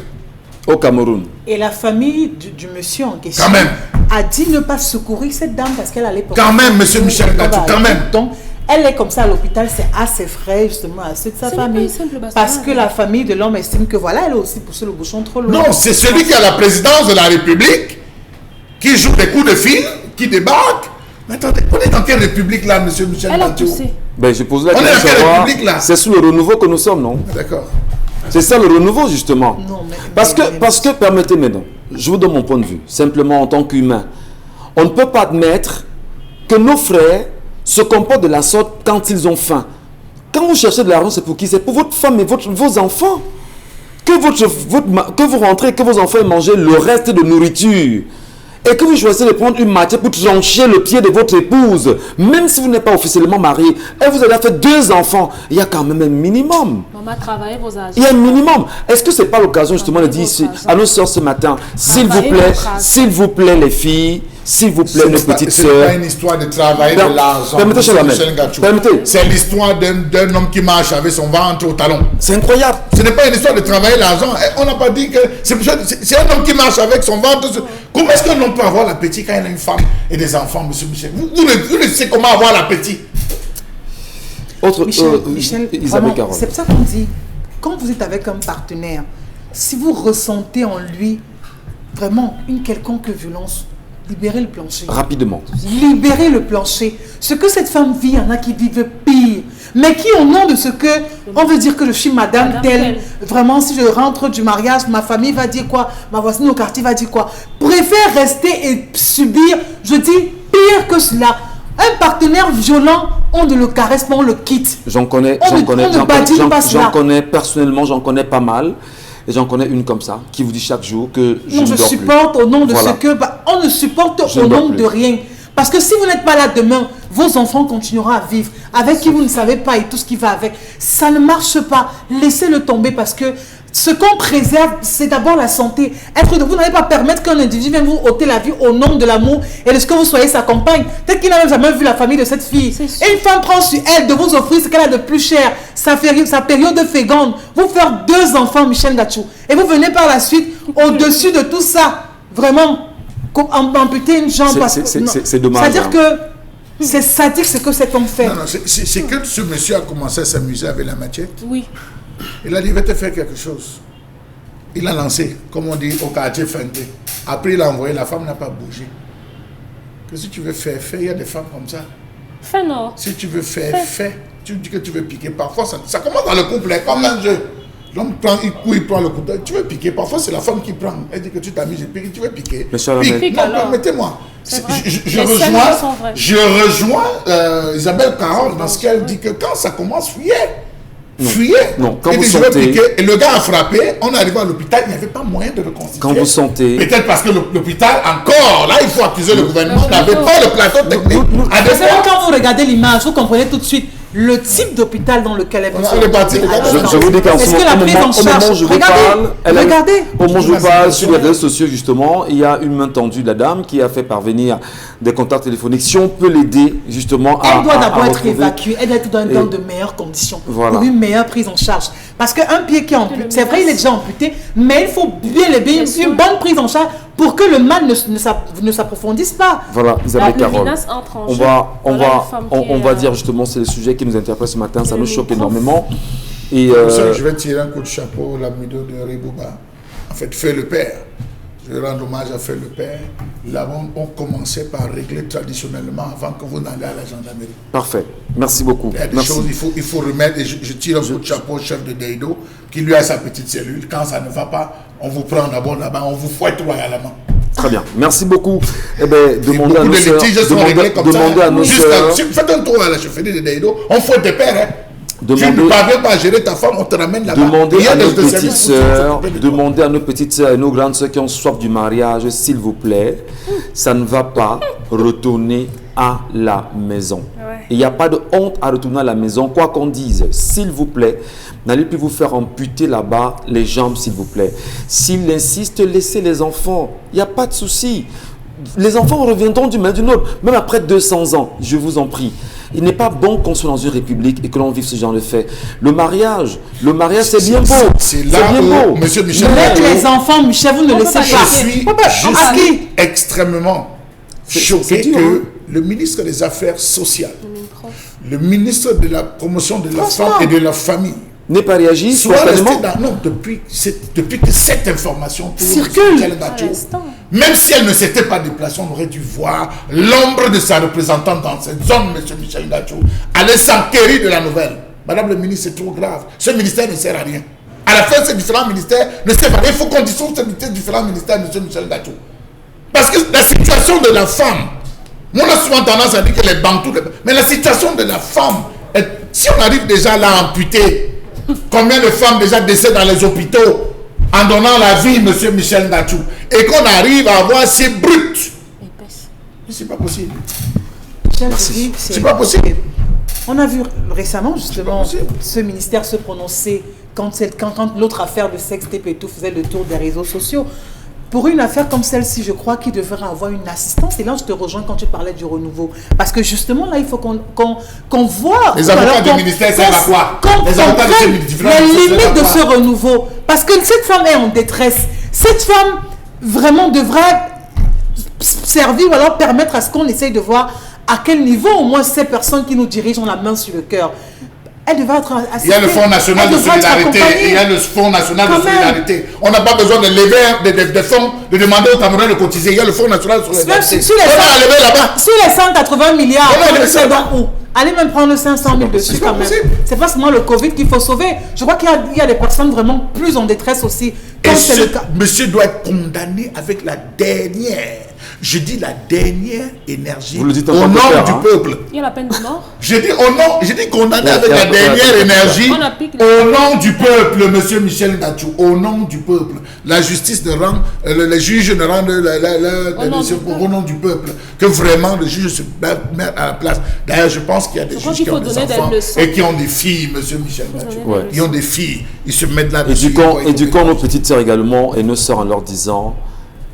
S1: Au Cameroun.
S3: Et la famille du monsieur en question a dit ne pas secourir cette dame parce qu'elle allait porter.
S2: Quand même, monsieur Michel Gachou, quand même.
S3: Donc, elle est comme ça à l'hôpital, c'est à ses frais, justement, à ceux de sa famille. Parce que la famille de l'homme estime que voilà, elle a aussi poussé le bouchon trop loin.
S2: Non, c'est celui qui a la présidence de la République, qui joue des coups de fil, qui débarque. Mais attendez, on est dans quelle République là, monsieur Michel Gachou?
S1: Ben, je pose la question.
S2: On est dans quelle République là?
S1: C'est sous le renouveau que nous sommes, non?
S2: D'accord.
S1: C'est ça le renouveau, justement.
S3: Non,
S1: parce que, permettez-moi donc, je vous donne mon point de vue, simplement en tant qu'humain. On ne peut pas admettre que nos frères se comportent de la sorte quand ils ont faim. Quand vous cherchez de l'argent, c'est pour qui? C'est pour votre femme et vos enfants. Que vous rentrez, que vos enfants aient mangé le reste de nourriture. Et que vous choisissez de prendre une matière pour trancher le pied de votre épouse. Même si vous n'êtes pas officiellement marié. Et vous avez fait 2 enfants. Il y a quand même un minimum.
S4: Maman, travaillez vos âges.
S1: Il y a un minimum. Est-ce que ce n'est pas l'occasion justement de dire à nos soeurs ce matin, s'il vous plaît les filles, s'il vous plaît nos petites soeurs.
S2: Ce n'est pas une histoire de travail de l'argent.
S1: Permettez.
S2: C'est l'histoire d'un homme qui marche avec son ventre au talon.
S1: C'est incroyable.
S2: Ce n'est pas une histoire de travailler l'argent. On n'a pas dit que... C'est un homme qui marche avec son ventre. Comment est-ce qu'un homme peut avoir l'appétit quand il a une femme et des enfants, monsieur Michel? Vous ne savez comment avoir l'appétit.
S3: Michel, c'est pour ça qu'on dit, quand vous êtes avec un partenaire, si vous ressentez en lui vraiment une quelconque violence, libérez le plancher.
S1: Rapidement.
S3: Libérez le plancher. Ce que cette femme vit, il y en a qui vivent pire. Mais qui, au nom de ce que, on veut dire que je suis madame telle, vraiment, si je rentre du mariage, ma famille va dire quoi, ma voisine au quartier va dire quoi, préfère rester et subir, je dis, pire que cela. Un partenaire violent, on ne le caresse pas, on le quitte.
S1: J'en connais personnellement, j'en connais pas mal. Et j'en connais une comme ça, qui vous dit chaque jour que je ne dors plus.
S3: supporte au nom de ce que... on ne supporte au nom de rien. Parce que si vous n'êtes pas là demain, vos enfants continueront à vivre avec qui vous ne savez pas et tout ce qui va avec. Ça ne marche pas. Laissez-le tomber parce que ce qu'on préserve, c'est d'abord la santé. Vous n'allez pas permettre qu'un individu vienne vous ôter la vie au nom de l'amour et de ce que vous soyez sa compagne. Peut-être qu'il n'a même jamais vu la famille de cette fille. Et une femme prend sur elle de vous offrir ce qu'elle a de plus cher, sa période féconde, vous faire 2 enfants, Michel Gachou. Et vous venez par la suite, au-dessus de tout ça, vraiment, amputer une jambe.
S1: C'est dommage.
S3: C'est-à-dire que c'est sadique ce que cet homme fait.
S2: Non, c'est que ce monsieur a commencé à s'amuser avec la machette.
S4: Oui.
S2: Il a dit, va te faire quelque chose. Il a lancé, comme on dit, au quartier Fenté. Après, il a envoyé, la femme n'a pas bougé. Que si tu veux faire, fais. Il y a des femmes comme ça.
S4: Fais non.
S2: Si tu veux faire, fais. Tu dis que tu veux piquer. Parfois, ça commence dans le couple, comme un jeu. L'homme prend, il prend le couteau. Tu veux piquer. Parfois, c'est la femme qui prend. Elle dit que tu t'amuses, je pique, tu veux piquer. Pique. Non, mettez-moi. Je rejoins Isabelle Caron dans ce qu'elle dit que quand ça commence, fuyez.
S1: Non, quand vous sentez...
S2: Et le gars a frappé, on arrive à l'hôpital, il n'y avait pas moyen de le constituer.
S1: Quand vous sentez...
S2: Peut-être parce que l'hôpital, encore, là, il faut accuser le gouvernement, n'avait pas le plateau technique.
S3: Quand vous regardez l'image, vous comprenez tout de suite le type d'hôpital dans lequel elle est
S1: partie. Je vous dis qu'en ce moment où je vous parle, au moment où je vous parle, sur les réseaux sociaux, justement, il y a une main tendue de la dame qui a fait parvenir des contacts téléphoniques. Si on peut l'aider, justement,
S3: elle doit d'abord être évacuée, elle doit être dans de meilleures conditions, pour une meilleure prise en charge. Parce qu'un pied qui est amputé, c'est vrai, il est déjà amputé, mais il faut bien une bonne prise en charge pour que le mal ne s'approfondisse pas.
S1: Voilà, Isabelle Carole. On va dire justement, c'est le sujet qui nous interpelle ce matin, ça nous choque énormément. Et
S2: je vais tirer un coup de chapeau au Lamido de Ribouba. En fait, Feu le Père. Je rends hommage à Feu le Père. Là, on commençait par régler traditionnellement avant que vous n'alliez à la gendarmerie.
S1: Parfait. Merci beaucoup.
S2: Il y a des choses, il faut remettre. Et je tire un coup de chapeau au chef de Deido qui lui a sa petite cellule. Quand ça ne va pas, on vous prend d'abord là-bas, on vous fouette royalement.
S1: Très bien, merci beaucoup. Eh bien, demandez à nos sœurs.
S2: Faites un tour à la chefferie de Deido, on fouette des pères. Tu ne parviens pas à gérer ta femme, on te ramène là-bas.
S1: Demandez à nos petites sœurs et nos grandes sœurs qui ont soif du mariage, s'il vous plaît, ça ne va pas, retourner à la maison. Il n'y a pas de honte à retourner à la maison, quoi qu'on dise. S'il vous plaît, n'allez plus vous faire amputer là-bas les jambes, s'il vous plaît. S'il insiste, laissez les enfants. Il n'y a pas de souci. Les enfants reviendront d'une main d'une autre, même après 200 ans, je vous en prie. Il n'est pas bon qu'on soit dans une république et que l'on vive ce genre de fait. Le mariage, c'est bien beau.
S2: C'est là où, monsieur Michel,
S3: les enfants, Michel, vous ne laissez pas.
S2: Je suis extrêmement choqué que le ministre des Affaires sociales, le ministre de la promotion de la femme et de la famille,
S1: n'est pas réagi spontanément.
S2: Non, depuis que cette information
S3: circule,
S2: même si elle ne s'était pas déplacée, on aurait dû voir l'ombre de sa représentante dans cette zone, M. Michel Gachou, aller s'enquérir de la nouvelle. Madame le ministre, c'est trop grave. Ce ministère ne sert à rien. À la fin, ces différents ministères ne servent à rien. Il faut qu'on dissoute ces différents ministères, M. Michel Gachou. Parce que la situation de la femme, on a souvent tendance à dire que les bantous, mais la situation de la femme, si on arrive déjà là à amputer, combien de femmes déjà décèdent dans les hôpitaux en donnant la vie, M. Michel Gachou, et qu'on arrive à avoir ces brutes. C'est pas possible. C'est pas possible.
S3: On a vu récemment justement ce ministère se prononcer quand l'autre affaire de sextape et tout faisait le tour des réseaux sociaux. Pour une affaire comme celle-ci, je crois qu'il devrait avoir une assistance. Et là, je te rejoins quand tu parlais du renouveau. Parce que justement, là, il faut qu'on voit...
S2: Les avocats du ministère servent à quoi?
S3: Les avocats les limites de ce renouveau. Parce que cette femme est en détresse. Cette femme, vraiment, devrait servir ou alors permettre à ce qu'on essaye de voir à quel niveau, au moins, ces personnes qui nous dirigent ont la main sur le cœur. Elle devrait être assistée.
S2: Il y a le Fonds national de solidarité. Il y a le Fonds national de solidarité. On n'a pas besoin de lever des fonds, de demander aux Camerounais de cotiser. Il y a le Fonds national de solidarité. On va lever là-bas.
S3: Sur les 180 milliards, c'est dans où? Allez même prendre 500 000 dessus quand même. C'est pas seulement le Covid qu'il faut sauver. Je crois qu'il y a des personnes vraiment plus en détresse aussi.
S2: Et ce monsieur doit être condamné avec la dernière. Je dis la dernière énergie
S1: Vous le dites
S2: au
S1: en tant
S2: nom
S1: que père,
S2: du
S1: hein.
S2: peuple.
S4: Il y a la peine de mort.
S2: Je dis au nom, je dis condamné avec
S1: il y a-
S2: la dernière énergie
S4: On applique
S2: au nom du peuple, monsieur Michel Ndachou, au nom du peuple. La justice ne rend, les juges ne rendent
S4: Au nom du
S2: au nom du peuple. Que vraiment le juge se mette à la place. D'ailleurs, je pense qu'il y a des
S4: Je crois
S2: juges
S4: qu'il
S2: qui
S4: faut
S2: ont des
S4: donner des
S2: enfants
S4: leçons.
S2: et qui ont des filles, monsieur Michel Ndachou.
S4: donner
S1: des
S2: Ils ont des filles, ils se mettent là
S1: Et du camp, nos petites sœurs également et nos sœurs en leur disant,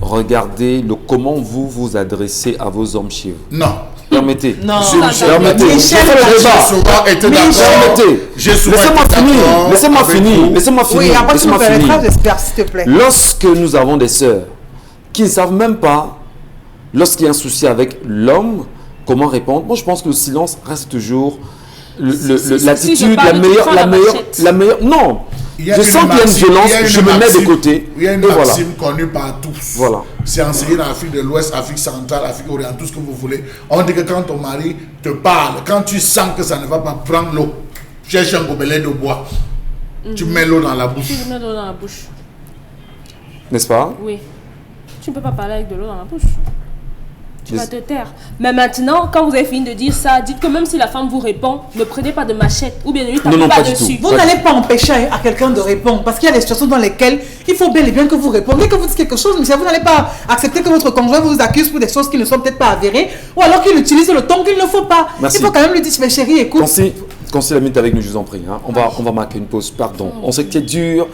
S1: regardez comment vous vous adressez à vos hommes chez vous.
S2: Non.
S1: Permettez.
S3: Non.
S1: Permettez.
S3: Michel
S1: Je fais le
S3: Ndachou.
S1: débat.
S2: J'ai souvent été d'accord.
S1: Permettez.
S2: J'ai souvent
S1: Laissez-moi
S2: été
S1: finir.
S2: d'accord
S1: Laissez-moi
S2: avec
S1: finir.
S2: vous.
S1: Laissez-moi finir.
S3: Oui, après tu me
S1: Laissez-moi
S3: permettras,
S1: finir.
S3: j'espère, s'il te plaît.
S1: Lorsque nous avons des sœurs qui ne savent même pas, lorsqu'il y a un souci avec l'homme, comment répondre. Moi, je pense que le silence reste toujours
S4: Si
S1: l'attitude
S4: je parle, tu prends la machette.
S1: la meilleure. Non.
S2: Il y a
S1: Je
S2: une
S1: sens qu'il y a une
S2: maxime-
S1: violence,
S2: il y a une
S1: je me mets de
S2: maxime-
S1: côté.
S2: Il y a une
S1: Et voilà.
S2: maxime connue par tous.
S1: Voilà.
S2: C'est enseigné dans l'Afrique de l'Ouest, Afrique centrale, Afrique orientale, tout ce que vous voulez. On dit que quand ton mari te parle, quand tu sens que ça ne va pas, prendre l'eau. Cherche un gobelet de bois. Tu mets l'eau dans la bouche.
S4: Tu mets de l'eau dans la bouche.
S1: N'est-ce pas?
S4: Oui. Tu ne peux pas parler avec de l'eau dans la bouche. Tu vas
S1: Mais-
S4: te taire. Mais maintenant, quand vous avez fini de dire ça, dites que même si la femme vous répond, ne prenez pas de machette ou bien ne lui tapez
S1: Non,
S4: pas
S1: pas du
S4: dessus.
S1: tout.
S3: Vous n'allez pas empêcher à quelqu'un de répondre parce qu'il y a des situations dans lesquelles il faut bel et bien que vous répondiez, que vous dites quelque chose, mais si vous n'allez pas accepter que votre conjoint vous accuse pour des choses qui ne sont peut-être pas avérées ou alors qu'il utilise le ton qu'il ne faut pas.
S1: Merci.
S3: Il faut quand même lui dire, mais chérie, écoute.
S1: Concy la minute avec nous, je vous en prie. Hein. On va marquer une pause, pardon. On sait que c'est dur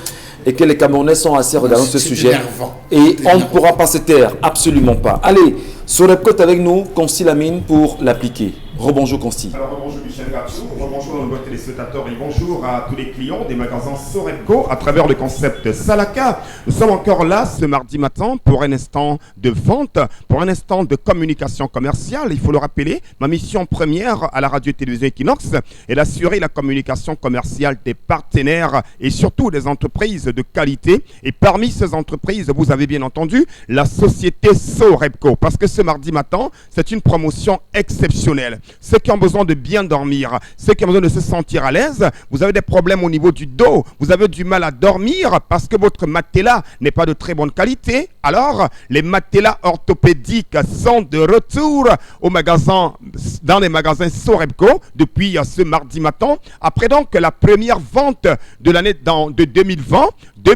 S1: et que les Camerounais sont assez regardants sur ce
S2: C'est
S1: sujet.
S2: énervant.
S1: Et
S2: C'est
S1: on ne
S2: énervant.
S1: pourra pas se taire, absolument pas. Allez, sur la côte avec nous, Concy Lamine pour l'appliquer. Rebonjour Concy.
S6: Alors bonjour Michel Gachou, bonjour nos téléspectateurs et bonjour à tous les clients des magasins Sorepco à travers le concept Salaka. Nous sommes encore là ce mardi matin pour un instant de vente, pour un instant de communication commerciale. Il faut le rappeler, ma mission première à la radio-télévision Equinox est d'assurer la communication commerciale des partenaires et surtout des entreprises de qualité. Et parmi ces entreprises, vous avez bien entendu la société Sorepco parce que ce mardi matin, c'est une promotion exceptionnelle. Ceux qui ont besoin de bien dormir, ceux qui ont besoin de se sentir à l'aise, vous avez des problèmes au niveau du dos, vous avez du mal à dormir parce que votre matelas n'est pas de très bonne qualité, alors les matelas orthopédiques sont de retour au magasin, dans les magasins Sorepco depuis ce mardi matin. Après donc la première vente de l'année de 2020,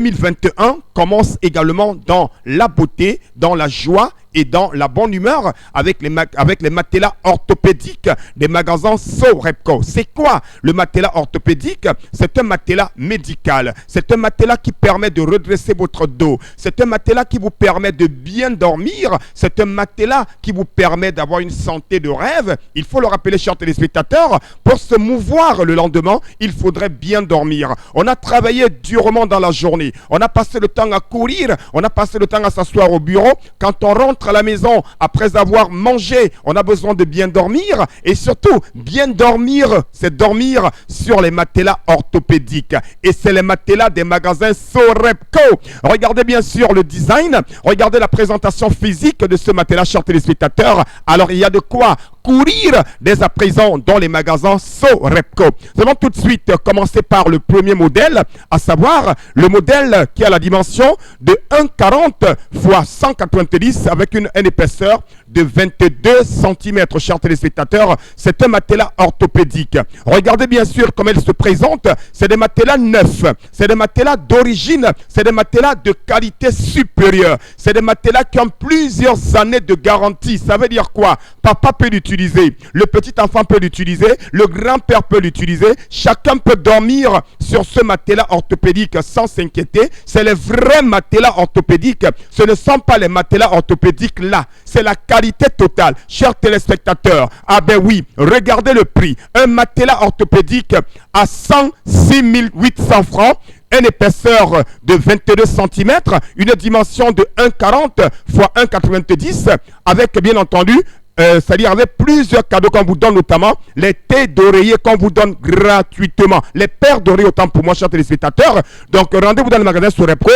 S6: 2021 commence également dans la beauté, dans la joie et dans la bonne humeur avec les matelas orthopédiques des magasins Sorepco. C'est quoi le matelas orthopédique? C'est un matelas médical. C'est un matelas qui permet de redresser votre dos. C'est un matelas qui vous permet de bien dormir. C'est un matelas qui vous permet d'avoir une santé de rêve. Il faut le rappeler, chers téléspectateurs, pour se mouvoir le lendemain, il faudrait bien dormir. On a travaillé durement dans la journée. On a passé le temps à courir. On a passé le temps à s'asseoir au bureau. Quand on rentre à la maison après avoir mangé, on a besoin de bien dormir et surtout bien dormir, c'est dormir sur les matelas orthopédiques et c'est les matelas des magasins Sorepco. Regardez bien sûr le design, regardez la présentation physique de ce matelas, chers téléspectateurs. Alors il y a de quoi courir dès à présent dans les magasins Sorepco. Nous allons tout de suite commencer par le premier modèle, à savoir le modèle qui a la dimension de 1,40 x 190 avec une épaisseur de 22 cm, chers téléspectateurs. C'est un matelas orthopédique. Regardez bien sûr comment il se présente. C'est des matelas neufs. C'est des matelas d'origine. C'est des matelas de qualité supérieure. C'est des matelas qui ont plusieurs années de garantie. Ça veut dire quoi? Papa peut l'utiliser. Le petit enfant peut l'utiliser. Le grand-père peut l'utiliser. Chacun peut dormir sur ce matelas orthopédique sans s'inquiéter. C'est les vrais matelas orthopédiques. Ce ne sont pas les matelas orthopédiques là. C'est la qualité totale. Chers téléspectateurs, ah ben oui, regardez le prix. Un matelas orthopédique à 106 800 francs. Une épaisseur de 22 cm, une dimension de 1,40 x 1,90 avec bien entendu c'est-à-dire avec plusieurs cadeaux qu'on vous donne, notamment les thés d'oreiller qu'on vous donne gratuitement, les paires d'oreillers autant pour moi, chers téléspectateurs. Donc rendez-vous dans le magasin Sorepco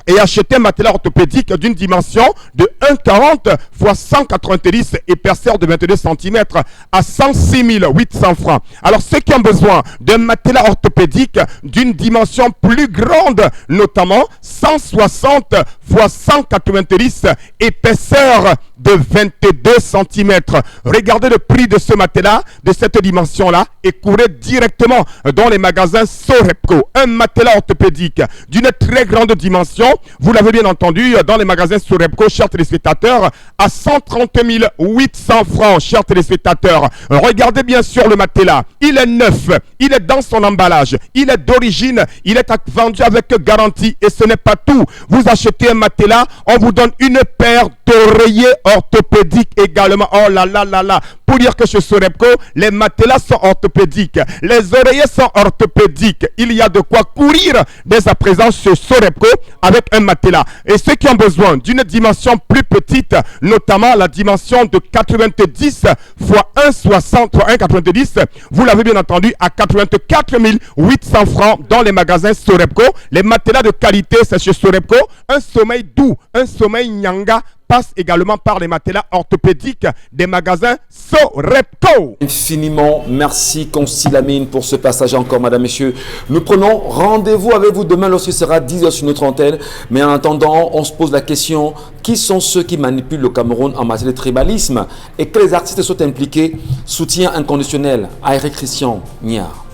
S6: et achetez un matelas orthopédique d'une dimension de 1,40 x 190 épaisseur de 22 cm à 106 800 francs. Alors ceux qui ont besoin d'un matelas orthopédique d'une dimension plus grande, notamment 160 x 190 épaisseur de 22 cm. Regardez le prix de ce matelas, de cette dimension-là, et courez directement dans les magasins Sorepco. Un matelas orthopédique d'une très grande dimension, vous l'avez bien entendu, dans les magasins Sorepco, chers téléspectateurs, à 130 800 francs, chers téléspectateurs. Regardez bien sûr le matelas. Il est neuf, il est dans son emballage, il est d'origine, il est vendu avec garantie, et ce n'est pas tout. Vous achetez un matelas, on vous donne une paire d'oreillers orthopédiques également. Oh là là là là. Pour dire que chez Sorepco, les matelas sont orthopédiques, les oreillers sont orthopédiques. Il y a de quoi courir dès à présent chez Sorepco avec un matelas. Et ceux qui ont besoin d'une dimension plus petite, notamment la dimension de 90 x 1,60 x 1,90, vous l'avez bien entendu, à 84 800 francs dans les magasins Sorepco. Les matelas de qualité, c'est chez Sorepco. Un sommeil doux, un sommeil nyanga passe également par les matelas orthopédiques des magasins Sorepco.
S1: Infiniment merci Consti Lamine pour ce passage encore, madame, messieurs. Nous prenons rendez-vous avec vous demain lorsqu'il sera 10h sur notre antenne. Mais en attendant, on se pose la question, qui sont ceux qui manipulent le Cameroun en matière de tribalisme et quels artistes sont impliqués? Soutien inconditionnel à Eric Christian Niard.